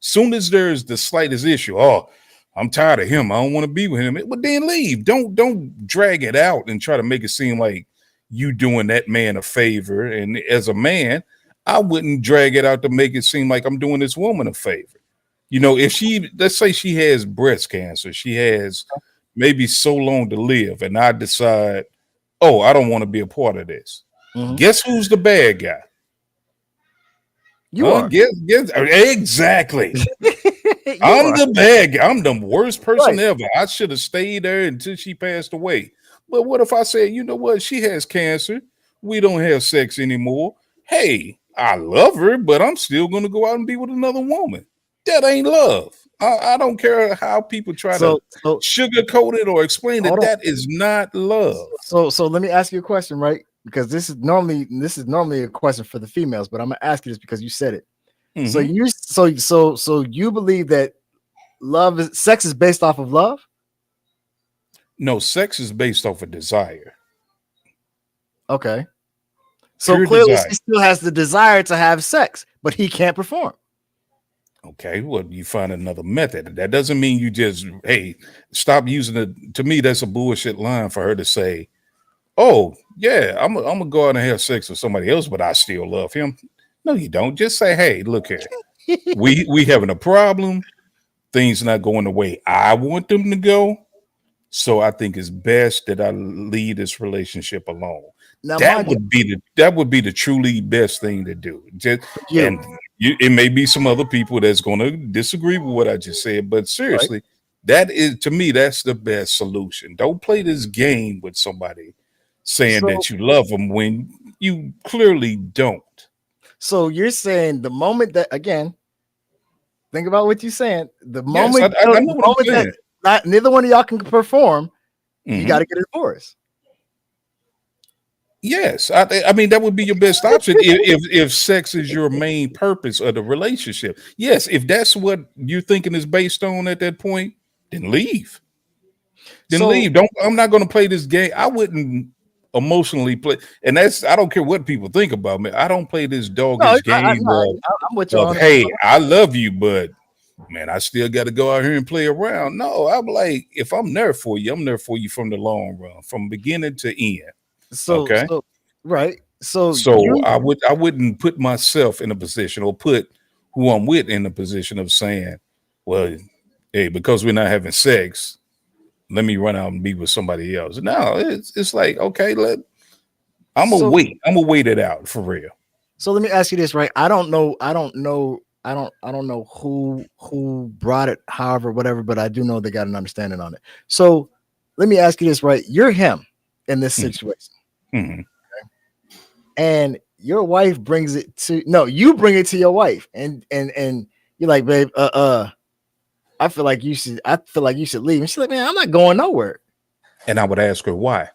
Soon as there's the slightest issue, I'm tired of him. I don't want to be with him. Well, then leave. Don't drag it out and try to make it seem like you doing that man a favor. And as a man, I wouldn't drag it out to make it seem like I'm doing this woman a favor. If let's say she has breast cancer, she has maybe so long to live, and I decide, I don't want to be a part of this. Mm-hmm. Guess who's the bad guy? You are. Exactly. I'm the bad guy. I'm the worst person ever. I should have stayed there until she passed away. But what if I say, you know what? She has cancer. We don't have sex anymore. Hey, I love her, but I'm still going to go out and be with another woman. That ain't love. I don't care how people try to sugarcoat it or explain it. That is not love. So let me ask you a question, right? Because this is normally a question for the females, but I'm gonna ask you this because you said it. Mm-hmm. So you believe that sex is based off of love? No, sex is based off of desire. Okay. So clearly she still has the desire to have sex, but he can't perform. Okay, well, you find another method. That doesn't mean you just, hey, stop using it. To me, that's a bullshit line for her to say, oh, yeah, I'm gonna go out and have sex with somebody else, but I still love him. No, you don't. Just say, hey, look here. We having a problem. Things not going the way I want them to go. So I think it's best that I leave this relationship alone. Now, That would be the truly best thing to do. Just you, and it may be some other people that's going to disagree with what I just said, but right? seriously, that is to me that's the best solution. Don't play this game with somebody saying So, that you love them when you clearly don't. so you're saying the moment that again, think about what you're saying. Yes, I know The what I'm moment that saying. neither one of y'all can perform, you got Mhm. to get a divorce. Yes, I mean that would be your best option if sex is your main purpose of the relationship. Yes, if that's what you're thinking is based on at that point, then leave. Then So, leave. Don't. I'm not going to play this game. I wouldn't emotionally play, and that's. I don't care what people think about me. I don't play this no, doggish game I'm with you of on. hey, I love you, but man, I still got to go out here and play around. No, I'm like, if I'm there for you, I'm there for you from the long run, from beginning to end. So, Okay. right. So So I wouldn't put myself in a position or put who I'm with in a position of saying, well, hey, because we're not having sex, let me run out and be with somebody else. No, it's like, okay, I'm gonna so wait. I'm gonna wait it out for real. so let me ask you this, right? I don't know who brought it, however, whatever, but I do know they got an understanding on it. So let me ask you this, right? You're him in this situation, Mm-hmm. and your wife brings it to no, you bring it to your wife, and you're like, babe, I feel like you should leave. And she's like, man, I'm not going nowhere. And I would ask her why.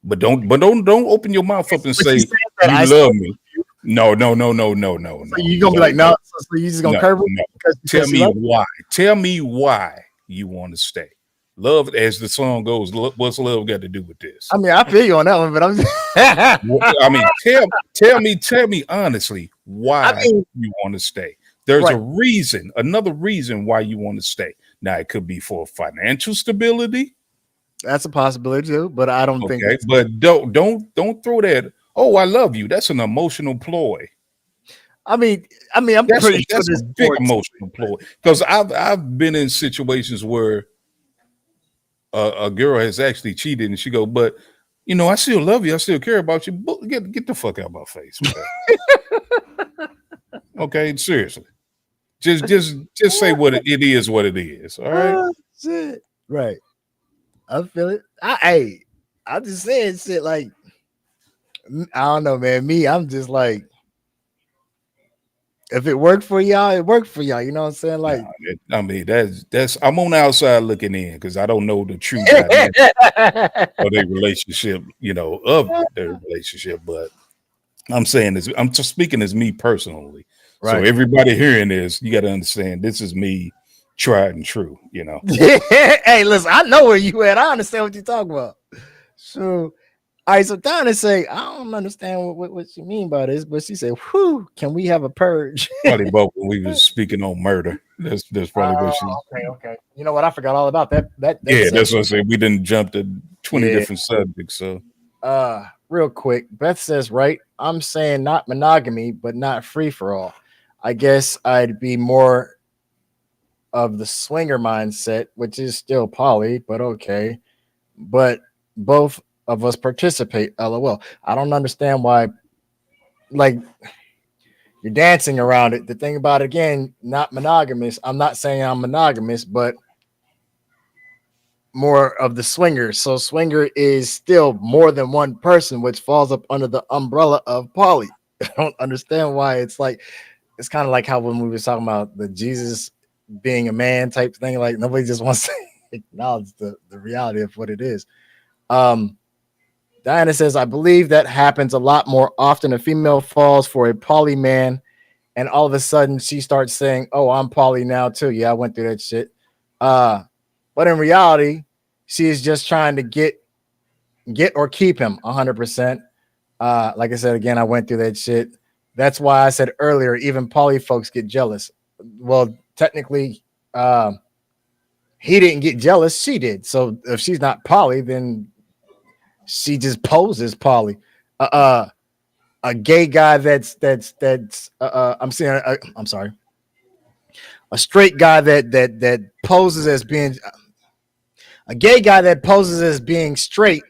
But don't open your mouth up and But she say says that you I love still, me. No, no, no, no, no, no, so no, you gonna be no, like, no, so you just gonna no, curve her no. Tell because she me loves why. Tell me why you want to stay. Love, as the song goes, what's love got to do with this? I mean, I feel you on that one, but I'm I mean, tell me honestly I why mean, you want to stay. There's a right. reason, another reason why you want to stay. Now it could be for financial stability, That's a possibility too, but I don't think okay, that's but don't throw that. Oh, I love you. That's an emotional ploy. I'm That's a pretty sure that's a there's big more to it. emotional ploy because I've been in situations where a girl has actually cheated and she go, but I still love you. I still care about you. But get the fuck out of my face with that. Okay, seriously. Just say what it is, what it is. All right. Oh, shit. Right. I feel it. Hey, I'm just saying shit like I don't know, man. Me, I'm just like if it worked for y'all, it worked for y'all. You know what I'm saying? No, Like I mean that's I'm on the outside looking in because I don't know the true dynamic of their relationship, of their relationship. But I'm saying this, I'm just speaking as me personally. So right. everybody hearing this, you got to understand this is me tried and true. Hey, listen, I know where you at. I understand what you're talking about. So all right, so Donna say, I don't understand what you mean by this, but she said, whew, can we have a purge? Probably both when we was speaking on murder. That's probably what she. Okay. You know what? I forgot all about that Yeah, that's section. what I said. We didn't jump to 20 Yeah. different subjects. So Real quick, Beth says, right, I'm saying not monogamy, but not free for all. I guess I'd be more of the swinger mindset, which is still poly, but okay. But both of us participate. LOL. I don't understand why, like, you're dancing around it. The thing about it, again, not monogamous. I'm not saying I'm monogamous, but more of the swinger. So swinger is still more than one person, which falls up under the umbrella of poly. I don't understand why it's kind of like how when we were talking about the Jesus being a man type thing, like nobody just wants to acknowledge the reality of what it is. Um, Diana says, I believe that happens a lot more often. A female falls for a poly man, and all of a sudden she starts saying, oh, I'm poly now too. Yeah, I went through that shit. But in reality, she is just trying to get or keep him 100%. Like I said again, I went through that shit. That's why I said earlier, even poly folks get jealous. well, technically, he didn't get jealous. She did. So if she's not poly, then she just poses poly. A gay guy that's I'm sorry, a straight guy that poses as being a gay guy that poses as being straight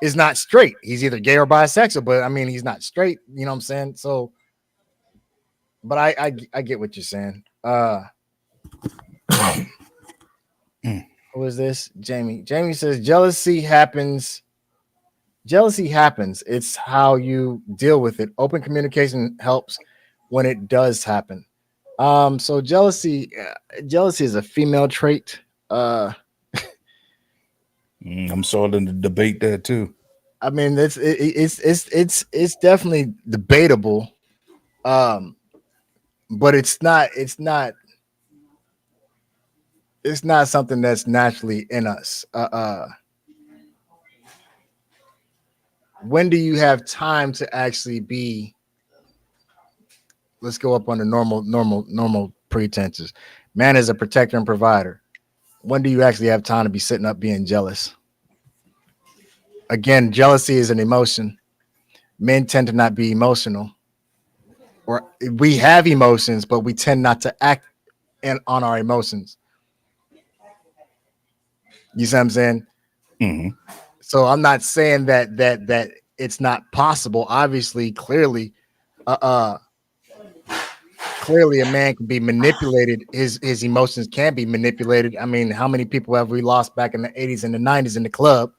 is not straight. He's either gay or bisexual, but I mean he's not straight. You know what I'm saying? So, but I get what you're saying. Who is this? Jamie. Jamie says jealousy happens. Jealousy happens. It's how you deal with it. Open communication helps when it does happen. So jealousy is a female trait. I'm starting to debate that too. I mean, it's definitely debatable. But it's not something that's naturally in us. When do you have time to actually be? Let's go up on the normal pretenses. Man is a protector and provider. When do you actually have time to be sitting up being jealous? Again, jealousy is an emotion. Men tend to not be emotional. Or we have emotions, but we tend not to act on our emotions. You see what I'm saying? Mm-hmm. So I'm not saying that it's not possible. Obviously, clearly a man can be manipulated. His emotions can be manipulated. I mean, how many people have we lost back in the 80s and the 90s in the club?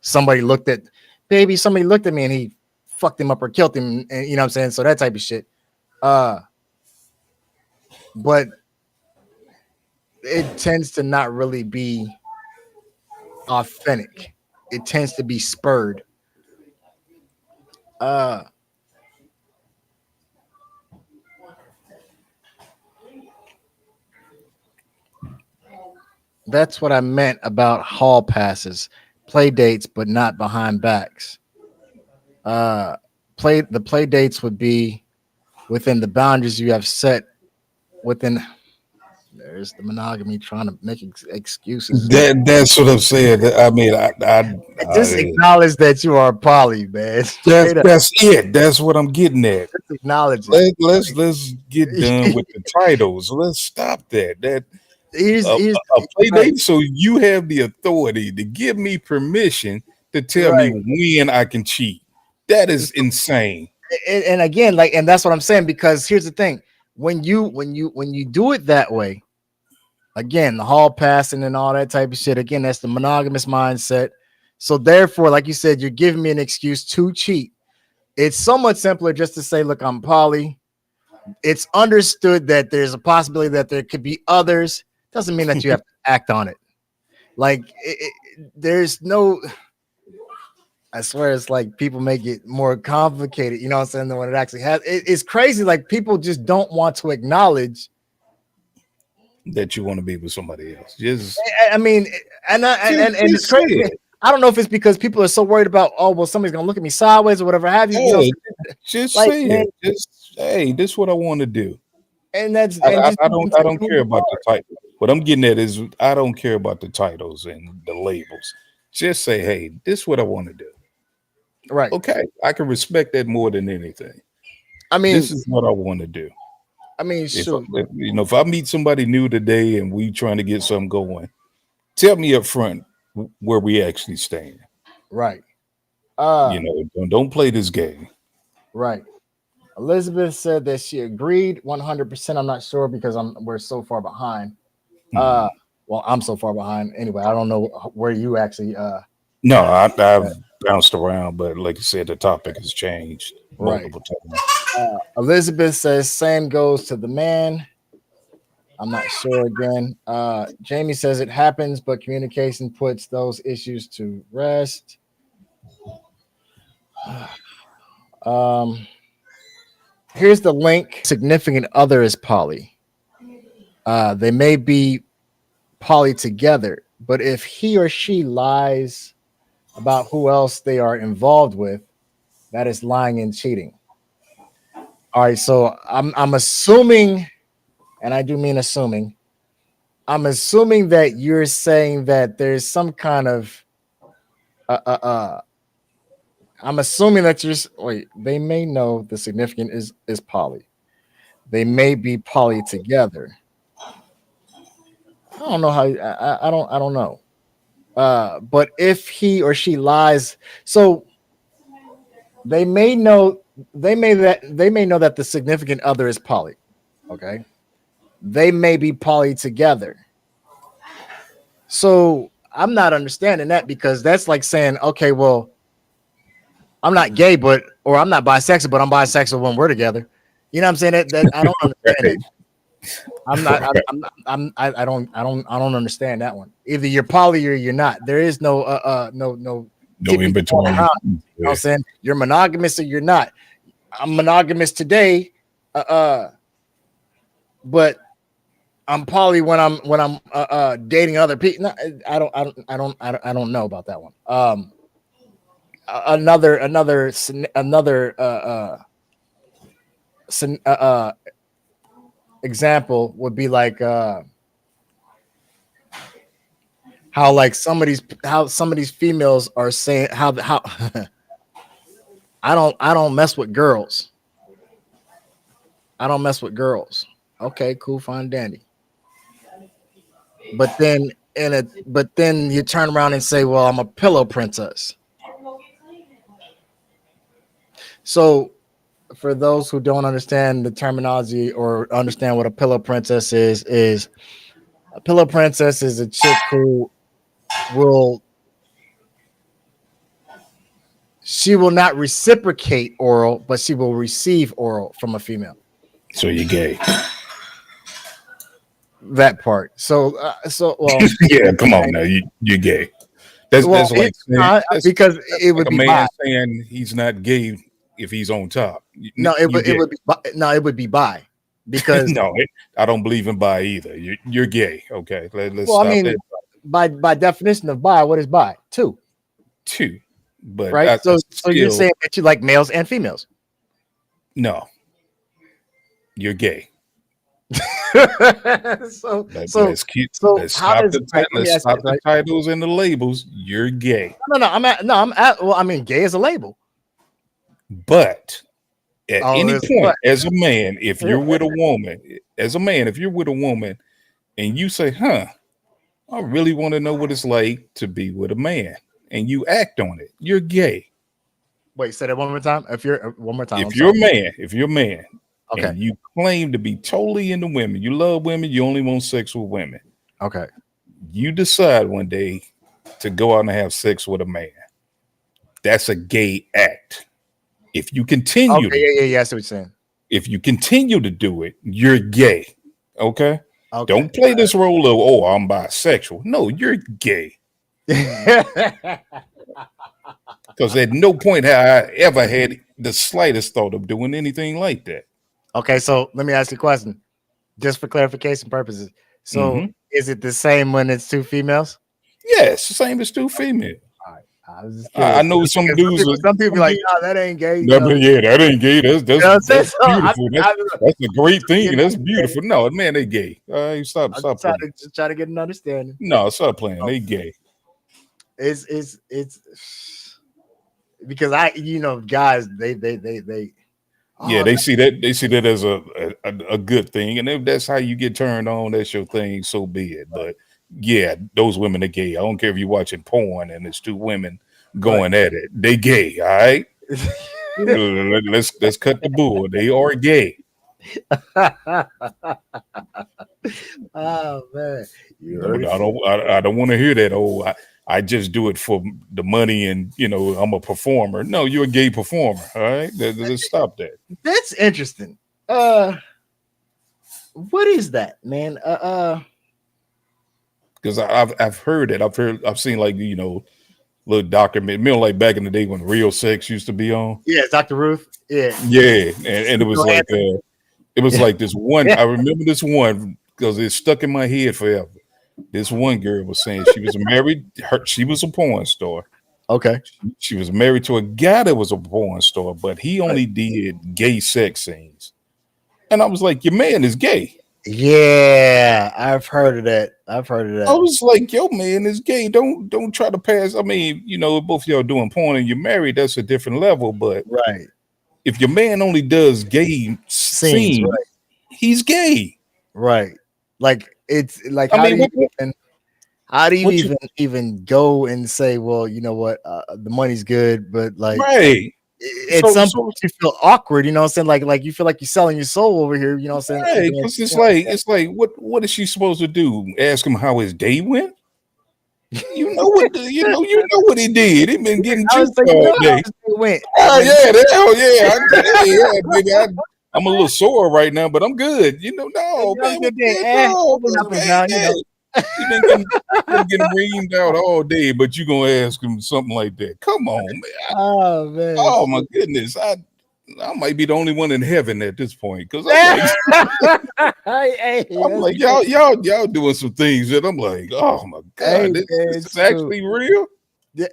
Somebody looked at me and he fucked him up or killed him, and you know what I'm saying? So that type of shit. But it tends to not really be authentic. It tends to be spurred. That's what I meant about hall passes, play dates, but not behind backs. The play dates would be within the boundaries you have set within. There's the monogamy trying to make excuses. That's what I'm saying. I mean, I just acknowledge that you are poly, man. That's it. That's what I'm getting at. Just acknowledge it. Let's get done with the titles. Let's stop that. That Here's a play date, so you have the authority to give me permission to tell me when I can cheat. That is insane. And again, and that's what I'm saying, because here's the thing: when you do it that way, again, the hall passing and all that type of shit, again, that's the monogamous mindset. So therefore, like you said, you're giving me an excuse to cheat. It's somewhat simpler just to say, look, I'm poly. It's understood that there's a possibility that there could be others. Doesn't mean that you have to act on it. There's no, I swear it's like people make it more complicated, you know what I'm saying, than what it actually has. It's crazy. Like people just don't want to acknowledge that you want to be with somebody else. Just, I mean, and it's crazy. I don't know if it's because people are so worried about, oh, well, somebody's gonna look at me sideways or whatever have you. Hey, you know, just say it. Just, hey, this is what I want to do. And that's I don't care about the title. What I'm getting at is I don't care about the titles and the labels. Just say, hey, this is what I want to do. Right. Okay. I can respect that more than anything. I mean, this is what I want to do. I mean, sure. If I meet somebody new today and we trying to get something going, tell me up front where we actually stand. Right. Don't play this game. Right. Elizabeth said that she agreed 100%. I'm not sure because we're so far behind. Well, I'm so far behind anyway. I don't know where you actually. No, I've bounced around, but like I said, the topic has changed multiple times. Elizabeth says same goes to the man. I'm not sure again. Jamie says it happens, but communication puts those issues to rest. Here's the link. Significant other is poly. They may be poly together, but if he or she lies about who else they are involved with, that is lying and cheating. All right, so I'm assuming, and I do mean assuming, I'm assuming that you're saying that there's some kind of uh uh uh I'm assuming that wait, they may know the significant is poly. They may be poly together. I don't know how I don't know. But if he or she lies, so they may know they may know that the significant other is poly. Okay. They may be poly together. So I'm not understanding that because that's like saying, okay, well, I'm not gay, or I'm not bisexual, but I'm bisexual when we're together. You know what I'm saying? That I don't understand Right. it. I'm not. I don't understand that one. Either you're poly or you're not. There is no no No keep in me going between. around. You know what I'm saying? You're monogamous or you're not. I'm monogamous today, but I'm poly when I'm dating other people. No, I don't know about that one. Another example would be like how like some of these females are saying how I don't mess with girls. I don't mess with girls. Okay, cool, fine, dandy. But then you turn around and say, well, I'm a pillow princess. So for those who don't understand the terminology or understand what a pillow princess is a pillow princess is a chick who will not reciprocate oral, but she will receive oral from a female. So you're gay. That part. So well, Yeah, come on now. You're gay. That's well, like it's not that's because it like would a be man bi. saying he's not gay if he's on top. No, it You gay. would be it would be bi because No, I don't believe in bi either. You're gay. Okay, let's well, I stop mean, that. by definition of bi, what is bi? Two, Too, but right? So you're still, saying that you like males and females. no, you're gay. so Let's keep. so Let's how stop does the right, let me let's ask you stop this, the right? titles and the labels. You're gay, I'm at well, I mean, gay is a label. but at Oh, any it's point, what? as a man, if you're with a woman, if you're with a woman, and you say, "Huh, I really want to know what it's like to be with a man," and you act on it, you're gay. Wait, say that one more time. If you're one more time, I'm If you're sorry. a man, Okay. and you claim to be totally into women, you love women, you only want sex with women. Okay. You decide one day to go out and have sex with a man. That's a gay act. If you continue, Okay. Yeah. I see what you're saying. if you continue to do it, you're gay. Okay. Okay. Don't play this role of, oh, I'm bisexual. No, you're gay. Because at no point have I ever had the slightest thought of doing anything like that. Okay, so let me ask you a question, just for clarification purposes. So, is it the same when it's two females? Yes, same as two females. All right, I was just I curious. know some dudes. Some people be like, "No, that ain't gay." Yeah, that ain't gay. That's You know what I'm saying? beautiful. So That's a great thing. That's beautiful. No, man, they gay. Stop playing. just try to get an understanding. No, stop playing. They gay. It's because guys, they Yeah, they see that as a good thing, and if that's how you get turned on, that's your thing. So be it. But yeah, those women are gay. I don't care if you're watching porn and it's two women going at it. They gay. All right. let's cut the bull. They are gay. Oh man, I don't want to hear that. Oh, I just do it for the money, and I'm a performer. No, you're a gay performer. All right, let's stop that. That's interesting. What is that, man? Because I've heard it. I've seen like little document. Like back in the day when Real Sex used to be on. Yeah, Dr. Ruth. Yeah, and it was like like this one. I remember this one because it stuck in my head forever. This one girl was saying she was married. She was a porn star. Okay. She was married to a guy that was a porn star, but he only did gay sex scenes. And I was like, your man is gay. Yeah, I've heard of that. I've heard of I that. was like, yo, man, is gay. Don't try to pass. I mean, if both of y'all doing porn and you're married, that's a different level. But Right. if your man only does gay Scenes, scenes, he's gay. right. Like it's like I mean, how do you what you even go and say, well, you know what, the money's good, but like right? at So some so point you feel awkward, you know what I'm saying? Like you feel like you're selling your soul over here, you know what I'm saying? right, because it's like what is she supposed to do? Ask him how his day went? You know what he did. He been getting I was juked like, you all know how day. it went. Oh Like, yeah, hell yeah, yeah, baby. I'm a little sore right now, but I'm good. No, that was man, a what good day. no, It happens man, now, you yeah. know. He been getting reamed out all day, but you gonna ask him something like that? Come on, man. Oh man. Oh my goodness, I might be the only one in heaven at this point because Hey, I'm like y'all doing some things that I'm like, oh my hey, god, man, this it's is true. actually real. Yeah,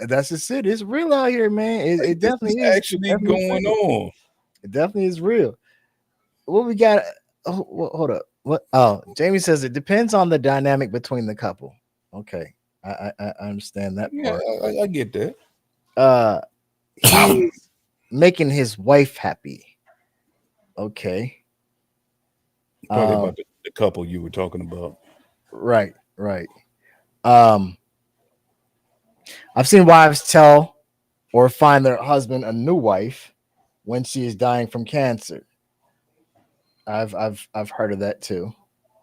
that's just it. It's real out here, man. It, Like it this is definitely is. It actually definitely is going real. on. It definitely is real. What we got? Oh, hold up. What? Oh, Jamie says it depends on the dynamic between the couple. Okay, I understand that Yeah, part. I get that. Uh, he's making his wife happy. Okay. Probably Um, about the couple you were talking about. right, right. Um, I've seen wives tell or find their husband a new wife when she is dying from cancer. I've heard of that too.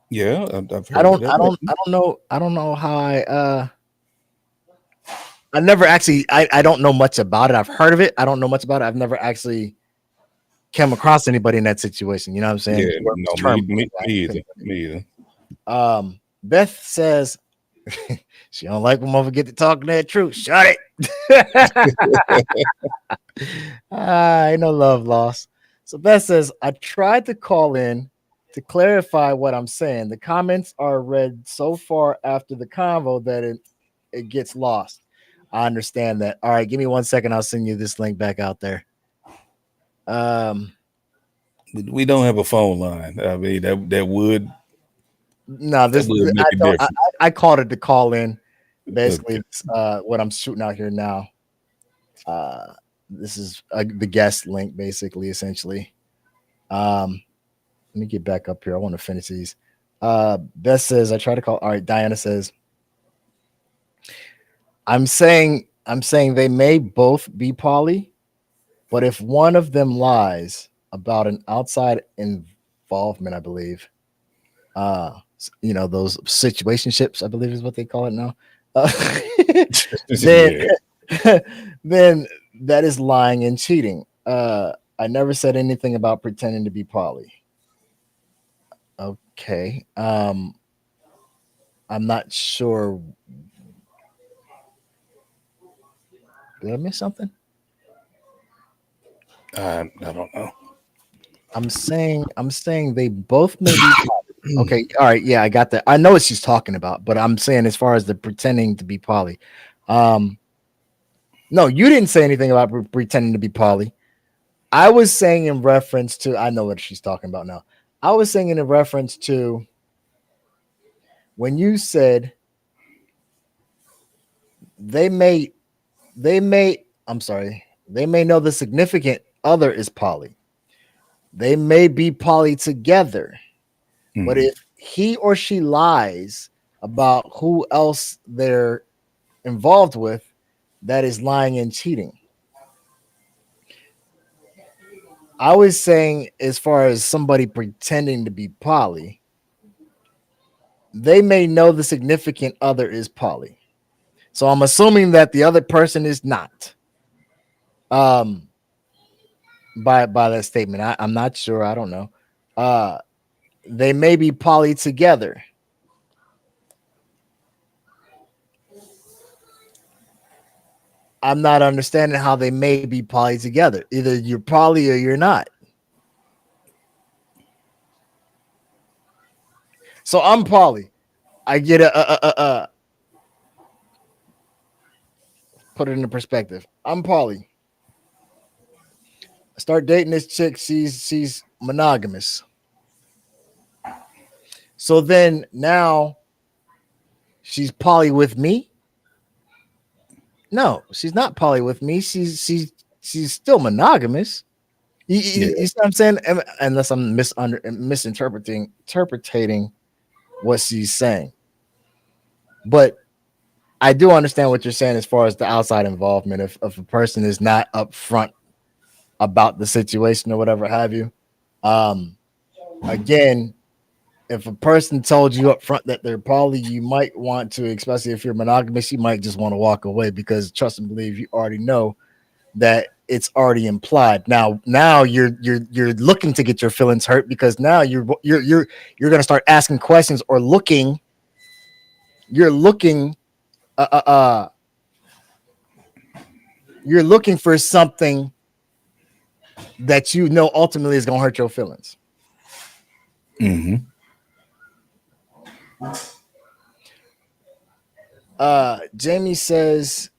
Yeah, I've I heard of don't that. I don't I don't know I don't know how I never actually I don't know much about it. I've heard of it. I don't know much about it. I've never actually come across anybody in that situation. You know what I'm saying? Yeah, Where it was no, me, terminated. me, me either. Me either. Beth says she don't like when mother get to talking that truth. Shut it. Ain't no love lost. So Beth says, I tried to call in to clarify what I'm saying. The comments are read so far after the convo that it gets lost. I understand that. All right, give me 1 second. I'll send you this link back out there. We don't have a phone line. I mean, that would No, that this would make I a don't. difference. I called it to call in. Basically, Okay. it's, what I'm shooting out here now. This is the guest link, basically, essentially. Let me get back up here. I want to finish these. Beth says, I try to call. All right, Diana says, I'm saying they may both be poly, but if one of them lies about an outside involvement, I believe, those situationships, I believe is what they call it now. Then Yeah. then that is lying and cheating. I never said anything about pretending to be poly. Okay. I'm not sure. Did I miss something? I don't know. I'm saying they both may be poly. Okay, all right, yeah, I got that. I know what she's talking about, but I'm saying as far as the pretending to be poly. Um, no, you didn't say anything about pretending to be poly. I was saying in reference to I know what she's talking about now. I was saying in reference to when you said they may I'm sorry, they may know the significant other is poly. They may be poly together. But Mhm. if he or she lies about who else they're involved with, that is lying and cheating. I was saying, as far as somebody pretending to be poly, they may know the significant other is poly. So I'm assuming that the other person is not. Um, by that statement, I'm not sure. I don't know. Uh, they may be poly together. I'm not understanding how they may be poly together. Either you're poly or you're not. So I'm poly. I get put it into perspective. I'm poly. I start dating this chick. She's monogamous. So then now she's poly with me? No, she's not poly with me. She's still monogamous. You see what I'm saying? Unless I'm misinterpreting interpreting what she's saying. But I do understand what you're saying as far as the outside involvement. If a person is not upfront about the situation or whatever have you. Again, if a person told you up front that they're poly, you might want to, especially if you're monogamous, you might just want to walk away because trust and believe you already know that it's already implied. Now you're looking to get your feelings hurt because now you're gonna start asking questions or looking. You're looking you're looking for something that you know ultimately is gonna hurt your feelings. Mm-hmm. Jamie says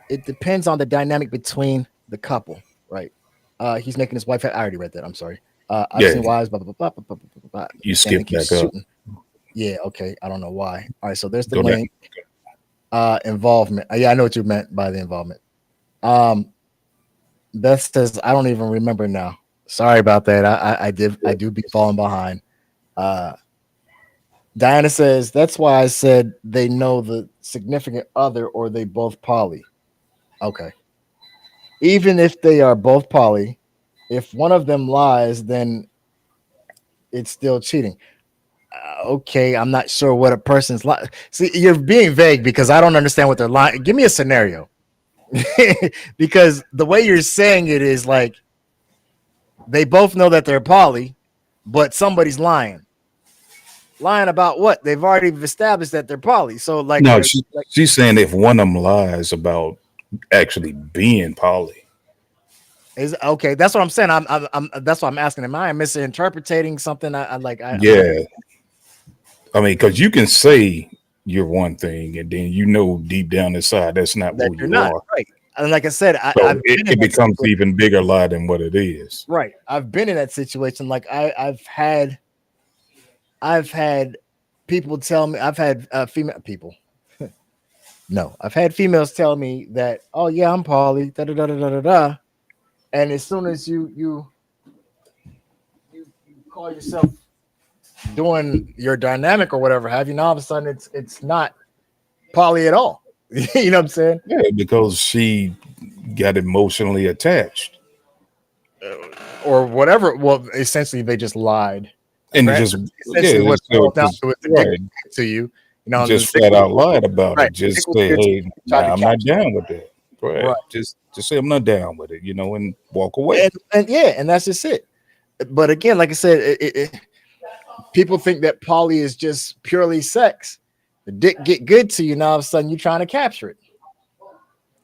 it depends on the dynamic between the couple, right? He's making his wife. I already read that. I'm sorry. I've Yeah. seen wives. Blah, blah, blah, blah, blah, blah, blah, blah, You and skip they keep back up. shooting. Yeah. Okay. I don't know why. All right. So there's the Go down. link. Involvement. Yeah, I know what you meant by the involvement. Beth says I don't even remember now. Sorry about that. I do be falling behind. Diana says that's why I said they know the significant other or they both poly. Okay. Even if they are both poly, if one of them lies, then it's still cheating. Okay, I'm not sure what a person's lying. See, you're being vague because I don't understand what they're lying. Give me a scenario. Because the way you're saying it is like they both know that they're poly, but somebody's lying. Lying about what? They've already established that they're poly. So like, No, like she's saying if one of them lies about actually being poly. is okay. That's what I'm saying. I'm that's what I'm asking. Am I misinterpreting something? Yeah. I mean, because you can say you're one thing and then you know deep down inside that's not that who you're you not are. right. And like I said, So I've been in it that becomes situation. even bigger lie than what it is. Right. I've been in that situation. Like I've had people tell me, I've had female people. No, I've had females tell me that, oh yeah, I'm poly, da da da da da da da. And as soon as you call yourself doing your dynamic or whatever have you, now all of a sudden it's not poly at all. You know what I'm saying? Yeah, because she got emotionally attached. Or whatever. Well, essentially they just lied. And it Right? just Essentially what it boils down to is the dick right, to you. You know, and the just dick flat out lied about right. it. The dick Just was say, good to you. hey, Tried to nah, I'm not capture it. down with that. Right. Right. Just say I'm not down with it, and walk away. And yeah, and that's just it. But again, like I said, people think that poly is just purely sex. The dick get good to you, now all of a sudden you're trying to capture it.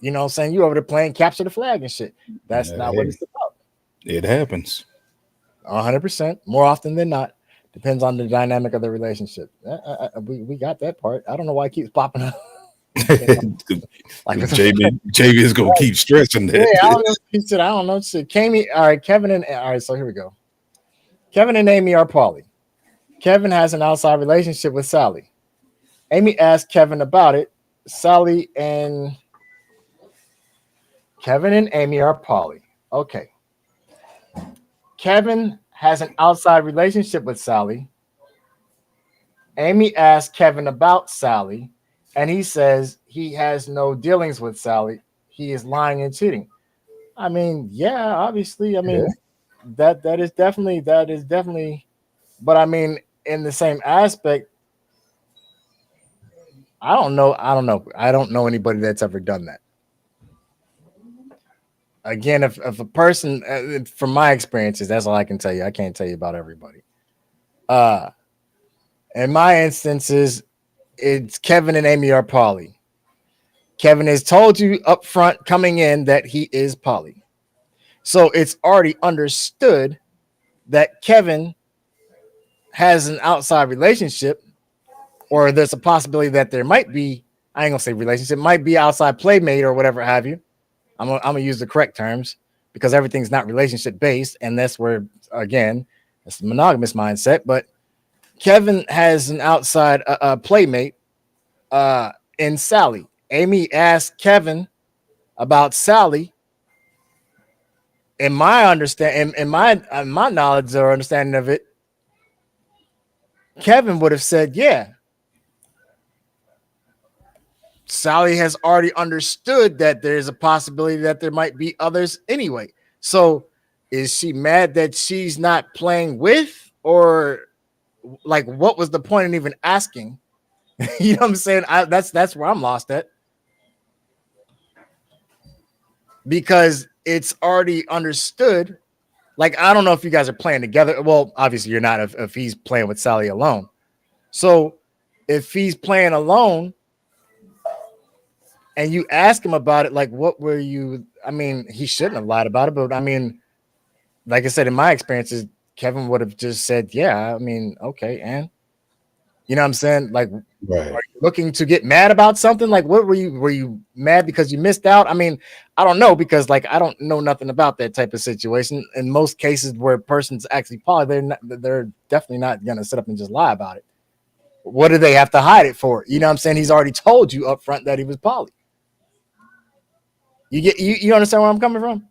You know what I'm saying? You over there playing capture the flag and shit. That's not what Hey, it's about. it happens. 100%. More often than not. Depends on the dynamic of the relationship. We got that part. I don't know why it keeps popping up. Like, JB is gonna keep stressing yeah, that. I don't know. He said, I don't know. Shit. Kami, all right, Kevin and all right, so here we go. Kevin and Amy are poly. Kevin has an outside relationship with Sally. Amy asked Kevin about it. Kevin and Amy are poly. Okay. Kevin has an outside relationship with Sally. Amy asked Kevin about Sally, and he says he has no dealings with Sally. He is lying and cheating. I mean, yeah, obviously. I mean, that is definitely. But I mean, in the same aspect, I don't know. I don't know anybody that's ever done that. Again, if a person, from my experiences, that's all I can tell you. I can't tell you about everybody. In my instances, it's Kevin and Amy are poly. Kevin has told you up front coming in that he is poly. So it's already understood that Kevin has an outside relationship, or there's a possibility that there might be, I ain't gonna say relationship, might be outside playmate or whatever have you. I'm gonna use the correct terms because everything's not relationship based, and that's where again It's a monogamous mindset, but Kevin has an outside playmate in Sally. Amy asked Kevin about Sally. In my understand, in my knowledge or understanding of it, Kevin would have said, "Yeah, Sally has already understood that there's a possibility that there might be others anyway." So, is she mad that she's not playing with, or like, what was the point in even asking? You know what I'm saying? That's where I'm lost at, because it's already understood. Like, I don't know if you guys are playing together. Well, obviously you're not if he's playing with Sally alone. So if he's playing alone and you ask him about it, like, what were you? I mean, he shouldn't have lied about it, but I mean, like I said, in my experiences, Kevin would have just said, "Yeah, I mean, okay," and you know what I'm saying? Like, Right. are you looking to get mad about something? Like, what were you? Were you mad because you missed out? I mean, I don't know, because like I don't know nothing about that type of situation. In most cases where a person's actually poly, they're definitely not gonna sit up and just lie about it. What do they have to hide it for? You know what I'm saying? He's already told you up front that he was poly. You understand where I'm coming from?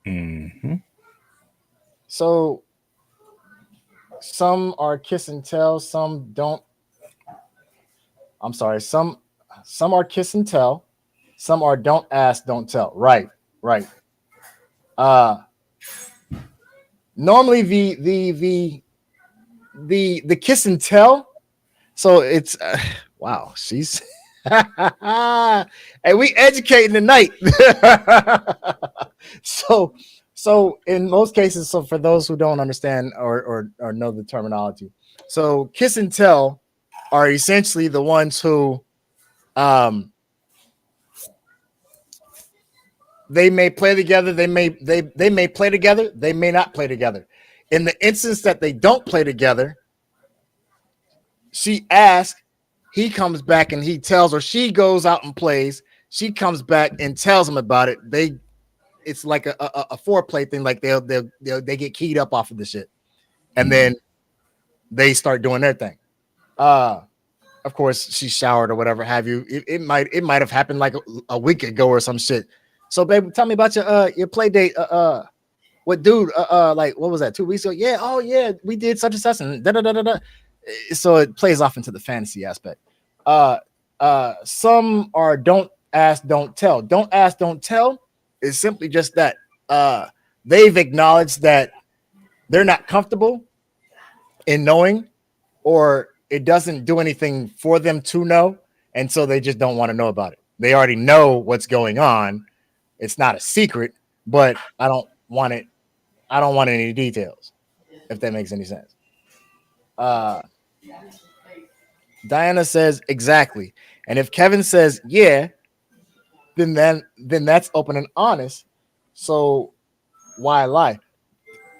Mm-hmm. So some are kiss and tell, some don't. I'm sorry, some are kiss and tell, some are don't ask, don't tell. Right, right. Uh Normally the kiss and tell. So it's wow, she's hey, we educating tonight. so so in most cases, so for those who don't understand or know the terminology, so kiss and tell are essentially the ones who um they may play together, they may play together, they may not play together. In the instance that they don't play together, she asks, he comes back and he tells, or she goes out and plays, she comes back and tells him about it. It's like a foreplay thing, like they get keyed up off of the shit, and then they start doing their thing. Of course, she showered or whatever have you. It might have happened like a week ago or some shit. So, baby, tell me about your play date. What dude? Like, what was that? 2 weeks ago? Yeah. Oh, yeah. We did such and such, and da da da da da. So it plays off into the fantasy aspect. Some are don't ask, don't tell. Don't ask, don't tell is simply just that. They've acknowledged that they're not comfortable in knowing, or it doesn't do anything for them to know, and so they just don't want to know about it. They already know what's going on. It's not a secret, but I don't want it. I don't want any details, if that makes any sense. Uh, Diana says exactly, and if Kevin says yeah, then that's open and honest. So why lie?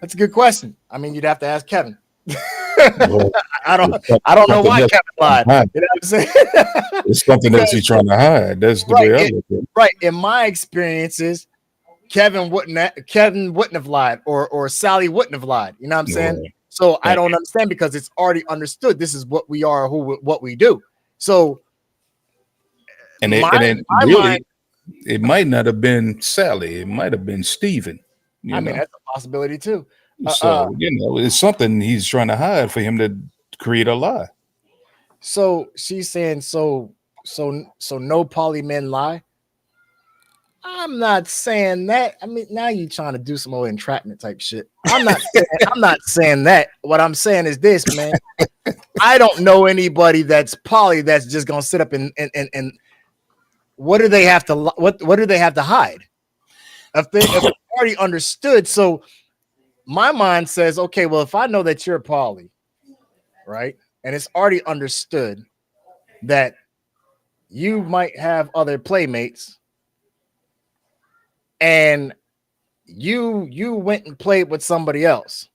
That's a good question. I mean, you'd have to ask Kevin. Well, I don't it's I don't know something why else Kevin he's trying lied. to hide. You know what I'm saying? It's something else he's trying to hide. That's the way I Right, look at it. right. In my experiences, Kevin wouldn't have lied, or Sally wouldn't have lied. You know what I'm saying? Right. So I Right. don't understand, because it's already understood this is what we are, what we do. So And my it really, mind, it might not have been Sally. It might have been Steven, I you mean, know. that's a possibility too. So, it's something he's trying to hide for him to create a lie. So she's saying, so no poly men lie. I'm not saying that. I mean, now you trying to do some old entrapment type shit. I'm not saying that. What I'm saying is this, man. I don't know anybody that's poly that's just gonna sit up and what do they have to what do they have to hide? If it's already understood, so my mind says, okay, well, if I know that you're poly, right, and it's already understood that you might have other playmates, and you went and played with somebody else,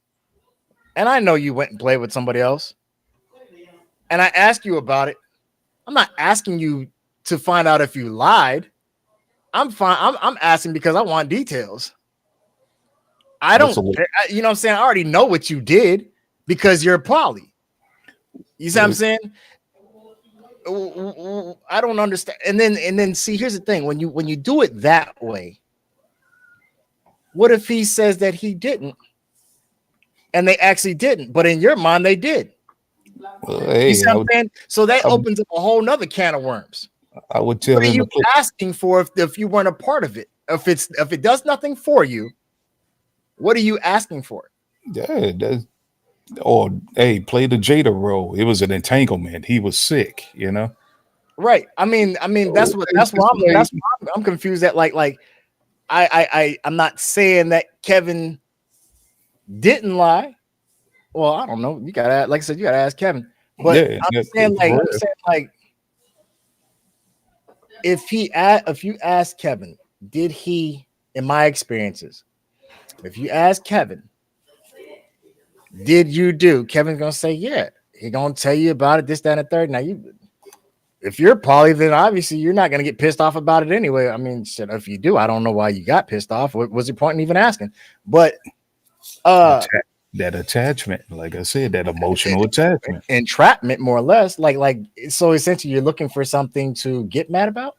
and I know you went and played with somebody else, and I ask you about it. I'm not asking you to find out if you lied. I'm fine. I'm asking because I want details. I don't, Absolutely. you know what I'm saying? I already know what you did because you're poly. You see what I'm saying? I don't understand. And then see, here's the thing: when you do it that way, what if he says that he didn't, and they actually didn't, but in your mind they did? Well, You hey, see what I'm saying? So that I would- opens up a whole nother can of worms. I would tell What are him you to put, asking for if you weren't a part of it? If it does nothing for you, what are you asking for? yeah, or hey, play the Jada role. It was an entanglement. He was sick, you know. Right. I mean, that's what I'm confused at. Like I'm not saying that Kevin didn't lie. Well, I don't know. You gotta, like I said, you gotta ask Kevin. But Yeah, I'm saying like if you ask Kevin, did he, in my experiences, if you ask Kevin, did you do? Kevin's gonna say, yeah. He gonna tell you about it, this, that, and the third. Now if you're poly, then obviously you're not gonna get pissed off about it anyway. I mean, shit, if you do, I don't know why you got pissed off. What was the point in even asking? But that attachment, like I said, that emotional attachment. entrapment, more or less. Like so essentially you're looking for something to get mad about.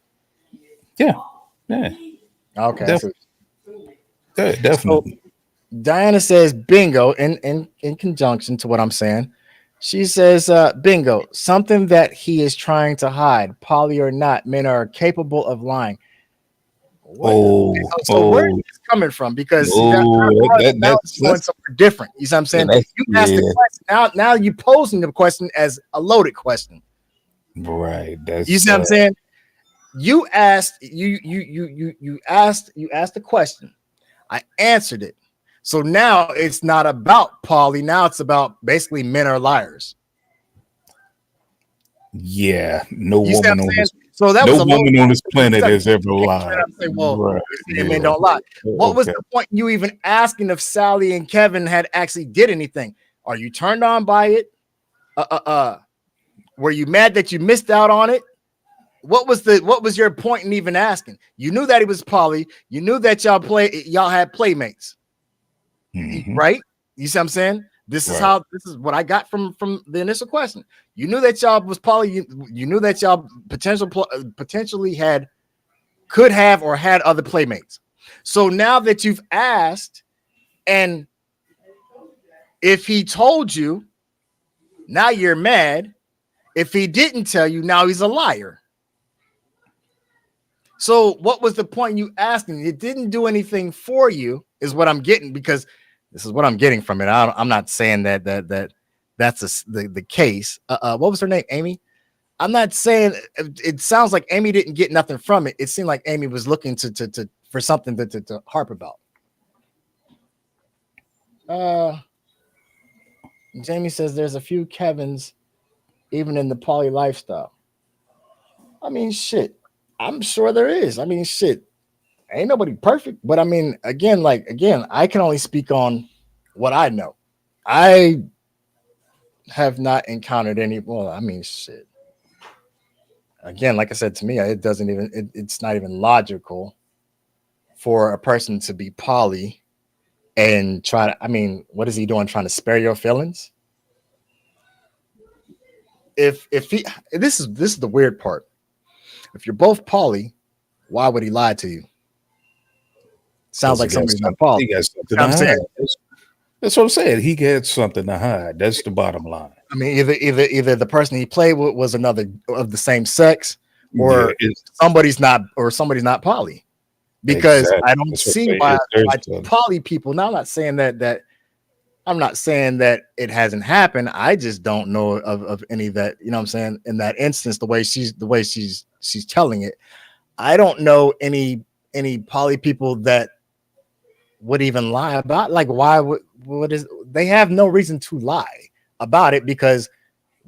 Yeah, yeah, Okay. definitely. So Diana says bingo in conjunction to what I'm saying. She says bingo, something that he is trying to hide, poly or not, men are capable of lying. So where is this coming from? Because now it's going somewhere different. You see what I'm saying? You asked the question. Now you posing the question as a loaded question. Right. You see what I'm saying? You asked you asked the question. I answered it. So now it's not about poly. Now it's about basically men are liars. Yeah, no You woman on this. So that no was woman on this planet has ever lied. Say, well, men don't lie. What was the point you even asking if Sally and Kevin had actually did anything? Are you turned on by it? Were you mad that you missed out on it? What was your point in even asking? You knew that he was poly. You knew that y'all had playmates. Mhm. Right? You see what I'm saying? This is what I got from the initial question. You knew that y'all was poly. You knew that y'all potentially could have or had other playmates. So now that you've asked, and if he told you, now you're mad. If he didn't tell you, now he's a liar. So what was the point you asking? It didn't do anything for you, is what I'm getting, because this is what I'm getting from it. I'm not saying that's the case. What was her name? Amy? I'm not saying it sounds like Amy didn't get nothing from it. It seemed like Amy was looking to for something to harp about. Jamie says there's a few Kevins even in the poly lifestyle. I mean, shit. I'm sure there is. I mean, shit. Ain't nobody perfect, but I mean, again, I can only speak on what I know. I have not encountered any. Well, I mean, shit. Again, like I said, to me, it's not even logical for a person to be poly and try to. I mean, what is he doing? Trying to spare your feelings? If he, this is the weird part. If you're both poly, why would he lie to you? Sounds like somebody's not poly. He got something to hide. That's what I'm saying. He had something to hide. That's the bottom line. I mean, either the person he played with was another of the same sex, or somebody's not poly. Because I don't see why poly people. Now, I'm not saying that I'm not saying that it hasn't happened. I just don't know of any that, you know what I'm saying, in that instance, the way she's telling it. I don't know any poly people that would even lie about, like, why what is they have no reason to lie about it, because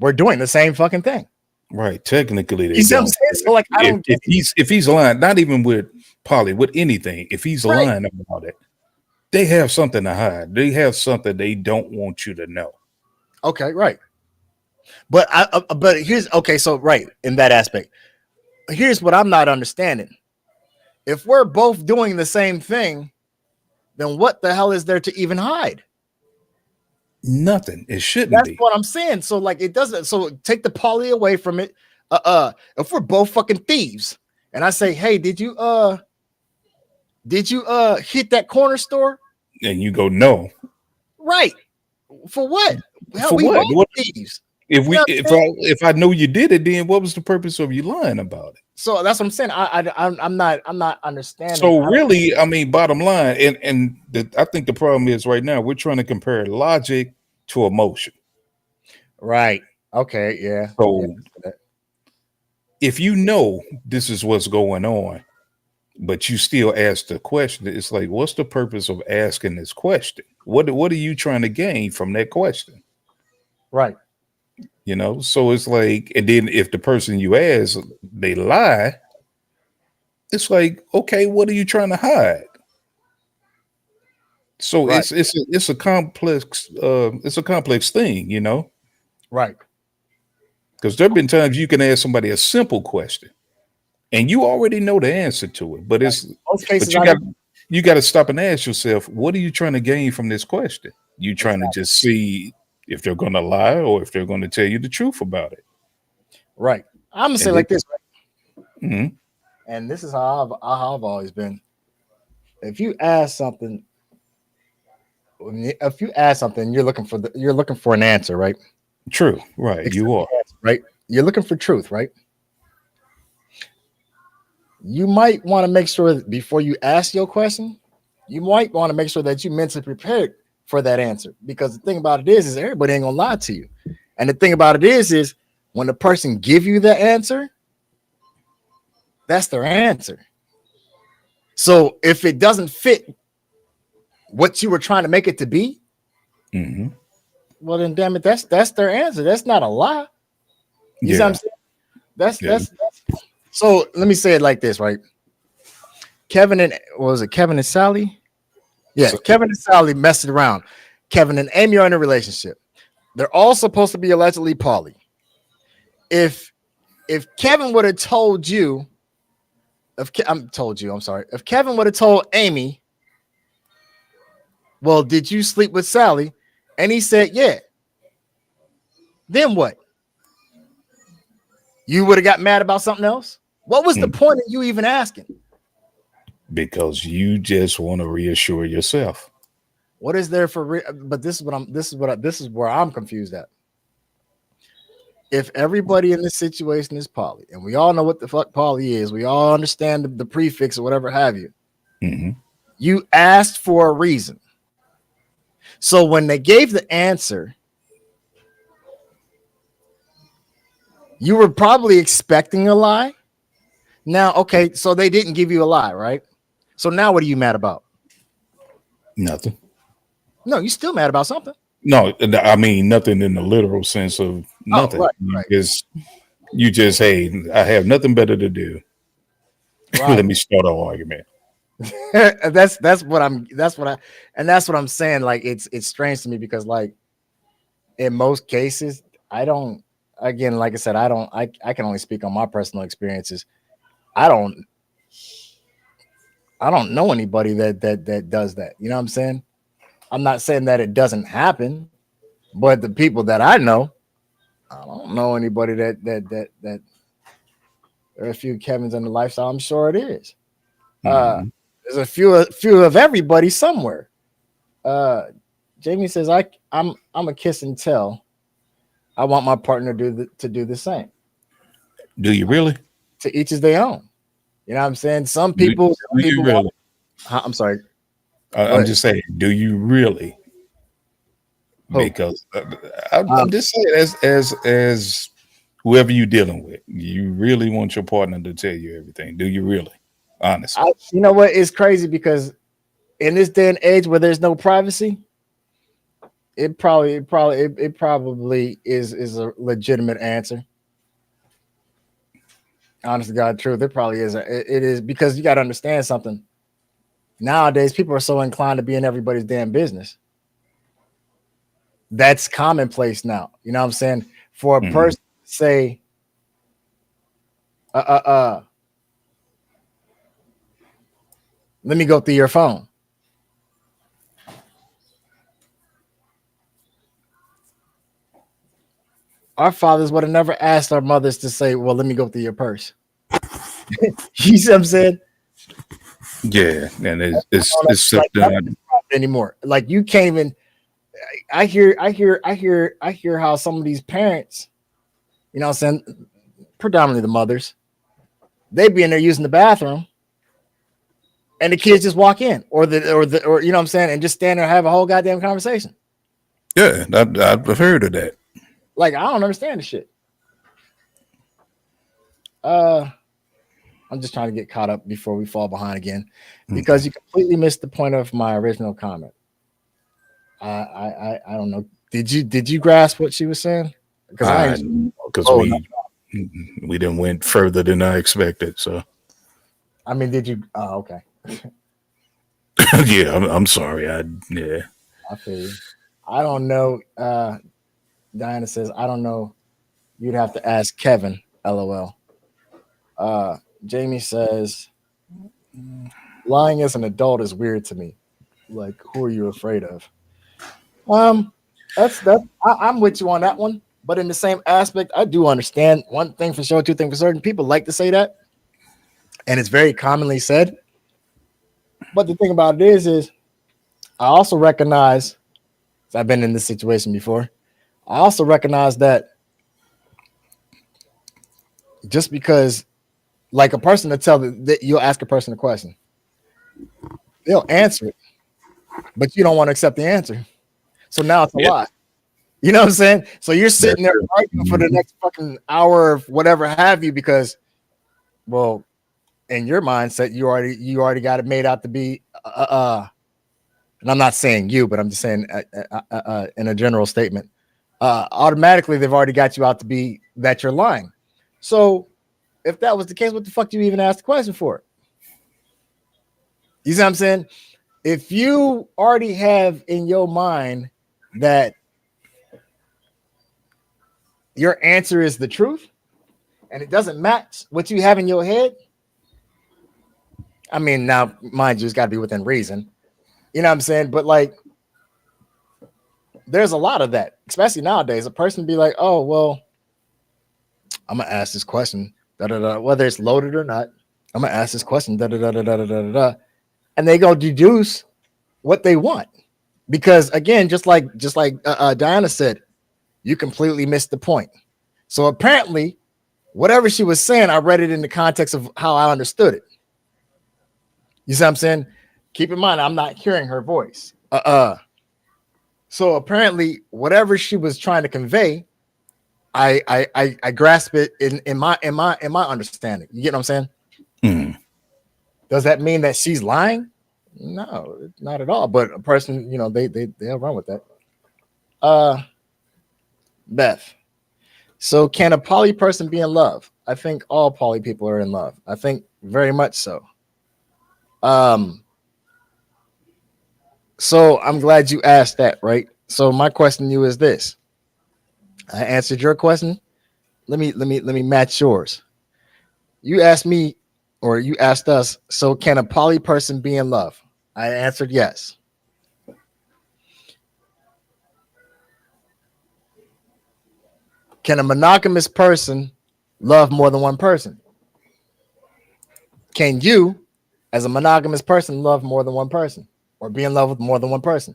we're doing the same fucking thing. Right. Technically, they don't. So, like, I don't if he's lying, not even with poly, with anything, if he's lying about it, they have something to hide. They have something they don't want you to know. Okay, right. But here's okay. So right, in that aspect, here's what I'm not understanding. If we're both doing the same thing, then what the hell is there to even hide? Nothing. It shouldn't That's be. what I'm saying. So like it doesn't. So take the poly away from it. If we're both fucking thieves, and I say, hey, did you hit that corner store? And you go, no. Right. For what? Hell, For we what? both What thieves. if we You know what I'm if I know you did it, then what was the purpose of you lying about it? So that's what I'm saying. I'm not understanding. So really, I mean, bottom line, I think the problem is right now we're trying to compare logic to emotion. Right. Okay. Yeah. So Yeah. if you know this is what's going on, but you still ask the question, it's like, what's the purpose of asking this question? What are you trying to gain from that question? Right. You know, so it's like, and then if the person you ask they lie, it's like, okay, what are you trying to hide? So Right. it's a complex thing, you know, Right. because there have been times you can ask somebody a simple question and you already know the answer to it, but Most cases, you got to stop and ask yourself, what are you trying to gain from this question? You trying to just see if they're going to lie or if they're going to tell you the truth about it. right. I'm gonna say And like this, Mhm. and this is how I've always been. If you ask something, you're looking for an answer, right? True, right? Accept You the are. answer, right? You're looking for truth, right? You might want to make sure that before you ask your question, you might want to make sure that you mentally prepared for that answer. Because the thing about it is everybody ain't gonna lie to you. And the thing about it is when the person give you the answer, that's their answer. So if it doesn't fit what you were trying to make it to be, Hmm. well then damn it, that's their answer. That's not a lie. You see what I'm Yeah, saying? That's yeah. that's so let me say it like this, right? Kevin and what was it Kevin and Sally? Yeah, So, Kevin and Sally messed around. Kevin and Amy are in a relationship. They're all supposed to be allegedly poly. If Kevin would have told you, I'm sorry. If Kevin would have told Amy, well, did you sleep with Sally? And he said, yeah. Then what? You would have got mad about something else? What was the point of you even asking? because you just want to reassure yourself. What is there for but this is where I'm confused at. If everybody in this situation is poly, and we all know what the fuck poly is, we all understand the prefix or whatever have you. Hmm. You asked for a reason. So when they gave the answer, you were probably expecting a lie. Now, okay, so they didn't give you a lie, right? So now what are you mad about? Nothing. No, you still mad about something. No, I mean nothing in the literal sense of Oh, nothing. right, You just, hey, I have nothing better to do. right. Let me start an argument. that's what I'm saying. Like it's strange to me because like in most cases, I don't again, like I said, I can only speak on my personal experiences. I don't know anybody that does that. You know what I'm saying? I'm not saying that it doesn't happen, but the people that I know, I don't know anybody that there are a few Kevins in the lifestyle. I'm sure it is. Mhm. There's a few of everybody somewhere. Uh, Jamie says I'm a kiss and tell. I want my partner to do the same. Do you really? To each is their own. You know what I'm saying? Some Do, people do you really? I'm sorry. I'm just saying, do you really? Who? Because Um, I'm just saying, as whoever you're dealing with, you really want your partner to tell you everything. Do you really? Honestly. you know what? It's crazy because in this day and age where there's no privacy, it probably is a legitimate answer. Honest to God, truth. It probably is. It is because you got to understand something. Nowadays, people are so inclined to be in everybody's damn business. That's commonplace now. You know what I'm saying? For a Mhm. person to say, uh, uh, uh, let me go through your phone. Our fathers would have never asked our mothers to say, "Well, let me go through your purse." You see what I'm saying? Yeah, and it's Like slipped down. anymore. Like you can't even. I hear how some of these parents, you know, what I'm saying, predominantly the mothers, they be in there using the bathroom, and the kids just walk in, or you know what I'm saying, and just stand there and have a whole goddamn conversation. Yeah, I've heard of that. Like I don't understand the shit. I'm just trying to get caught up before we fall behind again, because you completely missed the point of my original comment. I don't know. Did you grasp what she was saying? Because Oh, we didn't went further than I expected. So I mean, did you? Oh, okay. yeah, I'm sorry. I feel you. I don't know. Diana says, I don't know. You'd have to ask Kevin. LOL. Jamie says, lying as an adult is weird to me. Like, who are you afraid of? That's that. I'm with you on that one. But in the same aspect, I do understand one thing for sure, two things for certain. People like to say that, and it's very commonly said. But the thing about it is I also recognize, I've been in this situation before. I also recognize that just because, like a person to tell that you'll ask a person a question, they'll answer it, but you don't want to accept the answer. So now it's a lie. You know what I'm saying? So you're sitting there arguing for the next fucking hour of whatever have you, because, well, in your mindset, you already got it made out to be and I'm not saying you, but I'm just saying in a general statement, automatically they've already got you out to be that you're lying. So if that was the case, what the fuck do you even ask the question for? You see what I'm saying? If you already have in your mind that your answer is the truth and it doesn't match what you have in your head, I mean, now, mind you, it's got to be within reason. You know what I'm saying? But like, there's a lot of that, especially nowadays. A person be like, oh, well, I'm going to ask this question, whether it's loaded or not. I'm going to ask this question, and they go deduce what they want. Because again, just like Diana said, you completely missed the point. So apparently, whatever she was saying, I read it in the context of how I understood it. You see what I'm saying? Keep in mind, I'm not hearing her voice. So apparently, whatever she was trying to convey, I grasp it in my understanding. You get what I'm saying? Mm. Does that mean that she's lying? No, not at all. But a person, you know, they'll run with that. Beth. So can a poly person be in love? I think all poly people are in love. I think very much so. So I'm glad you asked that, right? So my question to you is this. I answered your question. Let me match yours. You asked me, or you asked us, so can a poly person be in love? I answered yes. Can a monogamous person love more than one person? Can you, as a monogamous person, love more than one person or be in love with more than one person?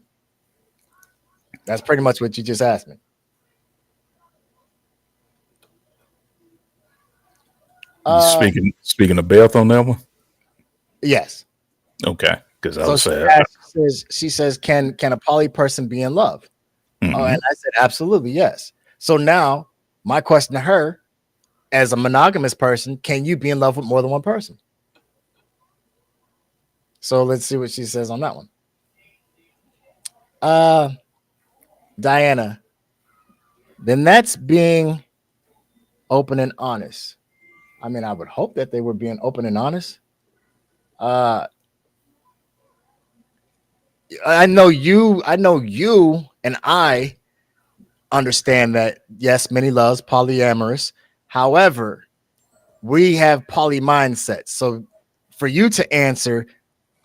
That's pretty much what you just asked me. Speaking of Beth on that one. Yes. Okay, because I was she says, can a poly person be in love? Mm-hmm. Oh, and I said absolutely yes. So now my question to her, as a monogamous person, can you be in love with more than one person? So let's see what she says on that one. Diana, then that's being open and honest. I mean, I would hope that they were being open and honest. I know you and I understand that, yes, many loves polyamorous. However, we have poly mindsets. So for you to answer,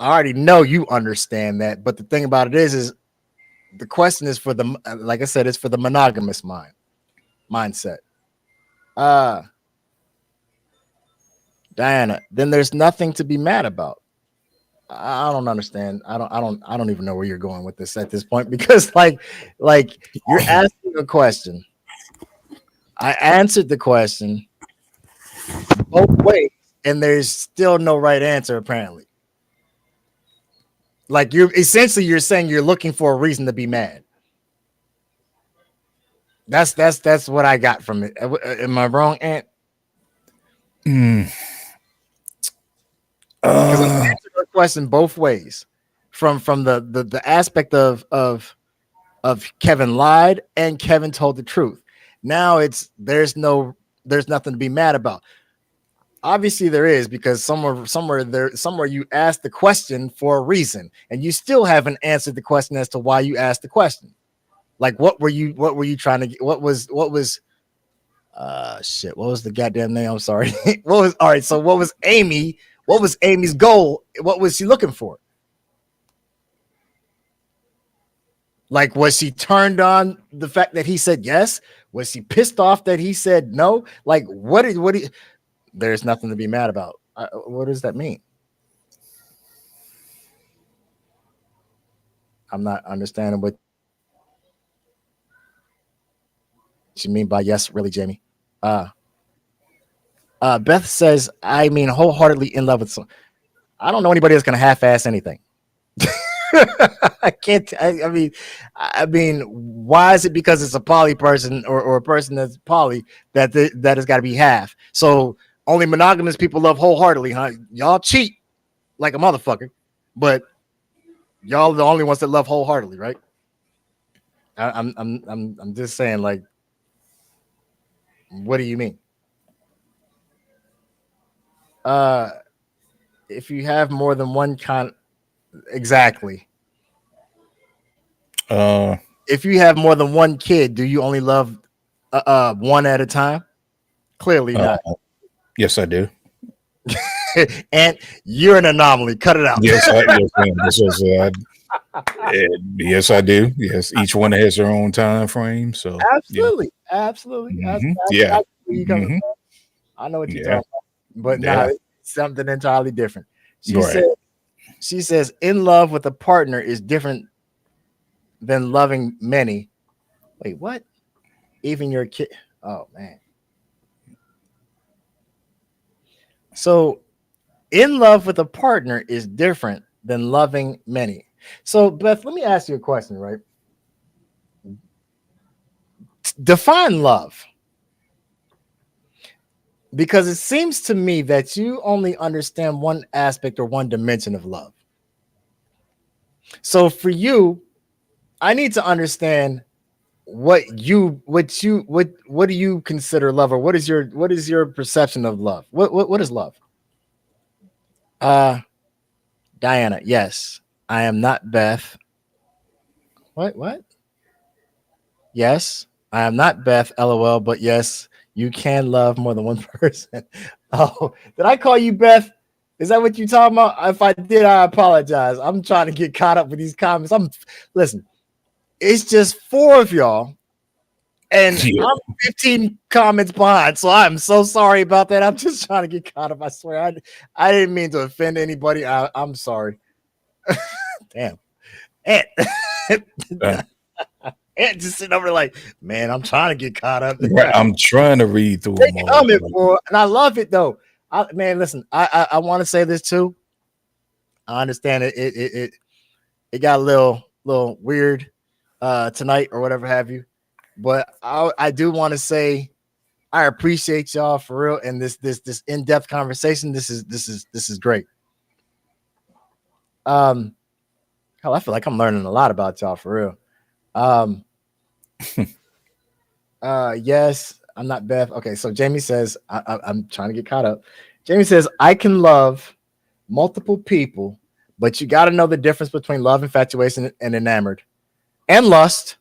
I already know you understand that. But the thing about it is the question is for the, like I said, it's for the monogamous mind. mindset. Diana, then there's nothing to be mad about. I don't understand. I don't even know where you're going with this at this point because like you're asking a question. I answered the question both ways, and there's still no right answer apparently. Like you're saying you're looking for a reason to be mad. That's what I got from it. Am I wrong, Ant? Because I answered the question both ways, from the aspect of Kevin lied and Kevin told the truth. Now there's nothing to be mad about. Obviously there is, because somewhere you asked the question for a reason, and you still haven't answered the question as to why you asked the question. Like what were you trying to get? What was shit? What was the goddamn name? I'm sorry. All right? So what was Amy? What was Amy's goal? What was she looking for? Like, was she turned on the fact that he said yes? Was she pissed off that he said no? Like, what? There's nothing to be mad about. What does that mean? I'm not understanding what you mean by yes, really, Jamie. Beth says, I mean, wholeheartedly in love with someone. I don't know anybody that's going to half-ass anything. I can't. I mean, why is it because it's a poly person or a person that's poly that has got to be half? So only monogamous people love wholeheartedly, huh? Y'all cheat like a motherfucker, but y'all are the only ones that love wholeheartedly, right? I'm just saying, like, what do you mean? If you have more than one exactly. If you have more than one kid, do you only love one at a time? Clearly not. Yes, I do. And you're an anomaly. Cut it out. Yes, yes, I do. Yes, each one has their own time frame. So absolutely. Yeah. I know what you're talking about, but now it's something entirely different. She says, in love with a partner is different than loving many. Wait, what? Even your kid? Oh man. So, in love with a partner is different than loving many. So, Beth, let me ask you a question, right? Define love. Because it seems to me that you only understand one aspect or one dimension of love. So for you, I need to understand what do you consider love, or what is your perception of love? What is love? Diana, yes, I am not Beth. What? Yes, I am not Beth, LOL, but yes, you can love more than one person. Oh, did I call you Beth? Is that what you're talking about? If I did, I apologize. I'm trying to get caught up with these comments. Listen, it's just 4 of y'all, and I'm 15 comments behind. So I'm so sorry about that. I'm just trying to get caught up. I swear, I didn't mean to offend anybody. I'm sorry. Damn. Ant just sitting over there like, man, I'm trying to get caught up. I'm trying to read through them all. And I love it though. Man, listen, I want to say this too. I understand it got a little weird tonight or whatever have you, but I do want to say I appreciate y'all for real, and this in-depth conversation. This is great. Hell, I feel like I'm learning a lot about y'all for real. Yes, I'm not Beth. Okay, so Jamie says I'm trying to get caught up. Jamie says I can love multiple people, but you got to know the difference between love, infatuation, and enamored, and lust.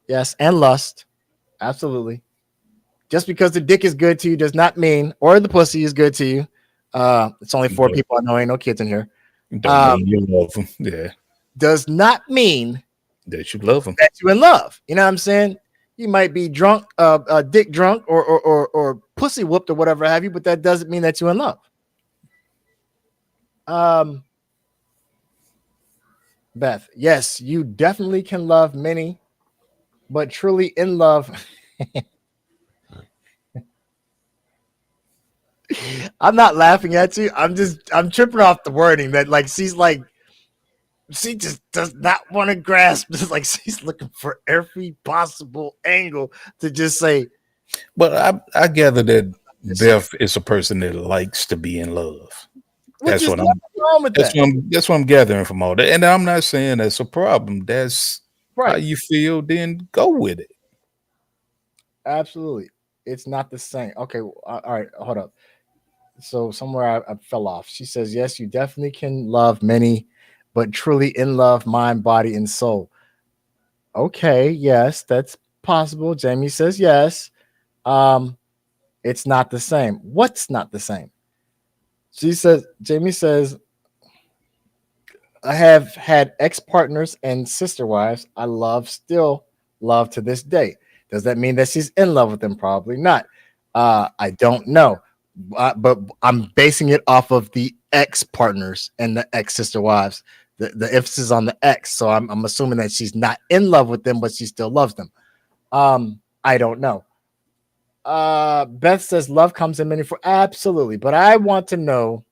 Yes, and lust. Absolutely. Just because the dick is good to you does not mean, or the pussy is good to you. It's only 4 people I know. Ain't no kids in here. Don't mean you love them. Yeah. Does not mean that you love them. That you in love. You know what I'm saying? You might be drunk, dick drunk, or pussy whooped or whatever have you, but that doesn't mean that you're in love. Um, Beth, yes, you definitely can love many, but truly in love. I'm not laughing at you. I'm tripping off the wording that like she just does not want to grasp. Just like she's looking for every possible angle to just say, But I gather that Beth is a person that likes to be in love. which That's is what nothing wrong with that. that's what I'm gathering from all that. And I'm not saying that's a problem. That's how Right. you feel, then go with it. Absolutely. It's not the same. Okay. All right. Hold up. So somewhere I fell off. She says, yes, you definitely can love many, but truly in love, mind, body, and soul. Okay. Yes, that's possible. Jamie says, yes. Um, it's not the same. What's not the same? Jamie says, I have had ex partners and sister wives I still love to this day. Does that mean that she's in love with them? Probably not. I don't know. But I'm basing it off of the ex partners and the ex sister wives. The emphasis on the ex. So I'm assuming that she's not in love with them, but she still loves them. I don't know. Beth says love comes in many for absolutely, but I want to know.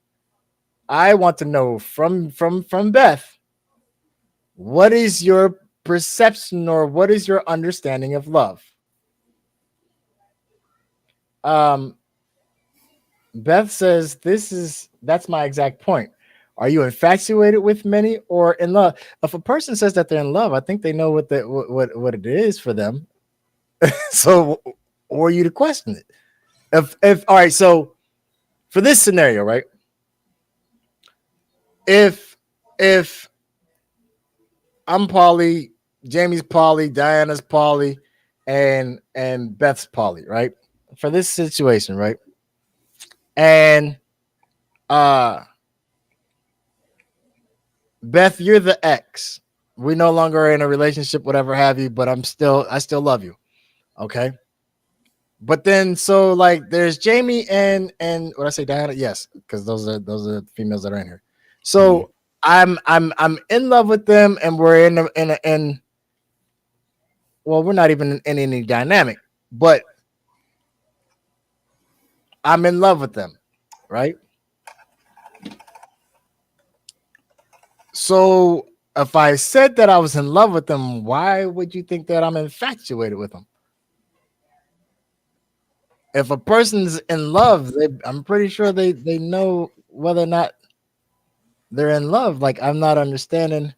I want to know from Beth, what is your perception or what is your understanding of love? Um, Beth says that's my exact point. Are you infatuated with many or in love? If a person says that they're in love, I think they know what it is for them. So, or are you to question it? If all right, so for this scenario, right? If I'm Polly, Jamie's Polly, Diana's Polly, and Beth's Polly, right? For this situation, right? And uh Beth, you're the ex. We no longer are in a relationship, whatever have you, but I still love you. Okay. But then so like there's Jamie and what I say, Diana? Yes, because those are females that are in here. Mhm. So I'm in love with them and we're in well, we're not even in any dynamic, but I'm in love with them, right? So if I said that I was in love with them, why would you think that I'm infatuated with them? If a person's in love, I'm pretty sure they know whether or not they're in love. Like I'm not understanding.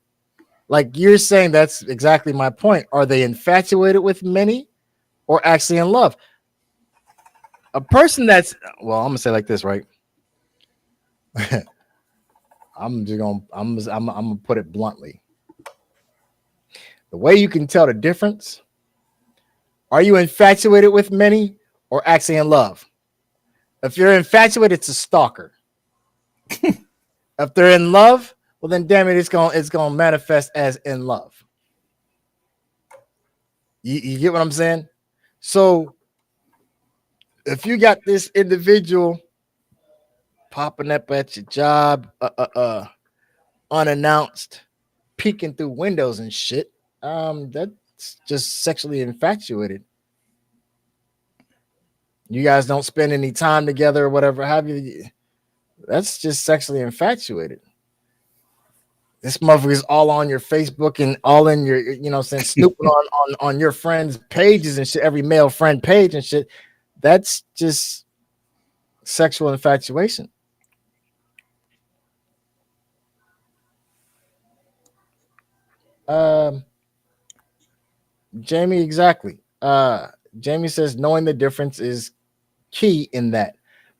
Like you're saying, that's exactly my point. Are they infatuated with many or actually in love? A person that's well, I'm gonna say like this, right? I'm gonna put it bluntly. The way you can tell the difference: are you infatuated with many or actually in love? If you're infatuated, it's a stalker. If they're in love, well then damn it, it's gonna manifest as in love. You get what I'm saying? So if you got this individual popping up at your job, unannounced, peeking through windows and shit, that's just sexually infatuated. You guys don't spend any time together or whatever have you. That's just sexually infatuated. This motherfucker's all on your Facebook and all in your, saying snooping on your friends' pages and shit, every male friend page and shit. That's just sexual infatuation. Um, Jamie, exactly. Jamie says knowing the difference is key in that.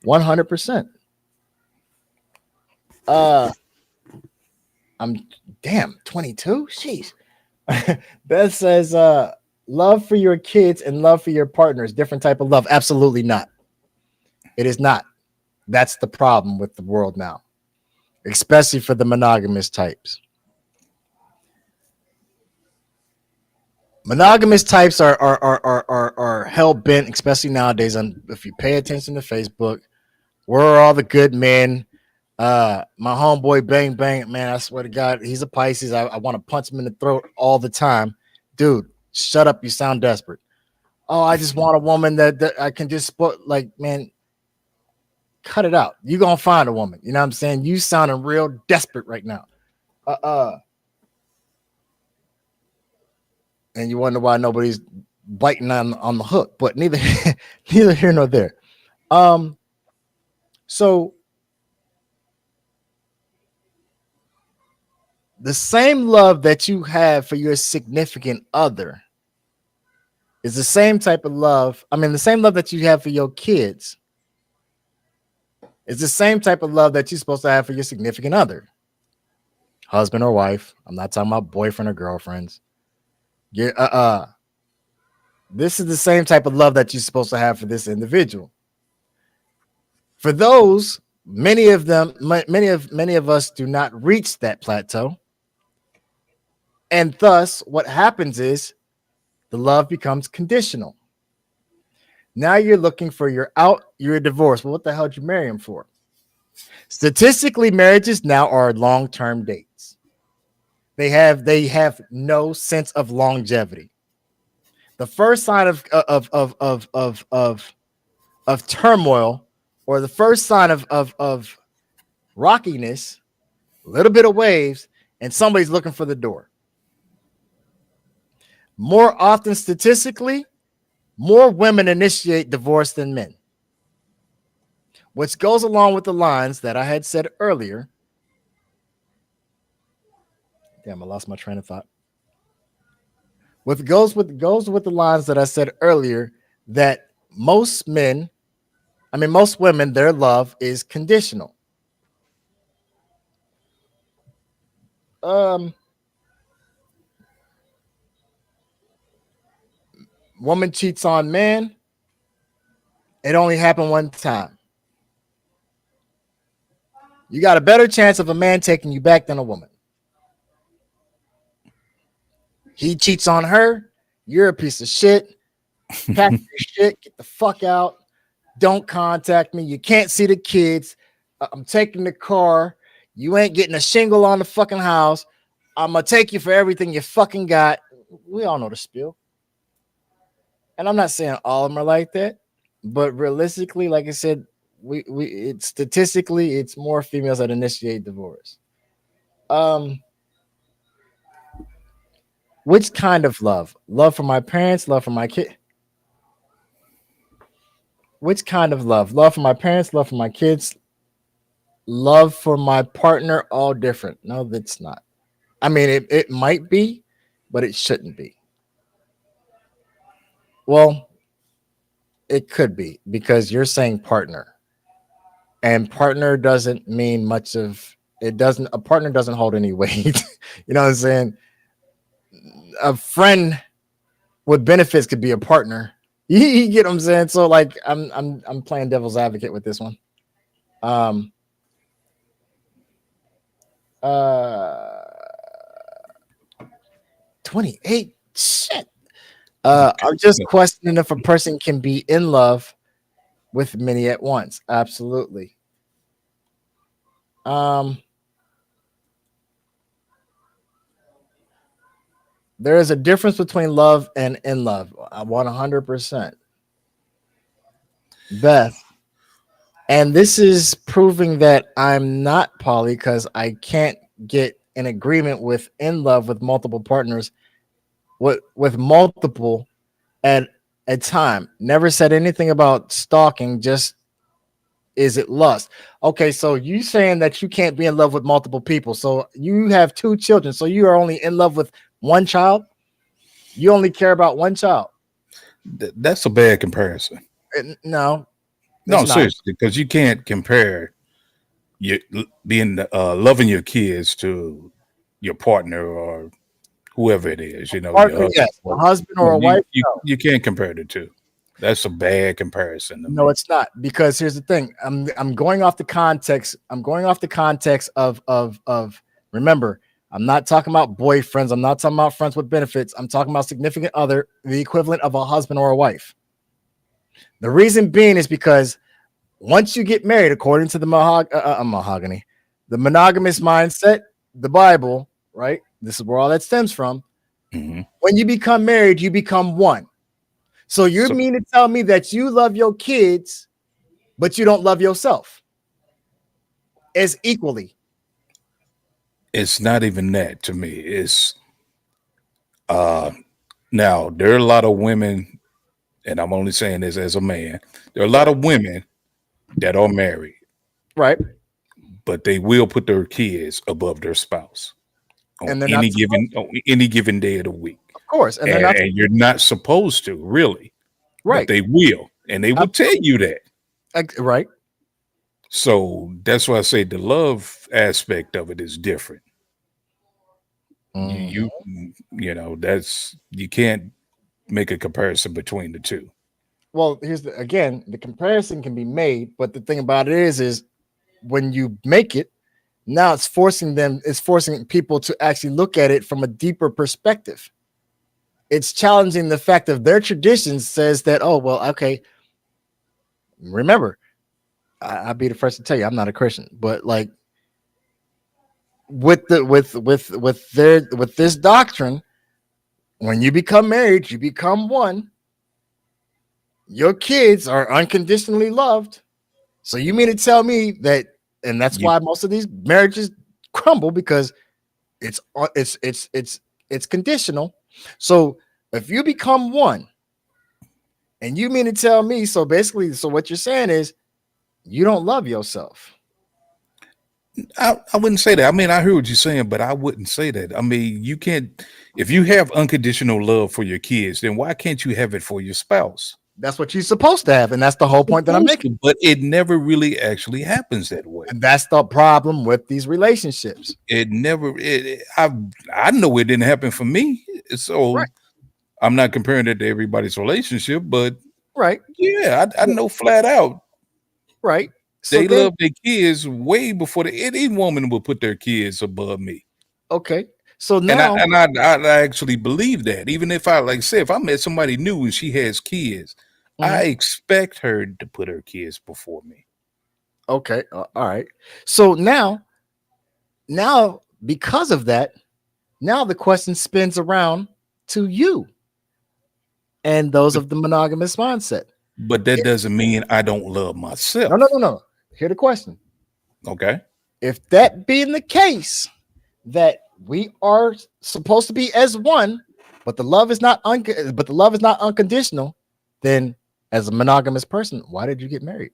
100%. Uh, I'm damn 22. Jeez. Beth says, love for your kids and love for your partners, different type of love. Absolutely not. It is not. That's the problem with the world now, especially for the monogamous types. Monogamous types are hell bent, especially nowadays. On if you pay attention to Facebook, where are all the good men? My homeboy Bang Bang, man, I swear to God, he's a Pisces. I want to punch him in the throat all the time, dude. Shut up, you sound desperate. Oh, I just want a woman that I can just like, man, cut it out. You gonna find a woman. You know what I'm saying? You sounding real desperate right now. And you wonder why nobody's biting on the hook, but neither neither here nor there. So the same love that you have for your significant other is the same type of love. I mean, the same love that you have for your kids is the same type of love that you're supposed to have for your significant other, husband or wife. I'm not talking about boyfriend or girlfriends. This is the same type of love that you're supposed to have for this individual. For those, many of us do not reach that plateau. And thus, what happens is the love becomes conditional. Now you're looking for you're divorced. Well, what the hell did you marry him for? Statistically, marriages now are long-term dates. They have no sense of longevity. The first sign of turmoil, or the first sign of rockiness, a little bit of waves, and somebody's looking for the door. More often, statistically, more women initiate divorce than men, which goes along with the lines that I had said earlier. Damn, I lost my train of thought. What goes with the lines that I said earlier, that most women, their love is conditional. Woman cheats on man. It only happened one time. You got a better chance of a man taking you back than a woman. He cheats on her. You're a piece of shit. Pack your shit. Get the fuck out. Don't contact me. You can't see the kids. I'm taking the car. You ain't getting a shingle on the fucking house. I'm going to take you for everything you fucking got. We all know the spiel. And I'm not saying all of them are like that, but realistically, like I said, statistically, it's more females that initiate divorce. Which kind of love? Love for my parents, love for my kid. Which kind of love? Love for my parents, love for my kids, love for my partner, all different. No, that's not. I mean, it might be, but it shouldn't be. Well, it could be, because you're saying partner, and partner doesn't mean much of it. A partner doesn't hold any weight. You know what I'm saying? A friend with benefits could be a partner. You get what I'm saying? So like, I'm playing devil's advocate with this one. 28. Shit. I'm just questioning if a person can be in love with many at once. Absolutely. There is a difference between love and in love. 100%. Beth. And this is proving that I'm not poly, because I can't get an agreement with in love with multiple partners, with multiple at a time. Never said anything about stalking. Just, is it lust? Okay, so you saying that you can't be in love with multiple people. So you have 2 children. So you are only in love with one child. You only care about one child. That's a bad comparison. No, seriously, because you can't compare your being loving your kids to your partner or whoever it is. You know, partner, yes, a husband or a wife. You can't compare the two. That's a bad comparison. No, it's not, because here's the thing. I'm going off the context. I'm going off the context of remember, I'm not talking about boyfriends. I'm not talking about friends with benefits. I'm talking about significant other, the equivalent of a husband or a wife. The reason being is because once you get married, according to the mahogany, the monogamous mindset, the Bible, right? This is where all that stems from. Mhm. When you become married, you become one. So you So- mean to tell me that you love your kids, but you don't love yourself as equally? It's not even that to me. It's now there are a lot of women, and I'm only saying this as a man. There are a lot of women that are married, Right. but they will put their kids above their spouse on And they're not any given day of the week. Of course. And they're And, not and you're not supposed to, really. But right. they will, and they will tell you that. Right. So that's why I say the love aspect of it is different. Mhm. You know, that's you can't make a comparison between the two. Well, here's the comparison can be made, but the thing about it is when you make it, now it's forcing people to actually look at it from a deeper perspective. It's challenging the fact of their traditions says that, oh, well, okay. Remember, I'll be the first to tell you I'm not a Christian, but like with this doctrine, when you become married, you become one. Your kids are unconditionally loved. So you mean to tell me that, and that's why most of these marriages crumble, because it's conditional. So if you become one, and you mean to tell me, so basically, so what you're saying is you don't love yourself. I wouldn't say that. I mean, I hear what you're saying, but I wouldn't say that. I mean, you can't, if you have unconditional love for your kids, then why can't you have it for your spouse? That's what you're supposed to have, and that's the whole point that I'm making. But it never really actually happens that way. And that's the problem with these relationships. It never. I know it didn't happen for me, so Right. I'm not comparing it to everybody's relationship, but Right. yeah, I know flat out Right. they love their kids way before any woman would put their kids above me. Okay. So now, I actually believe that. Even if I, like, say, if I met somebody new and she has kids, I expect her to put her kids before me. Okay. All right. So now because of that, now the question spins around to you and those of the monogamous mindset. But that doesn't mean I don't love myself. No. Here's the question. Okay. If that being the case, that we are supposed to be as one, but the love is not unconditional, then as a monogamous person, why did you get married?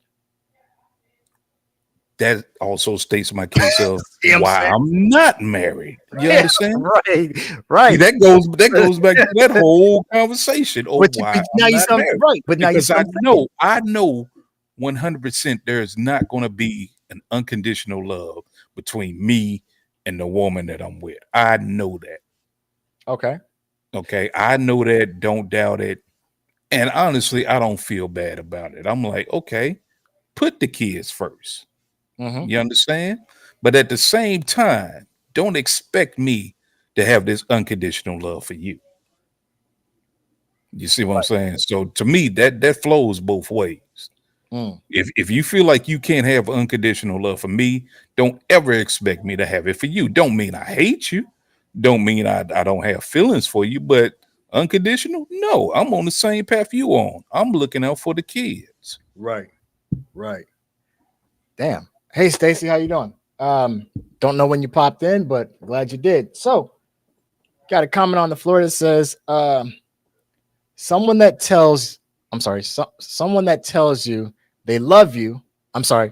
That also states my case of why I'm not married. You understand? Right. See, that goes back to that whole conversation. Oh, why now you sound right, but now because I know 100% there's not going to be an unconditional love between me and the woman that I'm with. I know that. Okay. I know that. Don't doubt it. And honestly, I don't feel bad about it. I'm like, okay, put the kids first. You understand? But at the same time, don't expect me to have this unconditional love for you. You see what I'm saying? So to me, that flows both ways. If you feel like you can't have unconditional love for me, don't ever expect me to have it for you. Don't mean I hate you. Don't mean I don't have feelings for you, but unconditional? No, I'm on the same path you on. I'm looking out for the kids. Right. Damn. Hey, Stacy, how you doing? Don't know when you popped in, but glad you did. So, got a comment on the floor that says, someone that tells you they love you. I'm sorry.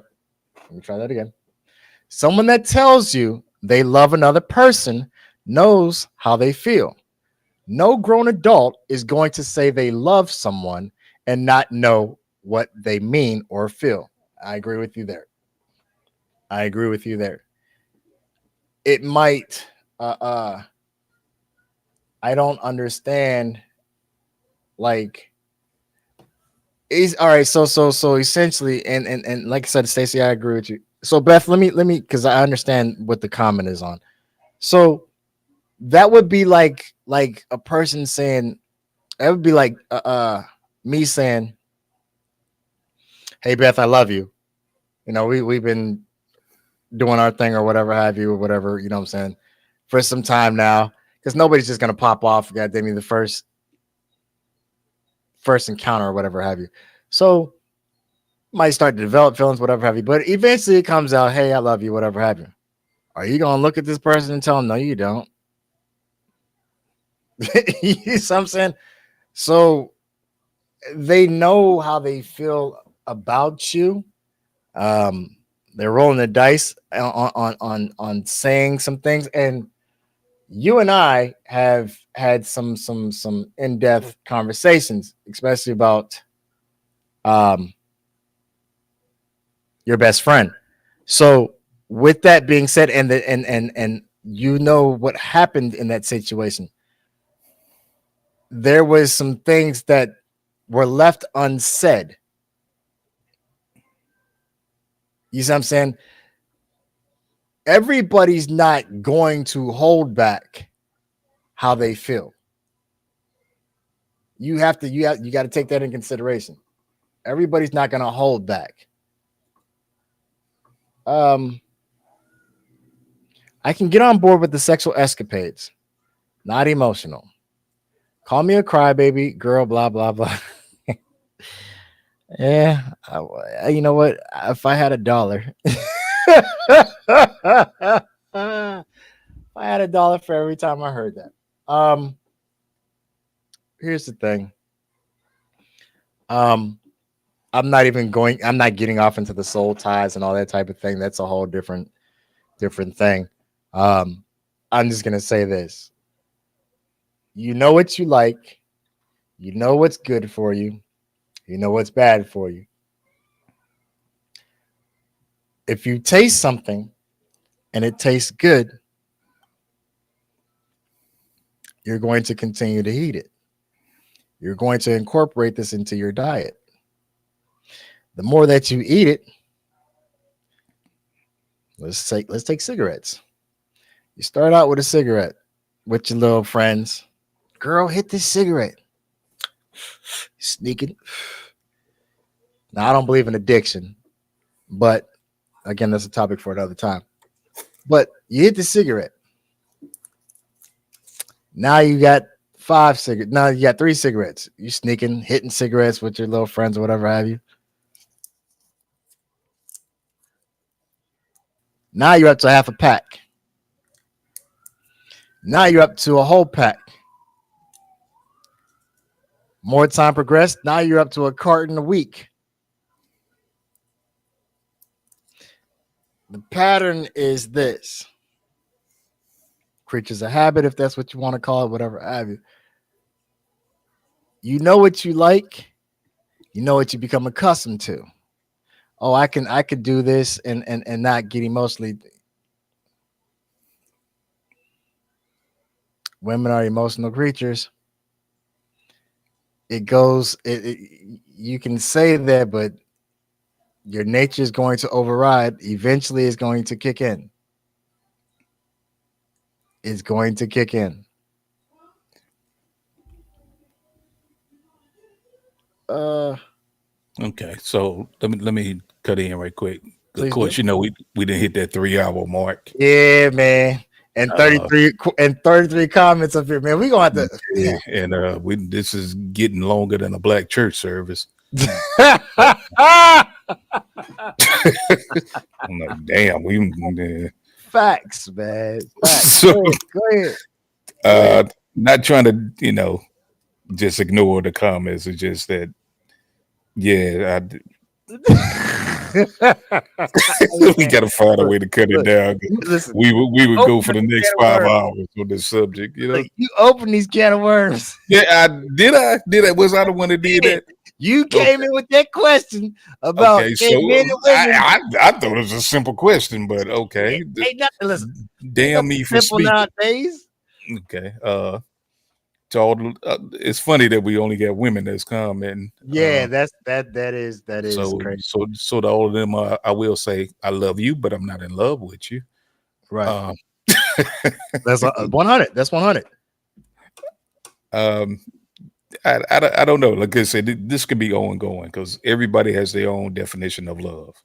Let me try that again. Someone that tells you they love another person knows how they feel. No grown adult is going to say they love someone and not know what they mean or feel. I agree with you there. It might I don't understand, like, is all right. So essentially, and like I said, Stacey, I agree with you. So Beth, let me because I understand what the comment is on. So that would be like a person saying, that would be like me saying, "Hey Beth, I love you. You know, we've been doing our thing or whatever have you or whatever, you know what I'm saying, for some time now, because nobody's just gonna pop off, goddamn me, the first encounter or whatever have you. So might start to develop feelings, whatever have you, but eventually it comes out, hey, I love you, whatever have you. Are you gonna look at this person and tell them no, you don't? You know what I'm saying? So they know how they feel about you. They're rolling the dice on saying some things, and you and I have had some in-depth conversations, especially about your best friend. So with that being said, and you know what happened in that situation, there was some things that were left unsaid. You see what I'm saying? Everybody's not going to hold back how they feel. You got to take that in consideration. Everybody's not going to hold back. I can get on board with the sexual escapades, not emotional. Call me a crybaby, girl, blah, blah, blah. Yeah, you know what? If I had $1, if I had $1 for every time I heard that. Here's the thing. I'm not getting off into the soul ties and all that type of thing. That's a whole different thing. I'm just gonna say this. You know what you like, you know what's good for you, you know what's bad for you. If you taste something and it tastes good, you're going to continue to eat it. You're going to incorporate this into your diet. The more that you eat it, let's take cigarettes. You start out with a cigarette with your little friends. Girl, hit this cigarette. Sneaking. Now, I don't believe in addiction, but again, that's a topic for another time. But you hit the cigarette. Now you got 5 cigarettes. Now you got 3 cigarettes. You sneaking, hitting cigarettes with your little friends or whatever have you. Now you're up to half a pack. Now you're up to a whole pack. More time progressed. Now you're up to a carton a week. The pattern is this. Creatures of habit, if that's what you want to call it, whatever have you. You know what you like. You know what you become accustomed to. Oh, I could do this and not get emotionally. Women are emotional creatures. You can say that, but your nature is going to override. Eventually, it's going to kick in. It's going to kick in. Okay, so let me cut in right quick. Please Of course, do. you know we didn't hit that 3-hour mark. Yeah, man. And 33 comments up here, man. We gonna have to. Yeah, and this is getting longer than a black church service. I'm like, damn, Facts, man. Facts. So, Go ahead. not trying to, just ignore the comments. It's just that, yeah, we got to find a way to cut it down. Listen, We would go for the open next can of 5 worms. hours on this subject. Like, you open these can of worms. Yeah, did I? Was I the one that did that? You came in with that question about Okay, so men and women. I thought it was a simple question, but okay. Ain't nothing. Listen, Damn me for simple speaking. nowadays. Okay. To all, it's funny that we only got women that's commenting. Yeah, that is So crazy. to all of them, I will say I love you, but I'm not in love with you. Right. That's 100. That's 100. I don't know. Like I said, this could be ongoing because everybody has their own definition of love.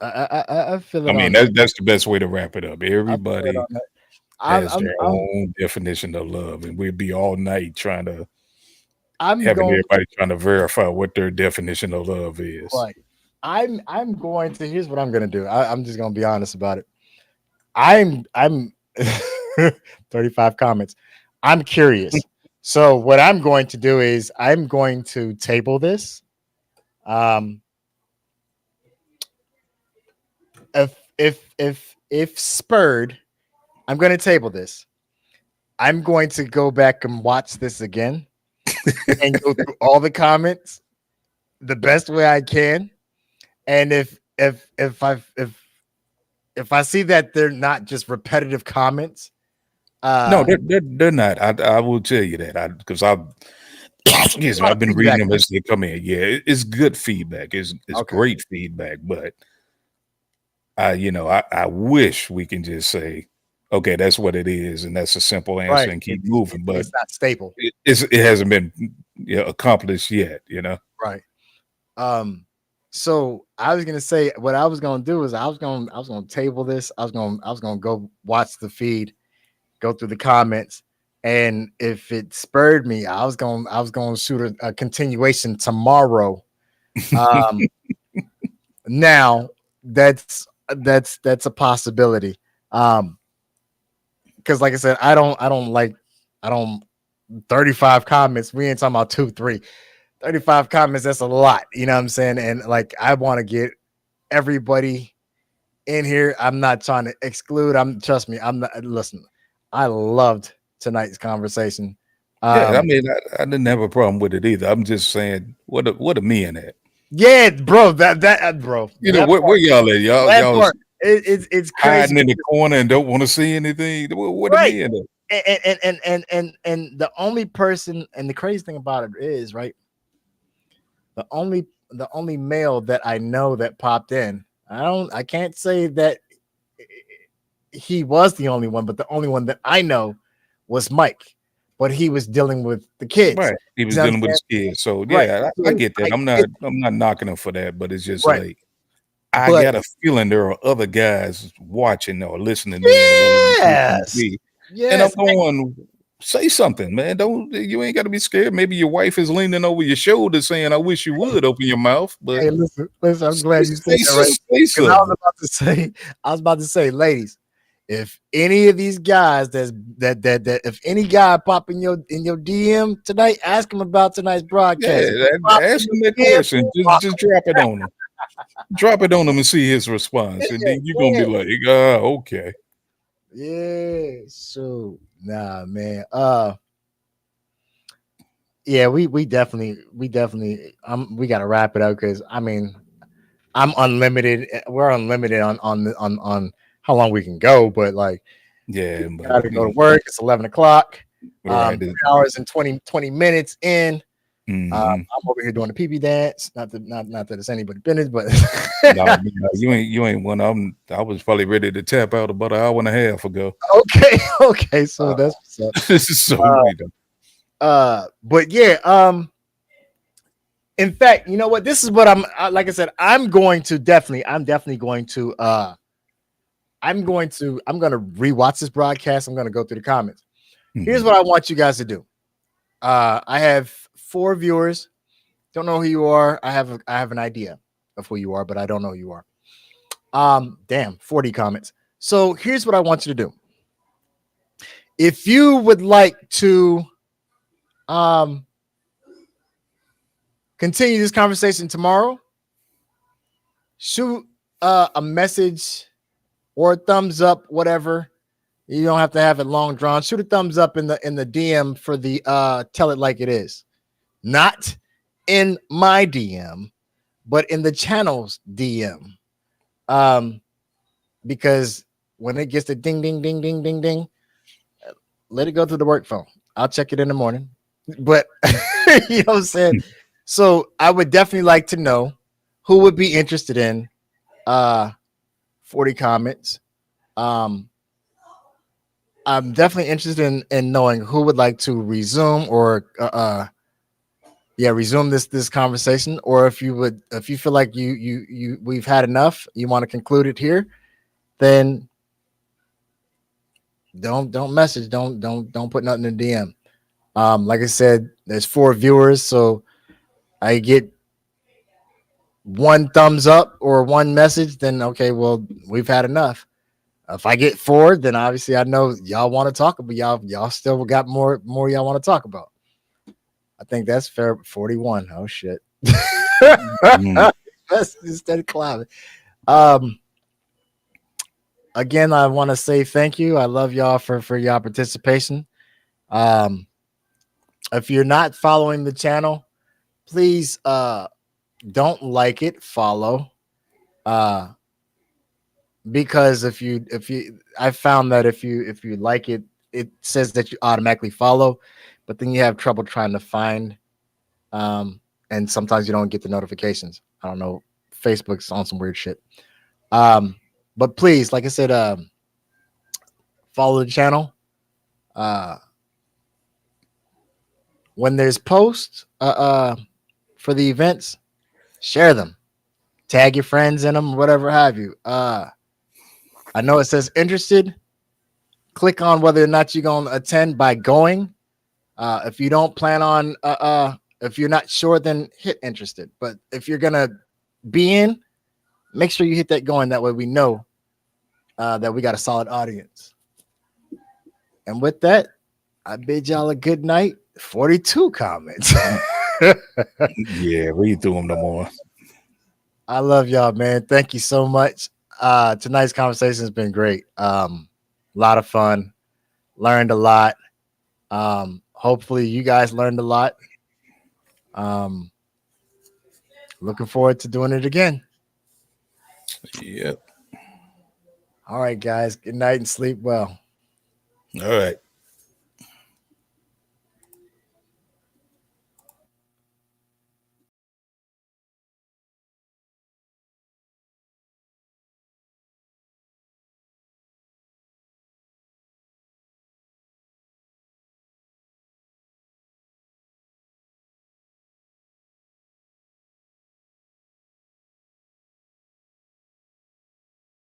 I feel I it mean, on that. that's the best way to wrap it up. I feel it Everybody on that. has their I'm own definition of love, and we'd be all night trying to I'm having going everybody trying to verify what their definition of love is. right. I'm going to. Here's what I'm going to do. I'm just going to be honest about it. I'm 35 comments. I'm curious. So what I'm going to do is I'm going to table this. If spurred, I'm going to table this. I'm going to go back and watch this again and go through all the comments the best way I can. And if I see that they're not just repetitive comments, No, they're not. I will tell you that because I've excuse me, I've been reading them as they come in. Yeah, it's good feedback. It's Okay. great feedback, but I wish we can just say, okay, that's what it is, and that's a simple answer right, and keep moving. But it's not stable, it hasn't been accomplished yet. right? So I was gonna say what I was gonna do is I was gonna table this. I was gonna go watch the feed, go through the comments, and if it spurred me, I was gonna shoot a continuation tomorrow. Now that's a possibility. Because like I said, I don't 35 comments. We ain't talking about 2, 3. 35 comments, that's a lot. You know what I'm saying? And like I want to get everybody in here. I'm not trying to exclude. Trust me, I'm not listen. I loved tonight's conversation. Yeah, I mean, I didn't have a problem with it either. I'm just saying, what are men at? Yeah, bro. Bro. Where y'all at? Y'all it's crazy. hiding in the corner and don't want to see anything. What are men at? And the only person, and the crazy thing about it is, right? The only male that I know that popped in. I can't say that he was the only one, but the only one that I know was Mike. But he was dealing with the kids. Right. He was dealing with his kids. So yeah, right. I get that. I'm not knocking him for that, but it's just right. Like I got a feeling there are other guys watching or listening. Yes. Yes. And I'm going, say something, man. You ain't got to be scared. Maybe your wife is leaning over your shoulder saying, I wish you would open your mouth. But hey, listen, I'm glad you said that, right? I was about to say, ladies, if any of these guys that if any guy pop in your DM tonight, ask him about tonight's broadcast. Yeah, ask him that question. Just drop it on him. Drop it on him and see his response. And then you're gonna be like, okay. Yeah, so nah, man. Yeah, we definitely we gotta wrap it up because I mean I'm unlimited. We're unlimited on how long we can go, but like yeah, gotta go to work. It's 11 o'clock. Right. 3 hours and 20 minutes in. Mm-hmm. I'm over here doing the pee dance. Not that it's anybody business, but no, you ain't one. I was probably ready to tap out about an hour and a half ago. Okay, so that's what's up. This is so but yeah, in fact, you know what? This is what like I said, I'm definitely going to I'm going to rewatch this broadcast. I'm going to go through the comments. Mm-hmm. Here's what I want you guys to do. I have 4 viewers. Don't know who you are. I have an idea of who you are, but I don't know who you are. Damn, 40 comments. So here's what I want you to do. If you would like to continue this conversation tomorrow, shoot a message or a thumbs up, whatever. You don't have to have it long drawn. Shoot a thumbs up in the DM for the Tell It Like It Is. Not in my DM, but in the channel's DM. Because when it gets the ding, ding, ding, ding, ding, ding, let it go through the work phone. I'll check it in the morning. But you know what I'm saying? So I would definitely like to know who would be interested in 40 comments. Um, I'm definitely interested in knowing who would like to resume or resume this conversation, or if you feel like you we've had enough, you want to conclude it here, then don't message, don't put nothing in DM. Like I said, there's 4 viewers, so I get 1 thumbs up or 1 message, then okay, well, we've had enough. If I get 4, then obviously I know y'all want to talk about, y'all still got more y'all want to talk about. I think that's fair. 41. Oh shit. That's instead of climbing. Again, I want to say thank you. I love y'all for y'all participation. If you're not following the channel, please don't like it, follow. Because if you I found that if you like it, it says that you automatically follow, but then you have trouble trying to find, and sometimes you don't get the notifications. I don't know, Facebook's on some weird shit. But please, like I said, follow the channel. When there's posts for the events, share them, tag your friends in them, whatever have you. I know it says interested. Click on whether or not you're going to attend by going. If you don't plan on, if you're not sure, then hit interested. But if you're going to be in, make sure you hit that going. That way we know that we got a solid audience. And with that, I bid y'all a good night. 42 comments. Yeah, read through them no more. I love y'all, man. Thank you so much. Tonight's conversation has been great. A lot of fun. Learned a lot. Hopefully you guys learned a lot. Looking forward to doing it again. Yep. All right, guys. Good night and sleep well. All right.